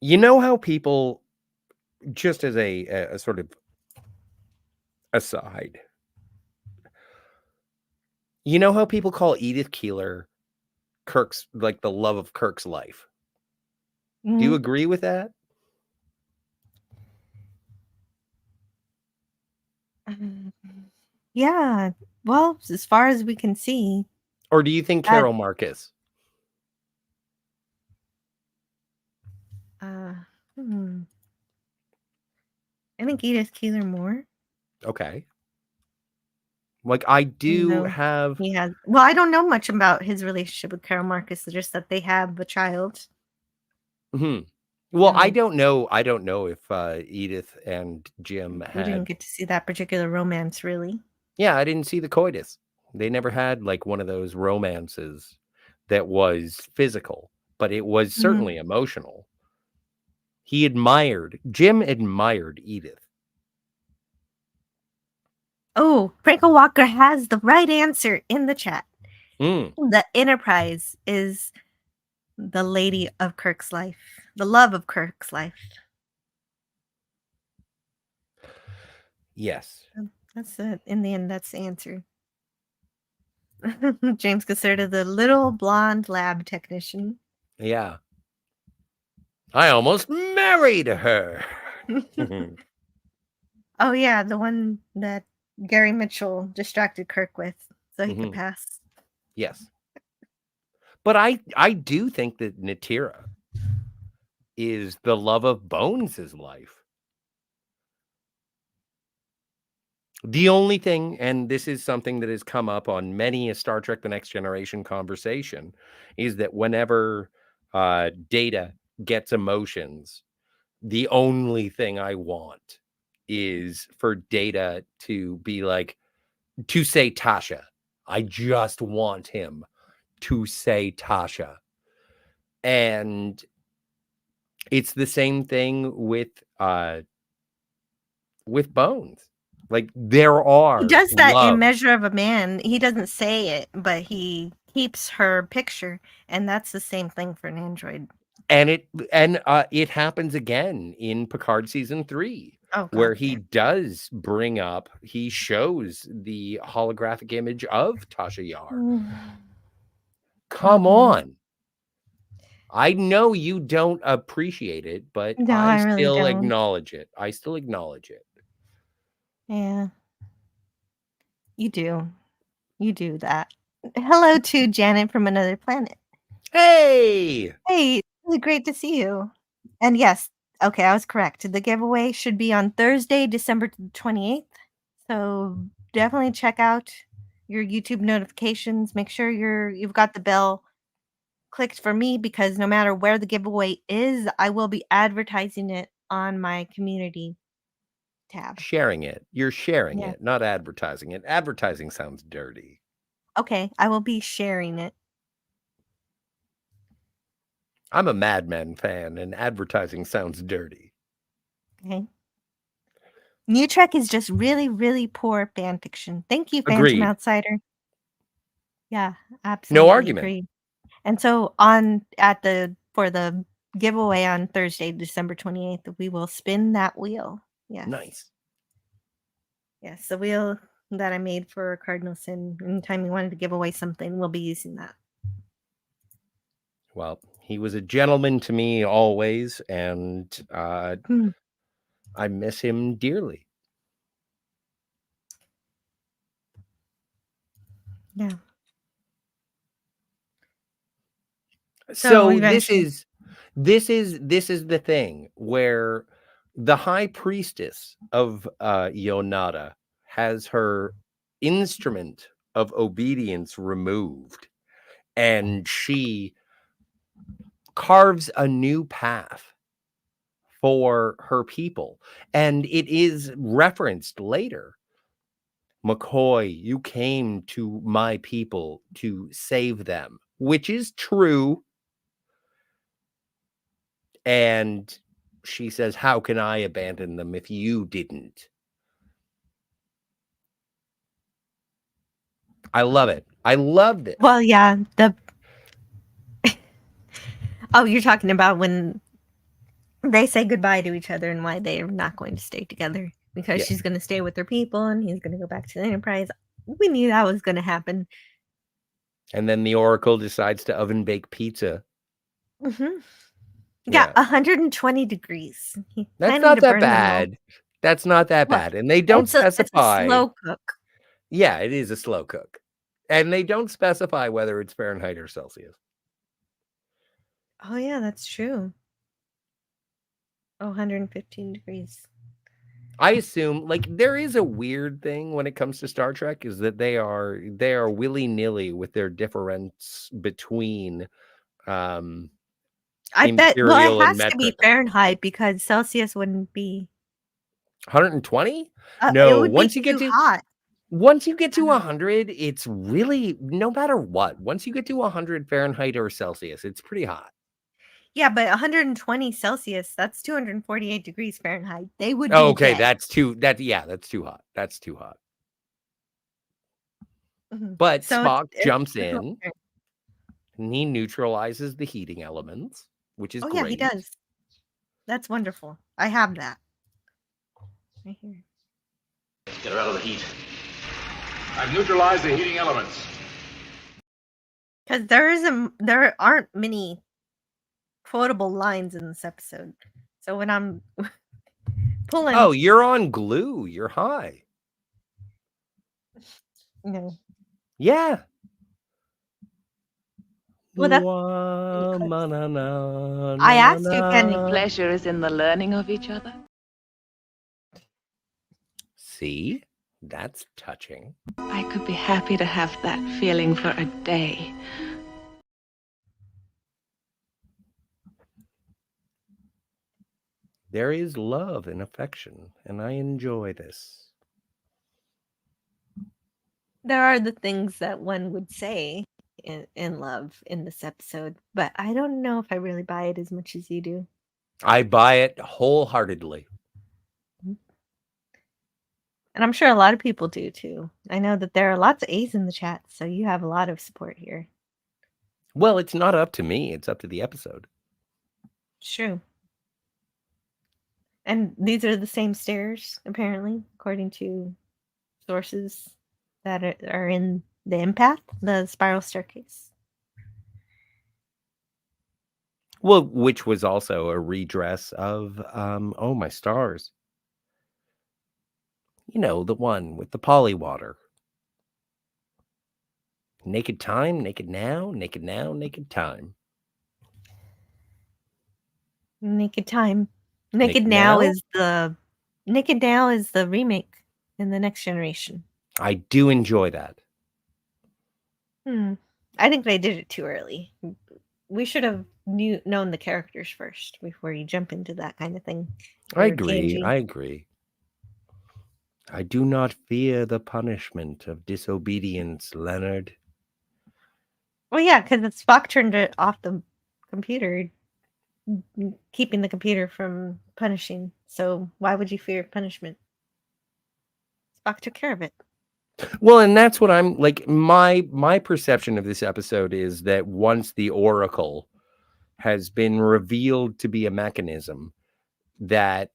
Speaker 6: you know how people, just as a sort of aside, you know how people call Edith Keeler Kirk's, like, the love of Kirk's life? Do you agree with that?
Speaker 4: Yeah, well, as far as we can see.
Speaker 6: Or do you think Carol Marcus?
Speaker 4: I think Edith Keeler more.
Speaker 6: Okay. Like, I do
Speaker 4: have. He has. Well, I don't know much about his relationship with Carol Marcus. Just that they have a child.
Speaker 6: Well, I don't know. I don't know if Edith and Jim had.
Speaker 4: We didn't get to see that particular romance, really.
Speaker 6: Yeah, I didn't see the coitus. They never had like one of those romances that was physical, but it was certainly emotional. Jim admired Edith.
Speaker 4: Oh, Frankel Walker has the right answer in the chat. The Enterprise is the lady of Kirk's life, the love of Kirk's life.
Speaker 6: Yes.
Speaker 4: That's it. In the end, that's the answer. James considered the little blonde lab technician.
Speaker 6: Yeah. I almost married her.
Speaker 4: Oh, yeah. The one that Gary Mitchell distracted Kirk with so he could pass.
Speaker 6: Yes. But I do think that Natira is the love of Bones' life. The only thing, and this is something that has come up on many a Star Trek The Next Generation conversation, is that whenever Data gets emotions, the only thing I want is for Data to be like, to say Tasha. I just want him to say Tasha. And it's the same thing with Bones. Like, there are.
Speaker 4: He does that in Measure of a Man. He doesn't say it, but he keeps her picture, and that's the same thing for an android.
Speaker 6: And it happens again in Picard season 3, where he does bring up, he shows the holographic image of Tasha Yar. Come on. I know you don't appreciate it, but
Speaker 4: no,
Speaker 6: I
Speaker 4: really
Speaker 6: still
Speaker 4: don't.
Speaker 6: acknowledge it. I still acknowledge it.
Speaker 4: Yeah. You do. You do that. Hello to Janet from another planet.
Speaker 6: Hey!
Speaker 4: Hey, really great to see you. And yes, okay, I was correct. The giveaway should be on Thursday, December 28th. So definitely check out your YouTube notifications. Make sure you've got the bell clicked for me, because no matter where the giveaway is, I will be advertising it on my community tab.
Speaker 6: Sharing it. You're sharing
Speaker 4: Yeah.
Speaker 6: it, not advertising it. Advertising sounds dirty.
Speaker 4: Okay, I will be sharing it.
Speaker 6: I'm a Mad Men fan, and advertising sounds dirty.
Speaker 4: Okay. New Trek is just really, really poor fan fiction. Thank you, Phantom
Speaker 6: Agreed.
Speaker 4: Outsider. Yeah, absolutely
Speaker 6: argument.
Speaker 4: agree. And so for the giveaway on Thursday, December 28th, we will spin that wheel. Yes.
Speaker 6: Nice.
Speaker 4: Yes, the wheel that I made for Cardinal Sin. Anytime we wanted to give away something, we'll be using that.
Speaker 6: Well, he was a gentleman to me always, and I miss him dearly.
Speaker 4: Yeah.
Speaker 6: So
Speaker 4: eventually-
Speaker 6: this is the thing where the high priestess of Yonada has her instrument of obedience removed, and she carves a new path for her people, and it is referenced later. McCoy, you came to my people to save them, which is true. And she says, how can I abandon them if you didn't? I love it. I loved it.
Speaker 4: Well, yeah, oh, you're talking about when they say goodbye to each other and why they're not going to stay together because she's going to stay with her people and he's going to go back to the Enterprise. We knew that was going to happen.
Speaker 6: And then the Oracle decides to oven bake pizza.
Speaker 4: Mm-hmm. Yeah, 120 degrees.
Speaker 6: That's not that bad. That's not that bad. And they don't specify.
Speaker 4: It's a slow cook.
Speaker 6: Yeah, it is a slow cook. And they don't specify whether it's Fahrenheit or Celsius.
Speaker 4: Oh, yeah, that's true. 115 degrees.
Speaker 6: I assume, like, there is a weird thing when it comes to Star Trek is that they are willy-nilly with their difference between
Speaker 4: I bet it has
Speaker 6: to
Speaker 4: be Fahrenheit because Celsius wouldn't be
Speaker 6: 120.
Speaker 4: No, once you get too hot.
Speaker 6: Once you get to 100, it's really no matter what. Once you get to 100 Fahrenheit or Celsius, it's pretty hot.
Speaker 4: Yeah, but 120 Celsius, that's 248 degrees Fahrenheit. They would be
Speaker 6: okay,
Speaker 4: dead.
Speaker 6: that's too hot. That's too hot.
Speaker 4: Mm-hmm.
Speaker 6: But so Spock jumps in and he neutralizes the heating elements, which is great.
Speaker 4: Yeah, he does. That's wonderful. I have that. Right here.
Speaker 3: Get her out of the heat.
Speaker 2: I've neutralized the heating elements.
Speaker 4: Because there aren't many quotable lines in this episode. So when I'm pulling...
Speaker 6: Oh, you're on glue. You're high.
Speaker 4: No.
Speaker 6: Yeah.
Speaker 4: Well, that's... I asked you, Penny.
Speaker 8: Pleasure is in the learning of each other.
Speaker 6: See? That's touching.
Speaker 8: I could be happy to have that feeling for a day.
Speaker 6: There is love and affection, and I enjoy this.
Speaker 4: There are the things that one would say in love in this episode, but I don't know if I really buy it as much as you do.
Speaker 6: I buy it wholeheartedly.
Speaker 4: And I'm sure a lot of people do too. I know that there are lots of A's in the chat, so you have a lot of support here.
Speaker 6: Well, it's not up to me. It's up to the episode.
Speaker 4: It's true. And these are the same stairs, apparently, according to sources that are in the empath, the spiral staircase.
Speaker 6: Well, which was also a redress of, oh, my stars. You know, the one with the polywater. Naked time, naked now, naked now, naked time.
Speaker 4: Naked time. Naked Now is the remake in the Next Generation.
Speaker 6: I do enjoy that.
Speaker 4: I think they did it too early. We should have known the characters first before you jump into that kind of thing.
Speaker 6: I agree. I do not fear the punishment of disobedience, Leonard.
Speaker 4: Well, yeah, because Spock turned it off the computer, keeping the computer from punishing. So why would you fear punishment? Spock took care of it.
Speaker 6: Well, and that's what I'm like. My perception of this episode is that once the Oracle has been revealed to be a mechanism, that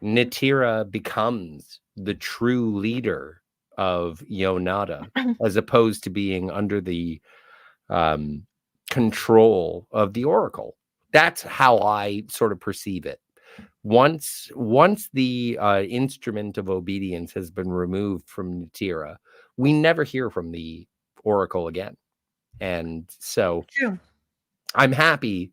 Speaker 6: Natira becomes the true leader of Yonada, as opposed to being under the control of the Oracle. That's how I sort of perceive it. Once the instrument of obedience has been removed from Natira, we never hear from the Oracle again. And so
Speaker 4: True.
Speaker 6: I'm happy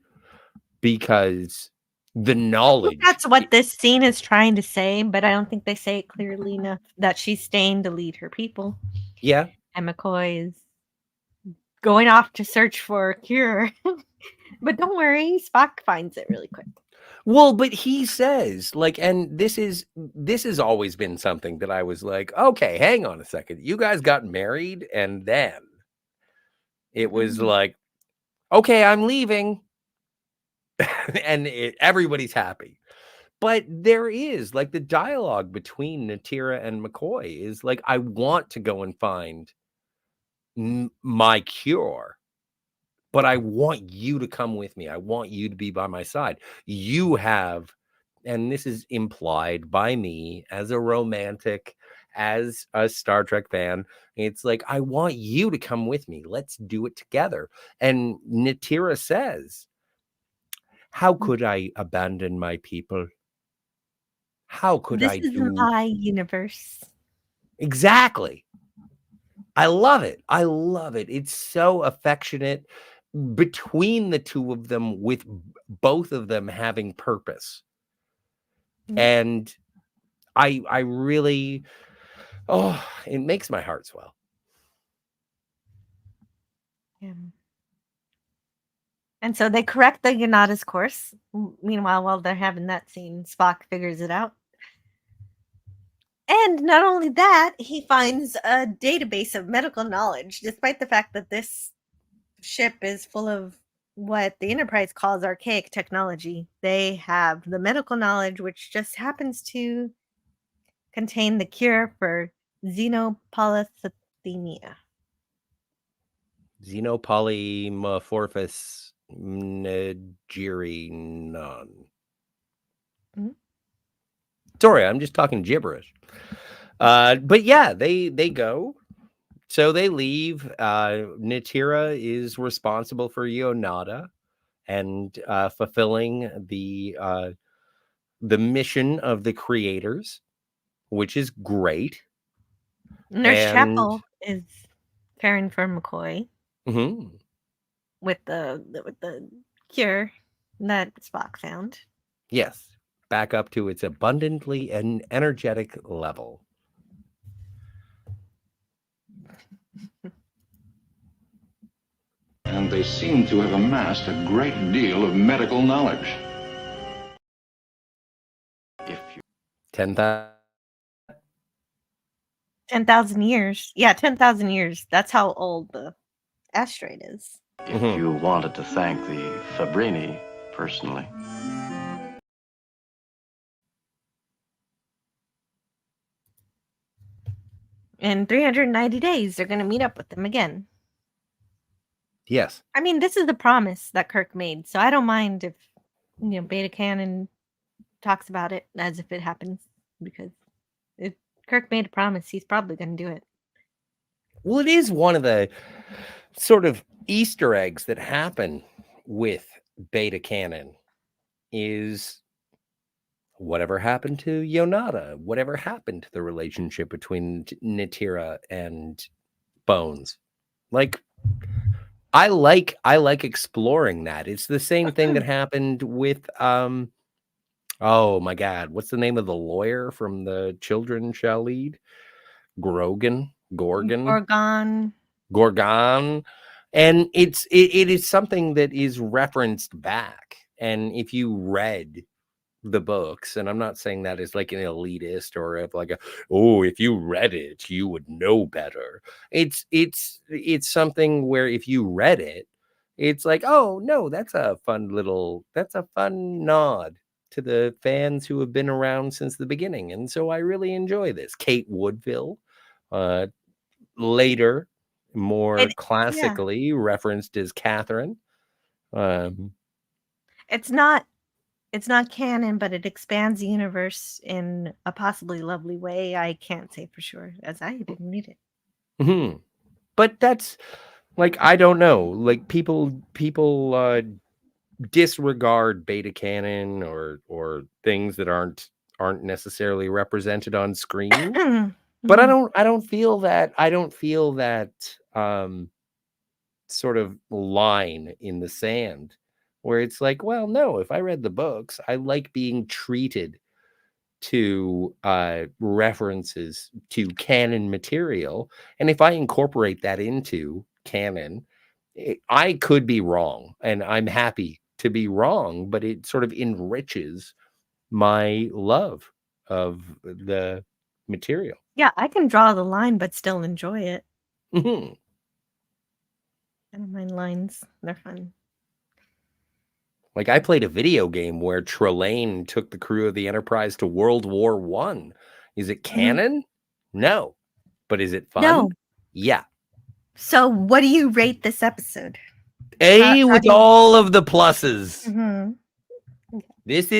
Speaker 6: because the knowledge.
Speaker 4: That's what this scene is trying to say, but I don't think they say it clearly enough that she's staying to lead her people.
Speaker 6: Yeah.
Speaker 4: And McCoy is going off to search for a cure. But don't worry, Spock finds it really quick.
Speaker 6: Well, but he says, like, and this has always been something that I was like, okay, hang on a second. You guys got married, and then it was like, okay, I'm leaving. And everybody's happy. But there is, like, the dialogue between Natira and McCoy is like, I want to go and find my cure. But I want you to come with me. I want you to be by my side. You have, and this is implied by me as a romantic, as a Star Trek fan. It's like, I want you to come with me. Let's do it together. And Natira says, how could I abandon my people? How could I do?
Speaker 4: This is my universe.
Speaker 6: Exactly. I love it. I love it. It's so affectionate between the two of them, with both of them having purpose. And I really, it makes my heart swell.
Speaker 4: Yeah. And so they correct the Yonada's course. Meanwhile, while they're having that scene, Spock figures it out. And not only that, he finds a database of medical knowledge, despite the fact that this ship is full of what the Enterprise calls archaic technology. They have the medical knowledge, which just happens to contain the cure for xenopolycythemia.
Speaker 6: Xenopolymorphous nigerinon. Sorry, I'm just talking gibberish. But yeah, they go. So they leave. Natira is responsible for Yonada and fulfilling the mission of the creators, which is great.
Speaker 4: Nurse Chapel is caring for McCoy with the cure that Spock found.
Speaker 6: Yes, back up to its abundantly and energetic level.
Speaker 9: And they seem to have amassed a great deal of medical knowledge.
Speaker 3: If you
Speaker 4: 10,000 years. Yeah, 10,000 years. That's how old the asteroid is.
Speaker 3: If you wanted to thank the Fabrini personally.
Speaker 4: In 390 days, they're going to meet up with them again.
Speaker 6: Yes.
Speaker 4: I mean, this is the promise that Kirk made, so I don't mind if, Beta Canon talks about it as if it happens, because if Kirk made a promise, he's probably going to do it.
Speaker 6: Well, it is one of the sort of Easter eggs that happen with Beta Canon is whatever happened to Yonada, whatever happened to the relationship between Natira and Bones. Like, I like exploring that. It's the same thing that happened with oh my God, what's the name of the lawyer from The Children Shall Lead? Gorgon. And it is something that is referenced back. And if you read the books, and I'm not saying that as like an elitist or if like if you read it, you would know better. It's something where if you read it, it's like, oh no, that's a fun nod to the fans who have been around since the beginning. And so I really enjoy this. Kate Woodville, later, more classically referenced as Catherine.
Speaker 4: It's not canon, but it expands the universe in a possibly lovely way. I can't say for sure, as I didn't read it.
Speaker 6: But that's like, I don't know, like people disregard beta canon or things that aren't necessarily represented on screen. But I don't feel that sort of line in the sand where it's like, well, no, if I read the books, I like being treated to references to canon material, and if I incorporate that into canon, I could be wrong, and I'm happy to be wrong, but it sort of enriches my love of the material.
Speaker 4: Yeah, I can draw the line but still enjoy it. I don't mind lines. They're fun.
Speaker 6: Like, I played a video game where Trelane took the crew of the Enterprise to World War I. Is it canon? No. But is it fun?
Speaker 4: No.
Speaker 6: Yeah.
Speaker 4: So what do you rate this episode?
Speaker 6: A with all of the pluses.
Speaker 4: Mm-hmm.
Speaker 6: This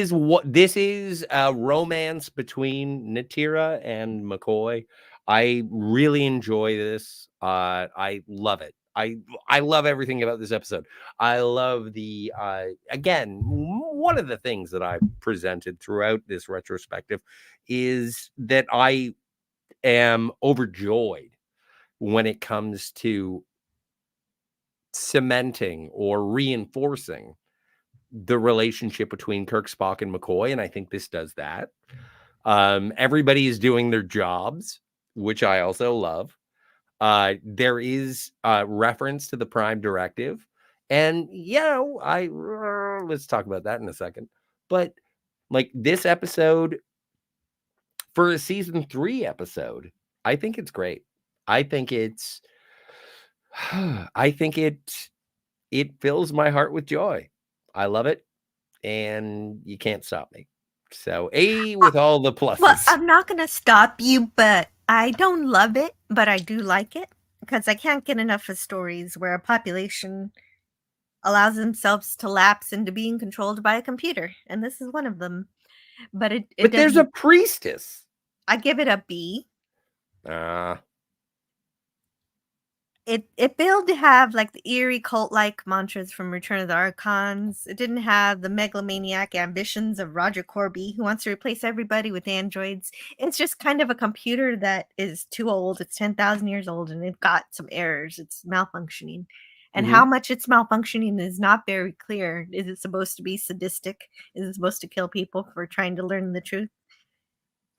Speaker 6: is a romance between Natira and McCoy. I really enjoy this. I love it. I love everything about this episode. I love the again, one of the things that I presented throughout this retrospective is that I am overjoyed when it comes to cementing or reinforcing the relationship between Kirk, Spock, and McCoy, and I think this does that. Everybody is doing their jobs, which I also love. There is reference to the Prime Directive, and let's talk about that in a second. But like, this episode, for a season 3 episode, I think it's great. I think it fills my heart with joy. I love it, and you can't stop me. So A with all the pluses.
Speaker 4: Well, I'm not going to stop you, but I don't love it, but I do like it because I can't get enough of stories where a population allows themselves to lapse into being controlled by a computer, and this is one of them. But
Speaker 6: there's a priestess.
Speaker 4: I give it a B. It failed to have like the eerie cult-like mantras from Return of the Archons. It didn't have the megalomaniac ambitions of Roger Corby, who wants to replace everybody with androids. It's just kind of a computer that is too old. It's 10,000 years old, and it got some errors. It's malfunctioning. And how much it's malfunctioning is not very clear. Is it supposed to be sadistic? Is it supposed to kill people for trying to learn the truth?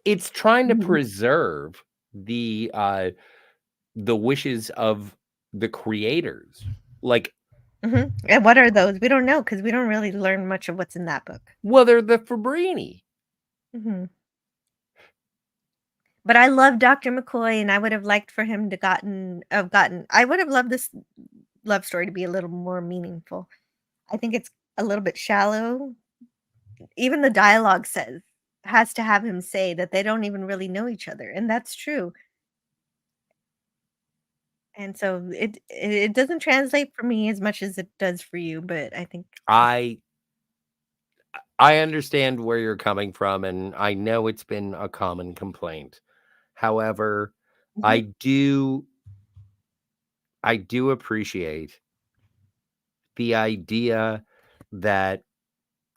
Speaker 6: It's trying to preserve the wishes of the creators. Like,
Speaker 4: and what are those? We don't know, because we don't really learn much of what's in that book.
Speaker 6: Well, they're the Fabrini.
Speaker 4: But I love Dr. McCoy, and I would have liked for him to I would have loved this love story to be a little more meaningful. I think it's a little bit shallow. Even the dialogue has to have him say that they don't even really know each other, and that's true. And so it doesn't translate for me as much as it does for you, but I think
Speaker 6: I understand where you're coming from, and I know it's been a common complaint. However, I do appreciate the idea that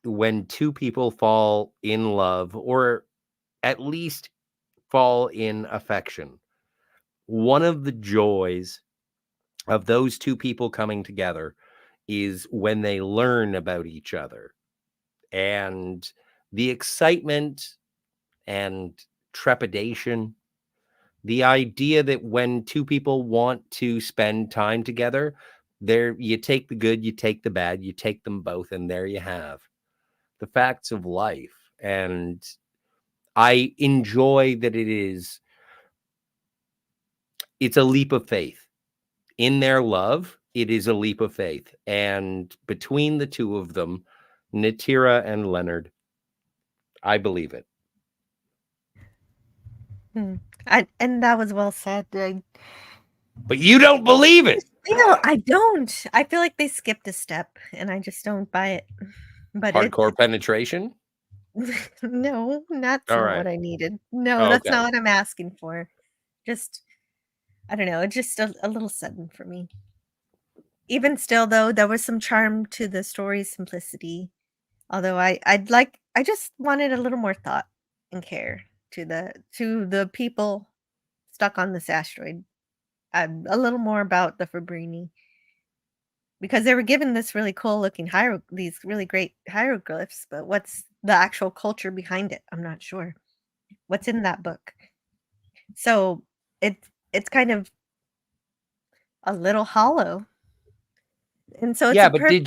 Speaker 6: when two people fall in love, or at least fall in affection, one of the joys of those two people coming together is when they learn about each other, and the excitement and trepidation, the idea that when two people want to spend time together, you take the good, you take the bad, you take them both, and there you have the facts of life. And I enjoy that it's a leap of faith. In their love, it is a leap of faith. And between the two of them, Natira and Leonard, I believe it.
Speaker 4: And that was well said.
Speaker 6: But you don't believe it.
Speaker 4: No, I don't. I feel like they skipped a step, and I just don't buy it. But
Speaker 6: Hardcore penetration?
Speaker 4: No, that's
Speaker 6: All
Speaker 4: not
Speaker 6: right.
Speaker 4: what I needed. No,
Speaker 6: Oh,
Speaker 4: that's
Speaker 6: okay.
Speaker 4: not what I'm asking for. Just, I don't know. It's just a little sudden for me. Even still, though, there was some charm to the story's simplicity. Although I just wanted a little more thought and care to the people stuck on this asteroid. A little more about the Fabrini, because they were given this really cool looking these really great hieroglyphs, but what's the actual culture behind it? I'm not sure. What's in that book? So it's kind of a little hollow, and so it's
Speaker 6: Yeah,
Speaker 4: a
Speaker 6: but
Speaker 4: perfect.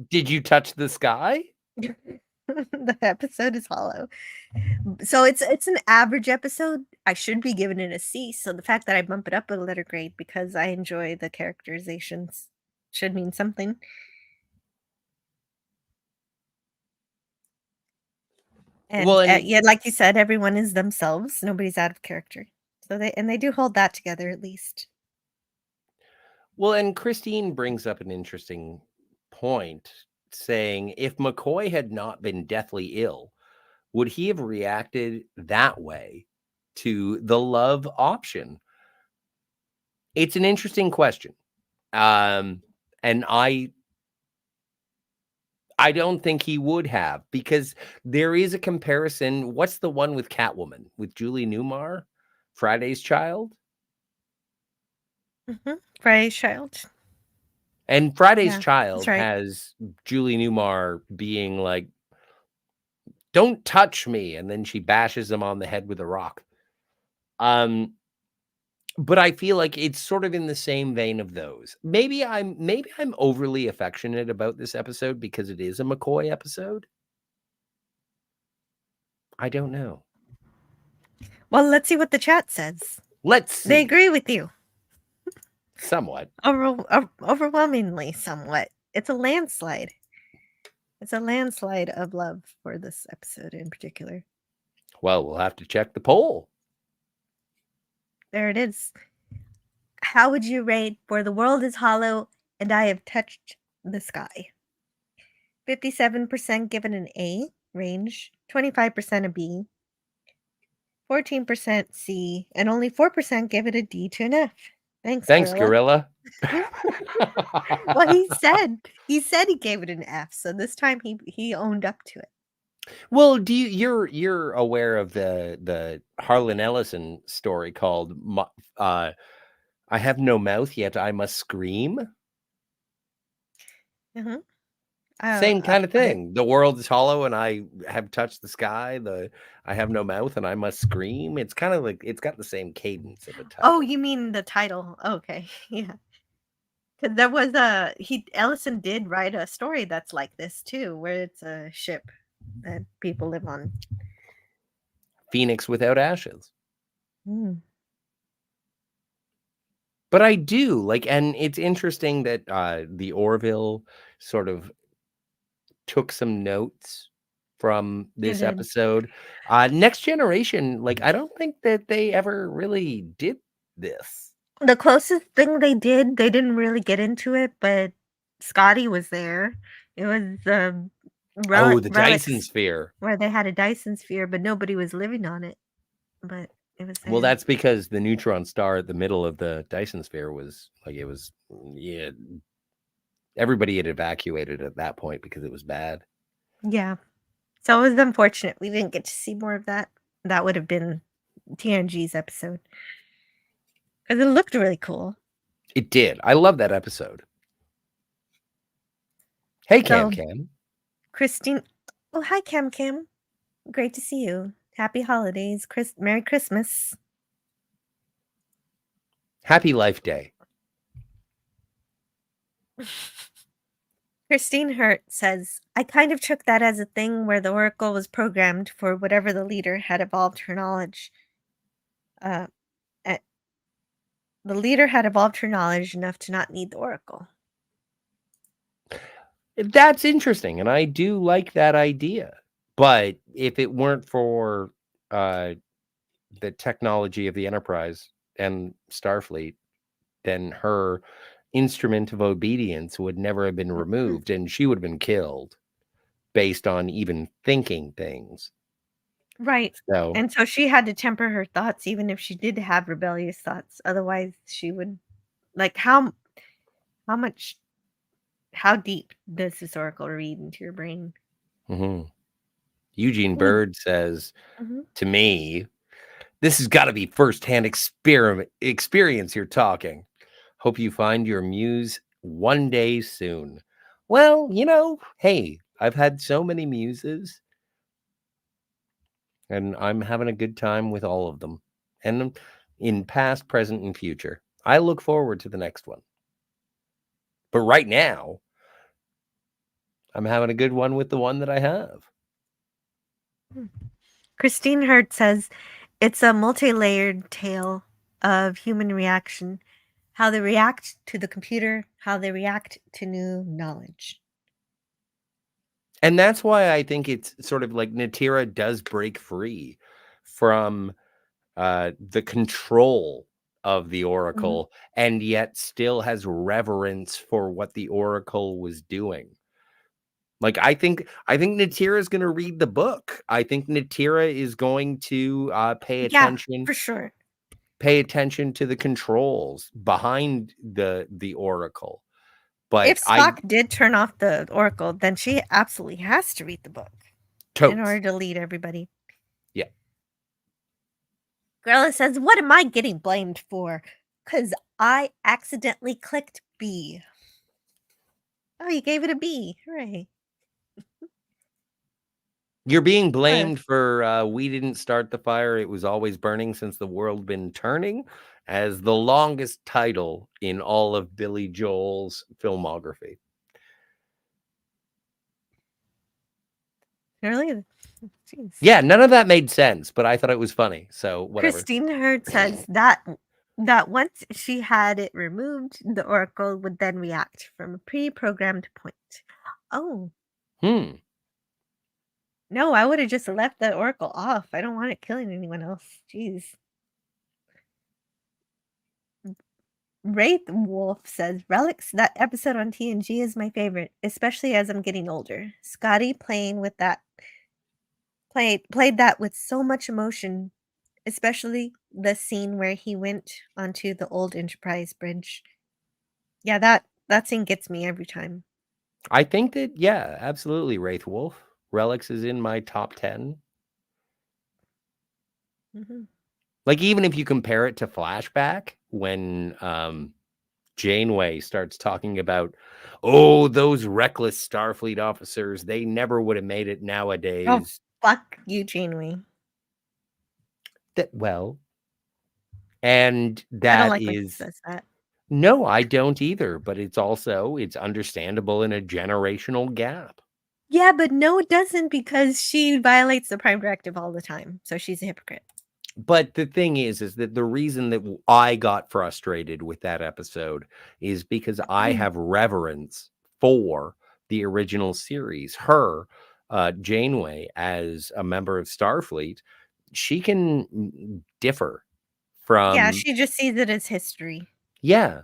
Speaker 6: did you touch the sky?
Speaker 4: The episode is hollow. So it's an average episode. I should be giving it a C. So the fact that I bump it up a letter grade because I enjoy the characterizations should mean something. And yeah, like you said, everyone is themselves. Nobody's out of character. So they do hold that together at least.
Speaker 6: Well, and Christine brings up an interesting point, saying if McCoy had not been deathly ill, would he have reacted that way to the love option? It's an interesting question. And I don't think he would have, because there is a comparison. What's the one with Catwoman with Julie Newmar? Friday's Child?
Speaker 4: Friday's Child.
Speaker 6: And Friday's Child has Julie Newmar being like, don't touch me. And then she bashes him on the head with a rock. But I feel like it's sort of in the same vein of those. Maybe I'm overly affectionate about this episode because it is a McCoy episode. I don't know.
Speaker 4: Well, let's see what the chat says.
Speaker 6: Let's see.
Speaker 4: They agree with you.
Speaker 6: Somewhat.
Speaker 4: Overwhelmingly somewhat. It's a landslide. It's a landslide of love for this episode in particular.
Speaker 6: Well, we'll have to check the poll.
Speaker 4: There it is. How would you rate For the World is Hollow and I Have Touched the Sky? 57% give it an A range, 25% a B, 14% C, and only 4% give it a D to an F. Thanks,
Speaker 6: Gorilla.
Speaker 4: Well, he said he gave it an F, so this time he owned up to it.
Speaker 6: Well, you're aware of the Harlan Ellison story called I Have No Mouth Yet I Must Scream? Same kind of thing. The world is hollow and I have touched the sky. I have no mouth and I must scream. It's kind of like, it's got the same cadence of a title.
Speaker 4: Oh, you mean the title? Okay, yeah. Because there was Ellison did write a story that's like this too, where it's a ship that people live on.
Speaker 6: Phoenix Without Ashes. But I do like, and it's interesting that the Orville sort of took some notes from this episode. Next Generation, like, I don't think that they ever really did this.
Speaker 4: The closest thing they didn't really get into it, but Scotty was there. It was the
Speaker 6: Dyson sphere,
Speaker 4: where they had a Dyson sphere, but nobody was living on it. But it was there.
Speaker 6: Well, that's because the neutron star at the middle of the Dyson sphere was like, it was, yeah, everybody had evacuated at that point because it was bad.
Speaker 4: Yeah. So it was unfortunate we didn't get to see more of that. That would have been TNG's episode. Because it looked really cool.
Speaker 6: It did. I love that episode. Hey, Cam.
Speaker 4: Christine. Oh, hi, Cam. Great to see you. Happy holidays. Merry Christmas.
Speaker 6: Happy Life Day.
Speaker 4: Christine Hurt says, I kind of took that as a thing where the Oracle was programmed for whatever the leader had evolved her knowledge. Uh, eh, the leader had evolved her knowledge enough to not need the Oracle.
Speaker 6: That's interesting, and I do like that idea. But if it weren't for the technology of the Enterprise and Starfleet, then her instrument of obedience would never have been removed, and she would have been killed based on even thinking things.
Speaker 4: Right.
Speaker 6: So,
Speaker 4: And so she had to temper her thoughts, even if she did have rebellious thoughts. Otherwise, she would, like, how deep does this Oracle read into your brain?
Speaker 6: Eugene Bird says
Speaker 4: Mhm.
Speaker 6: to me, this has got to be firsthand experience you're talking. Hope you find your muse one day soon. Well, hey, I've had so many muses, and I'm having a good time with all of them, and in past, present, and future. I look forward to the next one. But right now, I'm having a good one with the one that I have.
Speaker 4: Christine Hurt says, it's a multi-layered tale of human reaction, how they react to the computer, how they react to new knowledge.
Speaker 6: And that's why I think it's sort of like Natira does break free from the control of the Oracle, and yet still has reverence for what the Oracle was doing. Like, I think Natira is going to read the book. I think Natira is going to pay attention.
Speaker 4: Yeah, for sure.
Speaker 6: Pay attention to the controls behind the Oracle. But
Speaker 4: if Spock did turn off the Oracle, then she absolutely has to read the book in order to lead everybody.
Speaker 6: Yeah.
Speaker 4: Grella says, what am I getting blamed for? Because I accidentally clicked B. Oh, you gave it a B. Hooray.
Speaker 6: You're being blamed for we didn't start the fire. It was always burning since the world been turning, as the longest title in all of Billy Joel's filmography.
Speaker 4: Really? Jeez.
Speaker 6: Yeah, none of that made sense, but I thought it was funny. So whatever.
Speaker 4: Christine Hurt says that once she had it removed, the Oracle would then react from a pre-programmed point. Oh. No, I would have just left the Oracle off. I don't want it killing anyone else. Jeez. Wraith Wolf says, Relics, that episode on TNG is my favorite, especially as I'm getting older. Scotty playing with that played that with so much emotion, especially the scene where he went onto the old Enterprise bridge. Yeah, that scene gets me every time.
Speaker 6: I think that, yeah, absolutely, Wraith Wolf. Relics is in my top 10. Like, even if you compare it to Flashback, when Janeway starts talking about, oh, those reckless Starfleet officers, they never would have made it nowadays.
Speaker 4: Oh, fuck you, Janeway.
Speaker 6: And that
Speaker 4: I don't like
Speaker 6: is...
Speaker 4: when he says that.
Speaker 6: No, I don't either, but it's understandable in a generational gap.
Speaker 4: Yeah, but no, it doesn't, because she violates the Prime Directive all the time, so she's a hypocrite.
Speaker 6: But the thing is that the reason that I got frustrated with that episode is because I have reverence for the original series. Her, Janeway, as a member of Starfleet, she can differ from...
Speaker 4: Yeah, she just sees it as history.
Speaker 6: Yeah.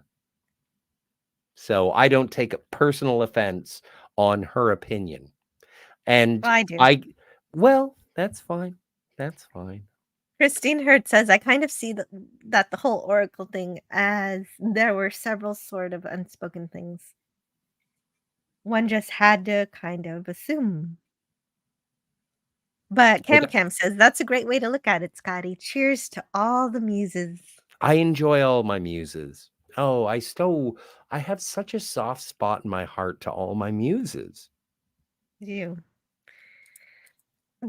Speaker 6: So I don't take a personal offense on her opinion. And
Speaker 4: well, I do.
Speaker 6: Well, that's fine. That's fine.
Speaker 4: Christine Hurt says, I kind of see that the whole Oracle thing as there were several sort of unspoken things. One just had to kind of assume. But Cam says, that's a great way to look at it, Scotty. Cheers to all the muses.
Speaker 6: I enjoy all my muses. Oh, I have such a soft spot in my heart to all my muses.
Speaker 4: You.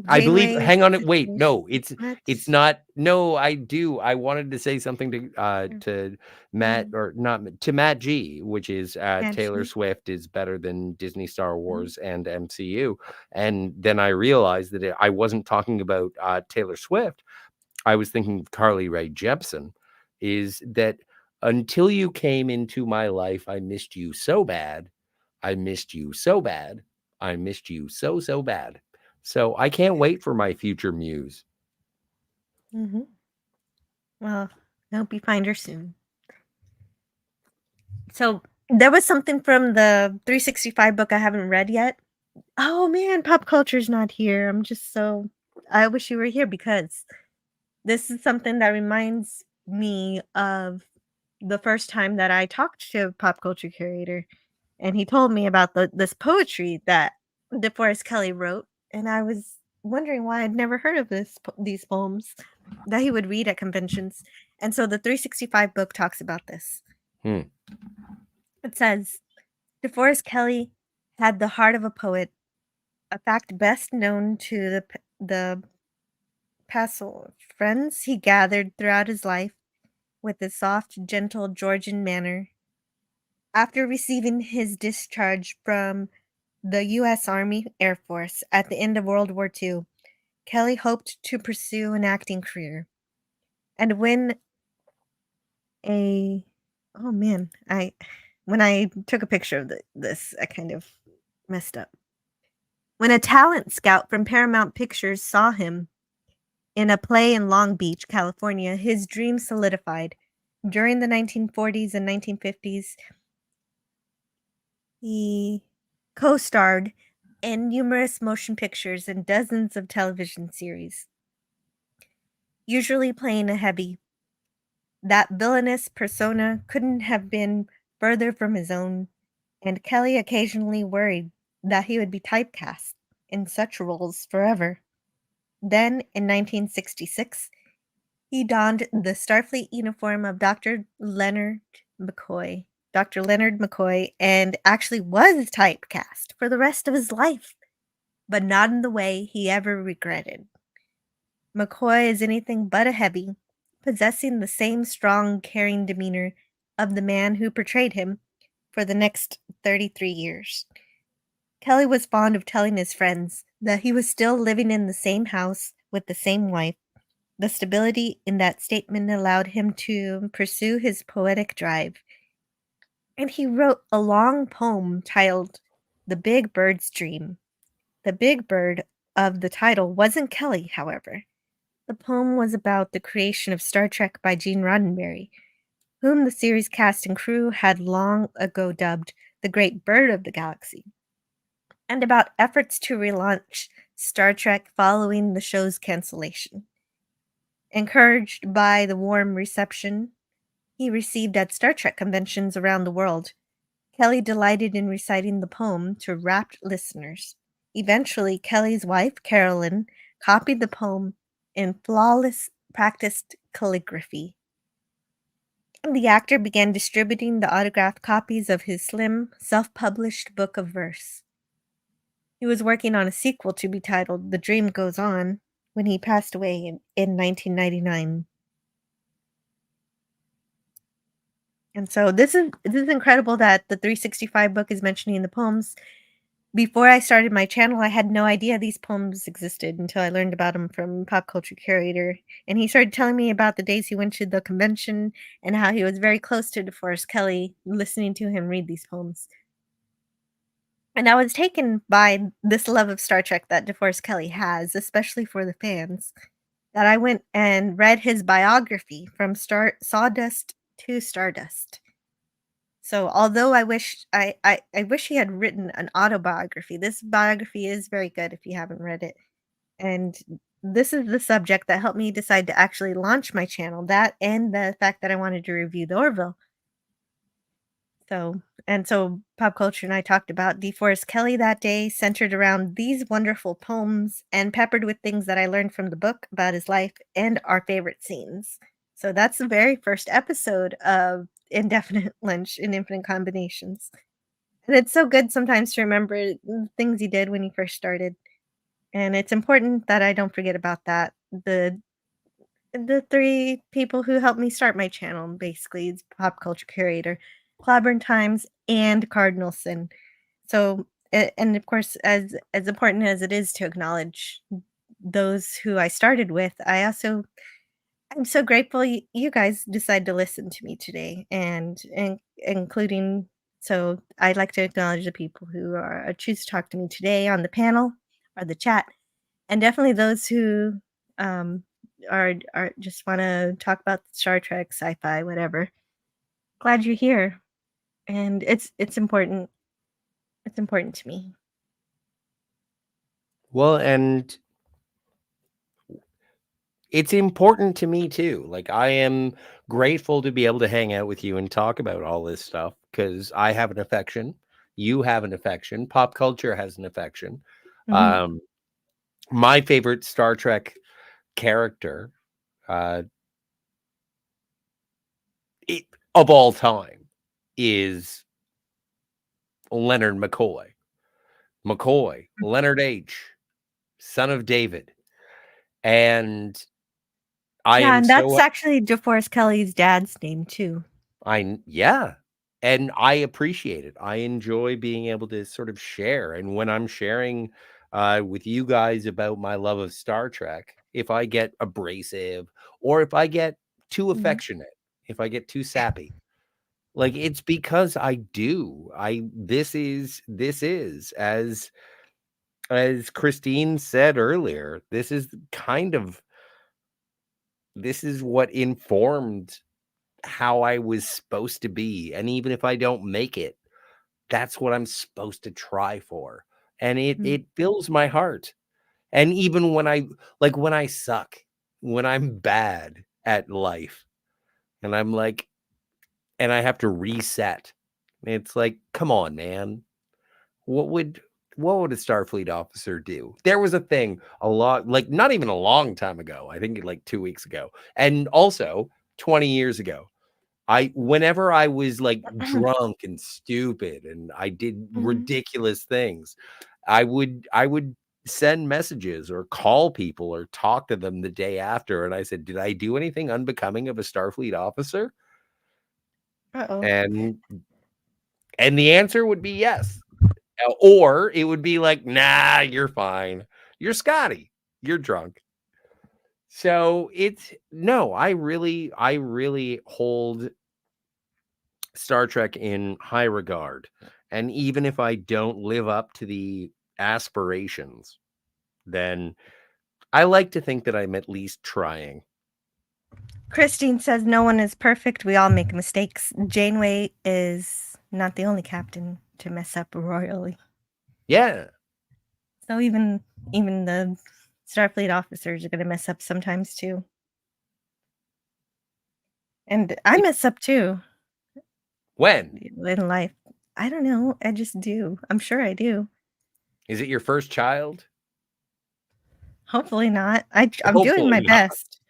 Speaker 6: I believe.
Speaker 4: Janeway
Speaker 6: Hang on. Wait.
Speaker 4: situation.
Speaker 6: No,
Speaker 4: What?
Speaker 6: it's not. No, I do. I wanted to say something to Matt,
Speaker 4: Mm.
Speaker 6: or not to Matt G, which is Taylor
Speaker 4: Actually,
Speaker 6: Swift is better than Disney, Star
Speaker 4: mm,
Speaker 6: Wars, and MCU. And then I realized that I wasn't talking about Taylor Swift. I was thinking of Carly Rae Jepsen. Is that until you came into my life, I missed you so bad. I missed you so bad. I missed you so bad. So I can't wait for my future muse.
Speaker 4: mm-hmm. Well, I hope you find her soon. So there was something from the 365 book I haven't read yet. Oh man, pop culture's not here. I wish you were here because this is something that reminds me of the first time that I talked to a pop culture curator, and he told me about this poetry that DeForest Kelley wrote, and I was wondering why I'd never heard of these poems that he would read at conventions. And so the 365 book talks about this. It says, DeForest Kelley had the heart of a poet, a fact best known to the pastoral friends he gathered throughout his life with his soft, gentle Georgian manner. After receiving his discharge from the U.S. Army Air Force at the end of World War II, Kelley hoped to pursue an acting career. And when I took a picture of this, I kind of messed up. When a talent scout from Paramount Pictures saw him in a play in Long Beach, California, his dream solidified. During the 1940s and 1950s, he co-starred in numerous motion pictures and dozens of television series, usually playing a heavy. That villainous persona couldn't have been further from his own, and Kelley occasionally worried that he would be typecast in such roles forever. Then, in 1966, he donned the Starfleet uniform of Dr. Leonard McCoy, and actually was typecast for the rest of his life, but not in the way he ever regretted. McCoy is anything but a heavy, possessing the same strong, caring demeanor of the man who portrayed him for the next 33 years. Kelley was fond of telling his friends that he was still living in the same house with the same wife. The stability in that statement allowed him to pursue his poetic drive. And he wrote a long poem titled The Big Bird's Dream. The big bird of the title wasn't Kelley, however. The poem was about the creation of Star Trek by Gene Roddenberry, whom the series cast and crew had long ago dubbed the Great Bird of the Galaxy, and about efforts to relaunch Star Trek following the show's cancellation. Encouraged by the warm reception he received at Star Trek conventions around the world, Kelley delighted in reciting the poem to rapt listeners. Eventually, Kelley's wife, Carolyn, copied the poem in flawless practiced calligraphy. And the actor began distributing the autographed copies of his slim, self-published book of verse. He was working on a sequel to be titled The Dream Goes On when he passed away in 1999. And so this is incredible that the 365 book is mentioning the poems. Before I started my channel, I had no idea these poems existed until I learned about them from Pop Culture Curator. And he started telling me about the days he went to the convention and how he was very close to DeForest Kelley, listening to him read these poems. And I was taken by this love of Star Trek that DeForest Kelley has, especially for the fans, that I went and read his biography from Sawdust to Stardust. So although I wish he had written an autobiography, this biography is very good if you haven't read it. And this is the subject that helped me decide to actually launch my channel, that and the fact that I wanted to review the Orville. So Pop Culture and I talked about DeForest Kelley that day, centered around these wonderful poems and peppered with things that I learned from the book about his life and our favorite scenes. So that's the very first episode of Indefinite Lunch in Infinite Combinations. And it's so good sometimes to remember things he did when he first started. And it's important that I don't forget about that. The three people who helped me start my channel, basically, it's Pop Culture Curator, Clobberin Times, and Cardinalson. So, and of course, as important as it is to acknowledge those who I started with, I'm so grateful you guys decided to listen to me today, and including. So I'd like to acknowledge the people who are choose to talk to me today on the panel or the chat, and definitely those who um, are just want to talk about Star Trek, sci-fi, whatever. Glad you're here, and it's important. It's important to me.
Speaker 6: Well, and it's important to me too. Like, I am grateful to be able to hang out with you and talk about all this stuff because I have an affection. You have an affection. Pop culture has an affection.
Speaker 4: Mhm.
Speaker 6: My favorite Star Trek character of all time is Leonard McCoy. Leonard H., son of David. And I
Speaker 4: Yeah,
Speaker 6: am
Speaker 4: and that's
Speaker 6: so
Speaker 4: actually DeForest Kelly's dad's name too.
Speaker 6: yeah. And I appreciate it. I enjoy being able to sort of share. And when I'm sharing with you guys about my love of Star Trek, if I get abrasive or if I get too
Speaker 4: Mhm.
Speaker 6: affectionate, if I get too sappy, like, it's because I do. This is as Christine said earlier, this is what informed how I was supposed to be. And even if I don't make it, that's what I'm supposed to try for. And
Speaker 4: Mm.
Speaker 6: it fills my heart. And even when I suck, when I'm bad at life, and I'm like, and I have to reset, it's like, come on, man. What would a Starfleet officer do? There was a thing like not even a long time ago. I think like 2 weeks ago. And also 20 years ago. Whenever I was like drunk and stupid and I did
Speaker 4: Mhm.
Speaker 6: ridiculous things, I would send messages or call people or talk to them the day after. And I said, did I do anything unbecoming of a Starfleet officer?
Speaker 4: Uh-oh.
Speaker 6: And the answer would be yes. Or it would be like, nah, you're fine. You're Scotty. You're drunk. So I really hold Star Trek in high regard. And even if I don't live up to the aspirations, then I like to think that I'm at least trying.
Speaker 4: Christine says no one is perfect. We all make mistakes. Janeway is not the only captain to mess up royally.
Speaker 6: Yeah.
Speaker 4: So even the Starfleet officers are going to mess up sometimes too. And I mess up too.
Speaker 6: When?
Speaker 4: In life. I don't know. I just do. I'm sure I do.
Speaker 6: Is it your first child?
Speaker 4: Hopefully not. I'm doing my
Speaker 6: Hopefully not.
Speaker 4: best.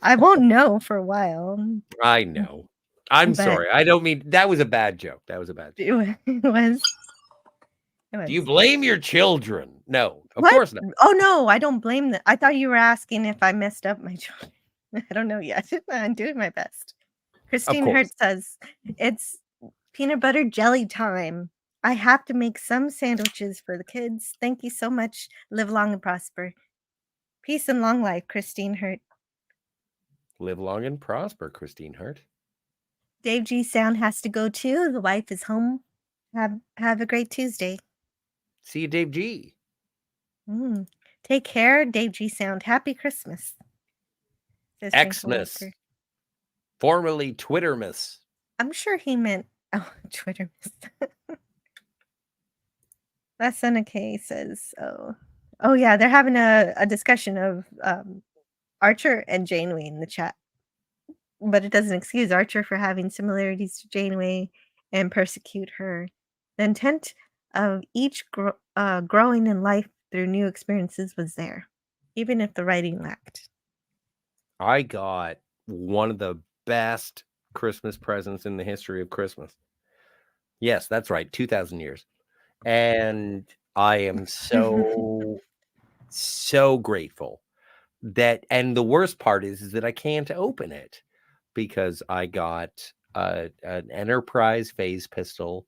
Speaker 4: I won't know for a while.
Speaker 6: I know. I'm
Speaker 4: But
Speaker 6: sorry. I don't mean that was a bad joke. That was a bad joke.
Speaker 4: it was.
Speaker 6: Do you blame your children? No, of
Speaker 4: What?
Speaker 6: course not.
Speaker 4: Oh no, I don't blame them. I thought you were asking if I messed up my children. I don't know yet. I'm doing my best.
Speaker 6: Of
Speaker 4: Christine
Speaker 6: course.
Speaker 4: Hurt says it's peanut butter jelly time. I have to make some sandwiches for the kids. Thank you so much. Live long and prosper. Peace and long life, Christine Hurt.
Speaker 6: Live long and prosper, Christine Hurt.
Speaker 4: Dave G Sound has to go too. The wife is home. Have a great Tuesday.
Speaker 6: See you, Dave G.
Speaker 4: Take care, Dave G Sound. Happy Christmas. Says Frank
Speaker 6: Xmas.
Speaker 4: Walter.
Speaker 6: Formerly Twittermas.
Speaker 4: I'm sure he meant Twitter. That's K says, oh yeah, they're having a discussion of Archer and Janeway in the chat. But it doesn't excuse Archer for having similarities to Janeway and persecute her. The intent of each growing in life through new experiences was there, even if the writing lacked.
Speaker 6: I got one of the best Christmas presents in the history of Christmas. Yes, that's right, 2,000 years. And I am so so grateful that, and the worst part is that I can't open it because I got an Enterprise phase pistol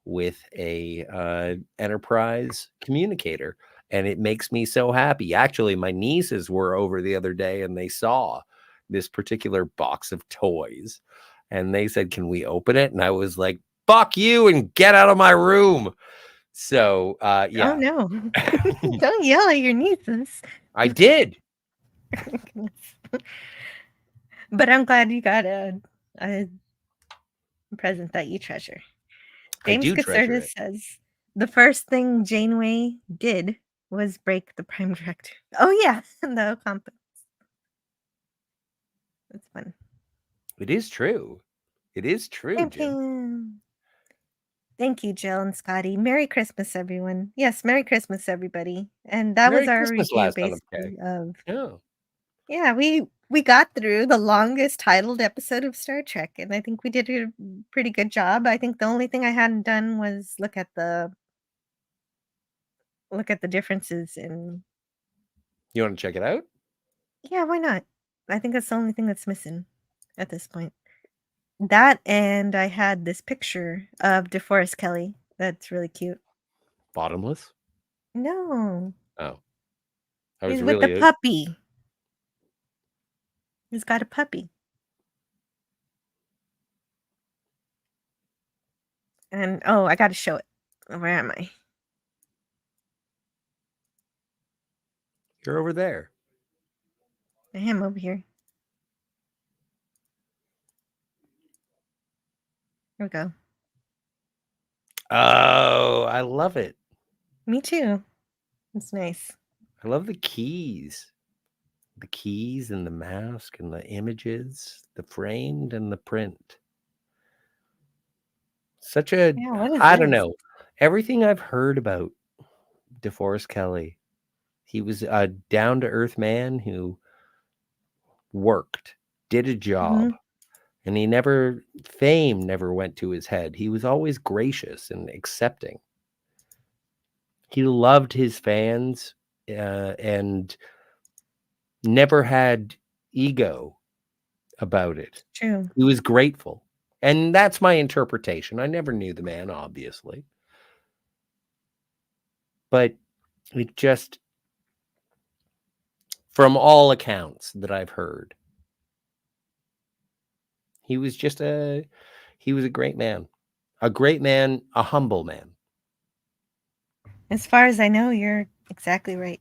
Speaker 6: with a Enterprise communicator, and it makes me so happy. Actually, my nieces were over the other day and they saw this particular box of toys and they said, "Can we open it?" And I was like, "Fuck you and get out of my room." So yeah.
Speaker 4: Oh no. Don't yell at your nieces.
Speaker 6: I did.
Speaker 4: But I'm glad you got a present that you treasure. James
Speaker 6: I do treasure
Speaker 4: Caserta
Speaker 6: it.
Speaker 4: says the first thing Janeway did was break the Prime Directive. Oh yeah, the compass. That's fun.
Speaker 6: It is true. It is true, Jim.
Speaker 4: Thank you, Jill and Scotty. Merry Christmas, everyone. Yes, Merry Christmas, everybody. And that
Speaker 6: Merry
Speaker 4: was our
Speaker 6: Christmas,
Speaker 4: review,
Speaker 6: last son of
Speaker 4: basically,
Speaker 6: K.
Speaker 4: of
Speaker 6: Yeah.
Speaker 4: we got through the longest titled episode of Star Trek, and I think we did a pretty good job. I think the only thing I hadn't done was look at the differences in.
Speaker 6: You want to check it out?
Speaker 4: Yeah, why not? I think that's the only thing that's missing at this point. That, and I had this picture of DeForest Kelly. That's really cute.
Speaker 6: Bottomless?
Speaker 4: No.
Speaker 6: Oh. I was
Speaker 4: He's with the
Speaker 6: really
Speaker 4: puppy. He's got a puppy. And oh, I got to show it. Where am I?
Speaker 6: You're over there.
Speaker 4: I am over here. Here we go.
Speaker 6: Oh, I love it.
Speaker 4: Me too. It's nice.
Speaker 6: I love the keys. The keys and the mask and the images, the framed and the print. Such a,
Speaker 4: Yeah, what is
Speaker 6: I don't
Speaker 4: this?
Speaker 6: know. Everything I've heard about DeForest Kelly, he was a down-to-earth man who worked, did a job, and fame never went to his head. He was always gracious and accepting. He loved his fans and never had ego about it.
Speaker 4: True.
Speaker 6: He was grateful. And that's my interpretation. I never knew the man, obviously. But it just, from all accounts that I've heard, he was a great man. A great man, a humble man.
Speaker 4: As far as I know, you're exactly right.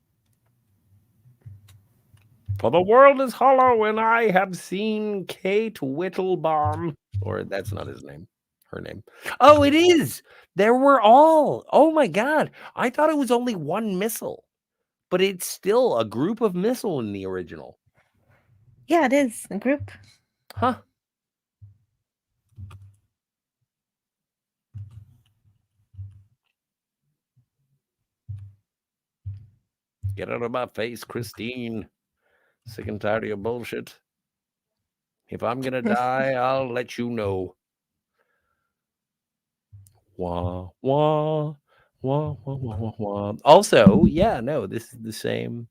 Speaker 6: For the world is hollow, and I have seen Kate Whittlebaum. Or that's not his name. Her name. Oh, it is. There were all. Oh my God. I thought it was only one missile. But it's still a group of missile in the original.
Speaker 4: Yeah, it is. A group.
Speaker 6: Huh. Get out of my face, Christine. Sick and tired of your bullshit. If I'm going to die, I'll let you know. Wah, wah, wah, wah, wah, wah, wah. Also, yeah, no, this is the same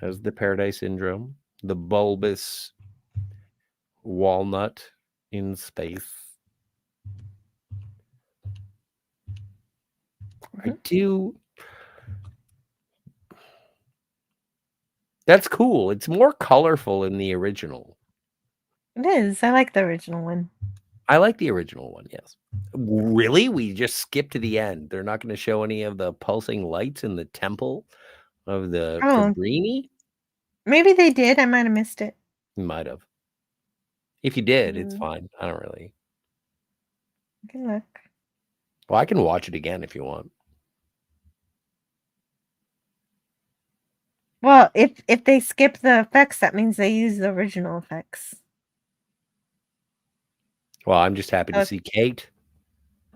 Speaker 6: as the Paradise Syndrome, the bulbous walnut in space. I do. That's cool. It's more colorful in the original.
Speaker 4: It is. I like the original one.
Speaker 6: I like the original one, yes. Really? We just skipped to the end. They're not going to show any of the pulsing lights in the temple of the Fabrini?
Speaker 4: Maybe they did. I might have missed it.
Speaker 6: You might have. If you did, it's fine. I don't really.
Speaker 4: I can look.
Speaker 6: Well, I can watch it again if you want.
Speaker 4: Well, if they skip the effects, that means they use the original effects.
Speaker 6: Well, I'm just happy to see Kate.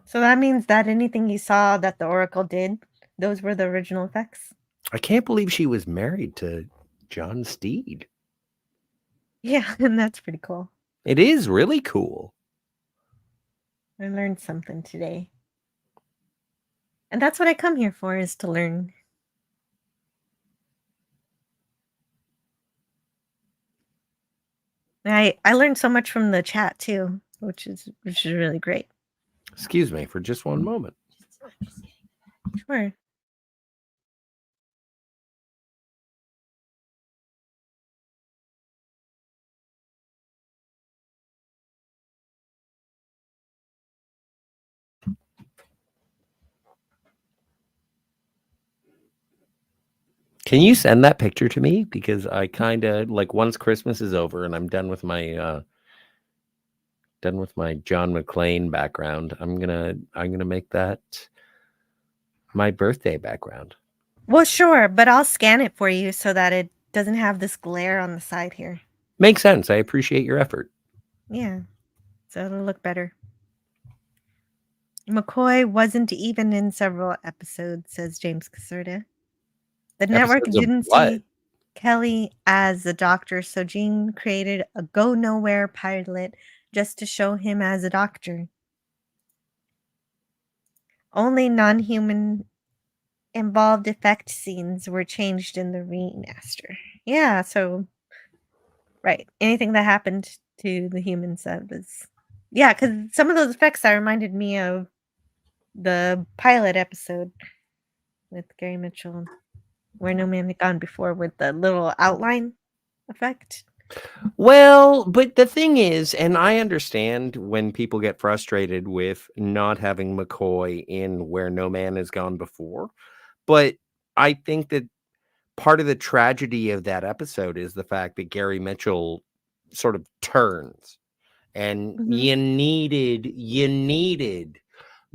Speaker 4: So that means that anything you saw that the Oracle did, those were the original effects?
Speaker 6: I can't believe she was married to John Steed.
Speaker 4: Yeah, and that's pretty cool.
Speaker 6: It is really cool.
Speaker 4: I learned something today. And that's what I come here for, is to learn. I learned so much from the chat too, which is really great.
Speaker 6: Excuse me for just one moment.
Speaker 4: Sure.
Speaker 6: Can you send that picture to me? Because I kind of like once Christmas is over and I'm done with my John McClane background, I'm gonna make that my birthday background.
Speaker 4: Well, sure, but I'll scan it for you so that it doesn't have this glare on the side here.
Speaker 6: Makes sense. I appreciate your effort.
Speaker 4: Yeah, so it'll look better. McCoy wasn't even in several episodes, says James Caserta. The network
Speaker 6: Episodes of
Speaker 4: didn't
Speaker 6: what?
Speaker 4: see Kelly as the doctor, so Gene created a Go Nowhere pilot just to show him as a doctor. Only non-human involved effect scenes were changed in the remaster. Yeah, so right. Anything that happened to the humans that was because some of those effects that reminded me of the pilot episode with Gary Mitchell, Where No Man Had Gone Before, with the little outline effect.
Speaker 6: Well, but the thing is, and I understand when people get frustrated with not having McCoy in Where No Man Has Gone Before, but I think that part of the tragedy of that episode is the fact that Gary Mitchell sort of turns, and you needed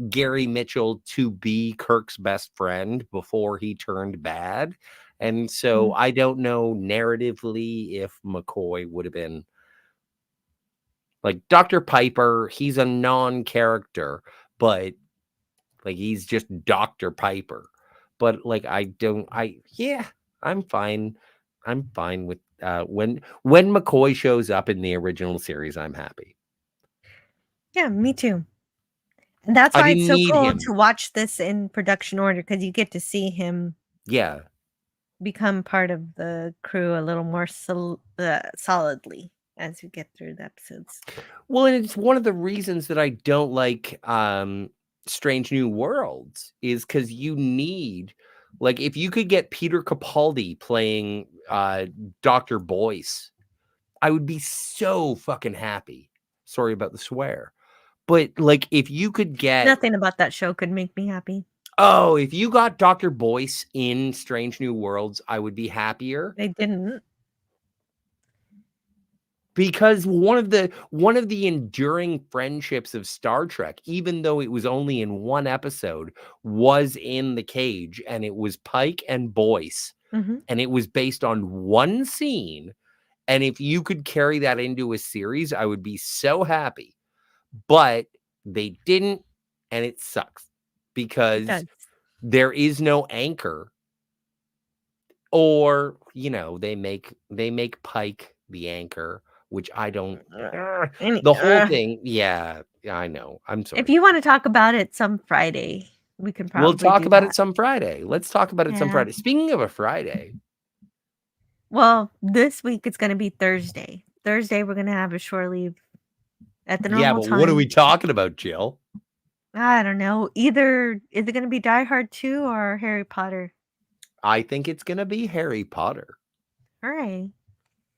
Speaker 6: Gary Mitchell to be Kirk's best friend before he turned bad. And so I don't know narratively if McCoy would have been like Dr. Piper. He's a non-character, but like he's just Dr. Piper. But like I'm fine. I'm fine with when McCoy shows up in the original series, I'm happy.
Speaker 4: Yeah, me too. And that's
Speaker 6: I
Speaker 4: why it's
Speaker 6: didn't
Speaker 4: so
Speaker 6: need
Speaker 4: cool
Speaker 6: him.
Speaker 4: to watch this in production order, because you get to see him become part of the crew a little more solidly as you get through the episodes.
Speaker 6: Well, and it's one of the reasons that I don't like Strange New Worlds is because you need, like, if you could get Peter Capaldi playing Dr. Boyce, I would be so fucking happy. Sorry about the swear. But like if you could get
Speaker 4: Nothing about that show could make me happy.
Speaker 6: Oh, if you got Dr. Boyce in Strange New Worlds, I would be happier.
Speaker 4: They didn't.
Speaker 6: Because one of the enduring friendships of Star Trek, even though it was only in one episode, was in the cage, and it was Pike and Boyce, and it was based on one scene. And if you could carry that into a series, I would be so happy. But they didn't, and it sucks because there is no anchor. Or, they make Pike the anchor, which I don't. The whole thing, yeah, I know. I'm sorry.
Speaker 4: If you want to talk about it some Friday, we can probably
Speaker 6: We'll talk
Speaker 4: do
Speaker 6: about
Speaker 4: that.
Speaker 6: it some Friday. Let's talk about it some Friday. Speaking of a Friday.
Speaker 4: Well, this week it's going to be Thursday. Thursday we're going to have a shore leave at the normal time.
Speaker 6: What are we talking about, Jill?
Speaker 4: I don't know. Either is it going to be Die Hard 2 or Harry Potter?
Speaker 6: I think it's going to be Harry Potter.
Speaker 4: All right.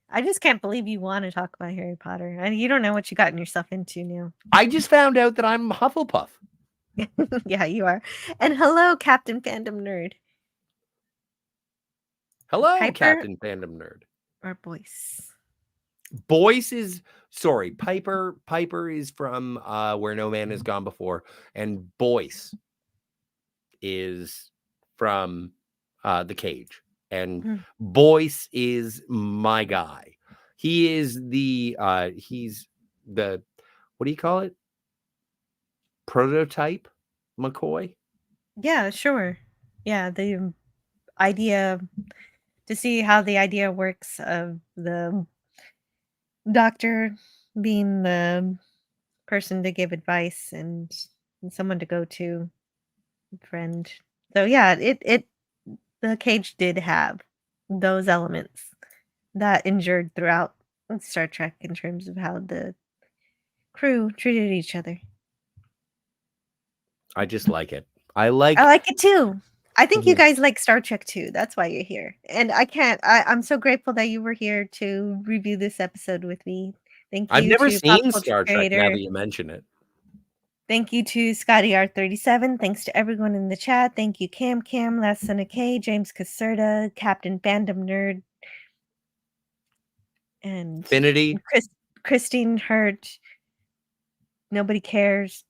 Speaker 4: I just can't believe you want to talk about Harry Potter. And you don't know what you gotten yourself into now.
Speaker 6: I just found out that I'm Hufflepuff.
Speaker 4: Yeah, you are. And hello, Captain Fandom Nerd.
Speaker 6: Hello,
Speaker 4: Piper
Speaker 6: Captain Fandom Nerd.
Speaker 4: Or Boyce?
Speaker 6: Boyce is, sorry, Piper is from Where No Man Has Gone Before. And Boyce is from The Cage. And Boyce is my guy. He is he's the, what do you call it? Prototype McCoy?
Speaker 4: Yeah, sure. Yeah, the idea, to see how the idea works of the doctor being the person to give advice and someone to go to, friend. So yeah, the Cage did have those elements that endured throughout Star Trek in terms of how the crew treated each other.
Speaker 6: I just like it. I like
Speaker 4: it too. I think you guys like Star Trek too. That's why you're here. And I'm so grateful that you were here to review this episode with me. Thank you.
Speaker 6: I've never
Speaker 4: to
Speaker 6: seen Star Trek now that you mention it.
Speaker 4: Thank you to Scotty R37. Thanks to everyone in the chat. Thank you, Cam, Last Son of K, James Caserta, Captain Fandom Nerd, and
Speaker 6: Infinity,
Speaker 4: Christine Hurt. Nobody cares.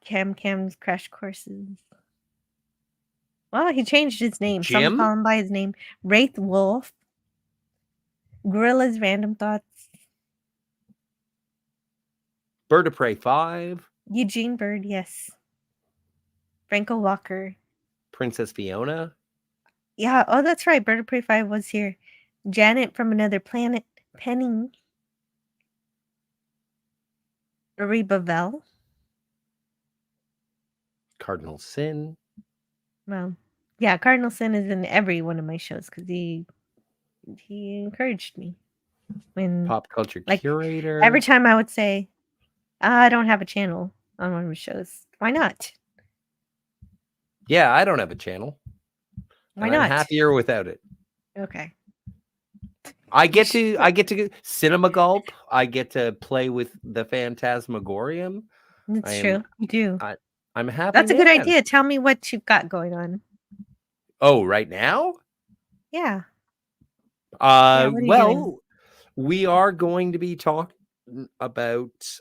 Speaker 4: Cam's Crash Courses. Well, he changed his name.
Speaker 6: Jim?
Speaker 4: Some call him by his name. Wraith Wolf. Gorilla's Random Thoughts.
Speaker 6: Bird of Prey 5.
Speaker 4: Eugene Bird, yes. Franco Walker.
Speaker 6: Princess Fiona.
Speaker 4: Yeah, oh, that's right. Bird of Prey 5 was here. Janet from Another Planet. Penny. Reba Bell.
Speaker 6: Cardinal Sin.
Speaker 4: Well, yeah, Cardinal Sin is in every one of my shows because he encouraged me. When
Speaker 6: Pop Culture Curator.
Speaker 4: Every time I would say, I don't have a channel on one of my shows. Why not?
Speaker 6: Yeah, I don't have a channel.
Speaker 4: Why not?
Speaker 6: I'm happier without it.
Speaker 4: Okay.
Speaker 6: I get to Cinema Gulp. I get to play with the Phantasmagorium.
Speaker 4: That's true. You do.
Speaker 6: I'm happy.
Speaker 4: That's a good idea. Tell me what you've got going on.
Speaker 6: Oh, right now?
Speaker 4: Yeah.
Speaker 6: Well, we are going to be talking about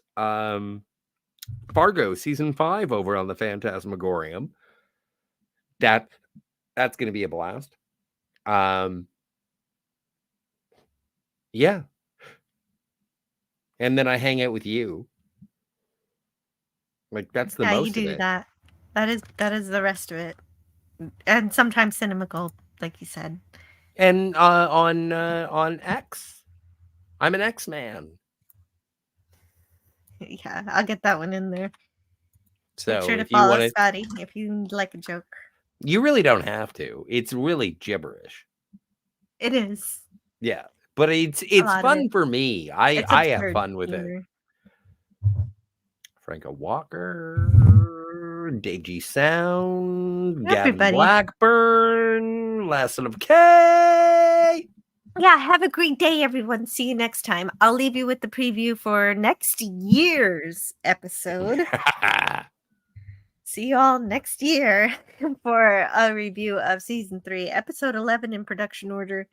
Speaker 6: Fargo season 5 over on the Phantasmagorium. That's going to be a blast. Yeah. And then I hang out with you. Like that's the most
Speaker 4: you do
Speaker 6: of it.
Speaker 4: that. That is the rest of it. And sometimes Cinema Gulp, like you said.
Speaker 6: And on X, I'm an X-Man.
Speaker 4: Yeah, I'll get that one in there.
Speaker 6: So
Speaker 4: make sure to
Speaker 6: if you
Speaker 4: follow
Speaker 6: want
Speaker 4: Scotty if you like a joke.
Speaker 6: You really don't have to. It's really gibberish.
Speaker 4: It is.
Speaker 6: Yeah, but it's fun for me. I have fun with it. Franco Walker, Deji Sound, Gavin Blackburn, Last Son of K.
Speaker 4: Yeah, have a great day, everyone. See you next time. I'll leave you with the preview for next year's episode. See you all next year for a review of season 3, episode 11 in production order,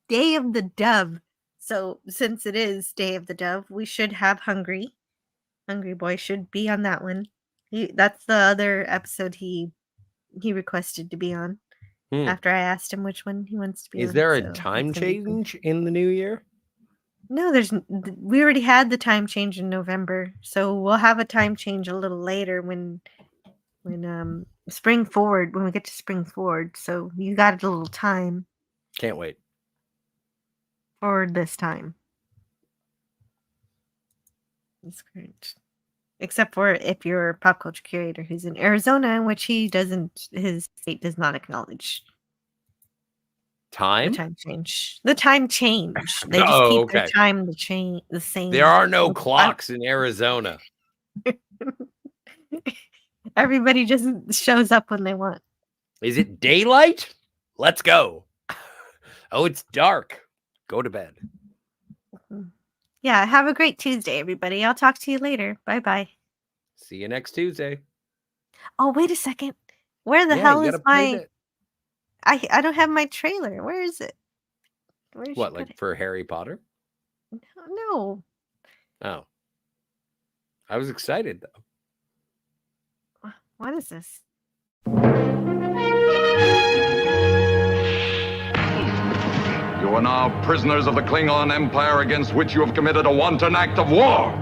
Speaker 4: Day of the Dove. So since it is Day of the Dove, we should have Hungry. Hungry Boy should be on that one. That's the other episode he requested to be on. After I asked him which one he wants to be on.
Speaker 6: Is there a time change in the new year?
Speaker 4: No, we already had the time change in November. So we'll have a time change a little later when Spring Forward, when we get to Spring Forward. So you got a little time.
Speaker 6: Can't wait.
Speaker 4: For this time. That's great. Except for if you're a pop culture curator who's in Arizona, in which his state does not acknowledge
Speaker 6: time?
Speaker 4: The time change. They just keep their time the same.
Speaker 6: There are no clocks in Arizona.
Speaker 4: Everybody just shows up when they want.
Speaker 6: Is it daylight? Let's go. Oh, it's dark. Go to bed.
Speaker 4: Yeah, have a great Tuesday, everybody. I'll talk to you later. Bye-bye.
Speaker 6: See you next Tuesday.
Speaker 4: Oh, wait a second. Where the hell is my... I don't have my trailer. Where is it?
Speaker 6: What, like for Harry Potter?
Speaker 4: No.
Speaker 6: Oh. I was excited, though.
Speaker 4: What is this?
Speaker 10: You are now prisoners of the Klingon Empire against which you have committed a wanton act of war.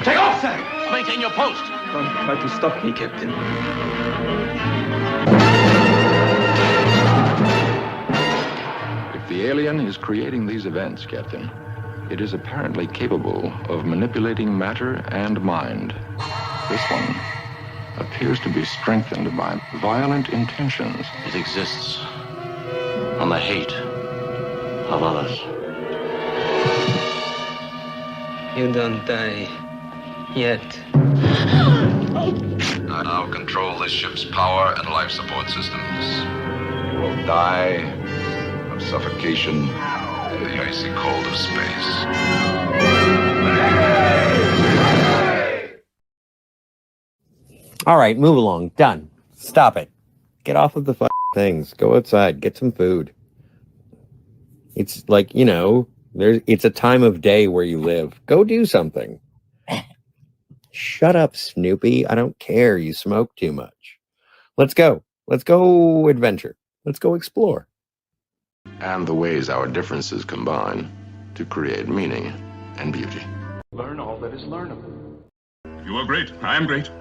Speaker 2: Take off, sir! Maintain your post.
Speaker 1: Don't try to stop me, Captain.
Speaker 9: If the alien is creating these events, Captain, it is apparently capable of manipulating matter and mind. This one appears to be strengthened by violent intentions.
Speaker 3: It exists. on the hate of others.
Speaker 1: You don't die yet.
Speaker 10: I now control this ship's power and life support systems. You will die of suffocation in the icy cold of space.
Speaker 6: All right, move along. Done. Stop it. Get off of the things. Go outside. Get some food. It's like, you know, it's a time of day where you live. Go do something. Shut up, Snoopy. I don't care. You smoke too much. Let's go. Let's go adventure. Let's go explore.
Speaker 9: And the ways our differences combine to create meaning and beauty.
Speaker 2: Learn all that is learnable.
Speaker 7: You are great. I am great.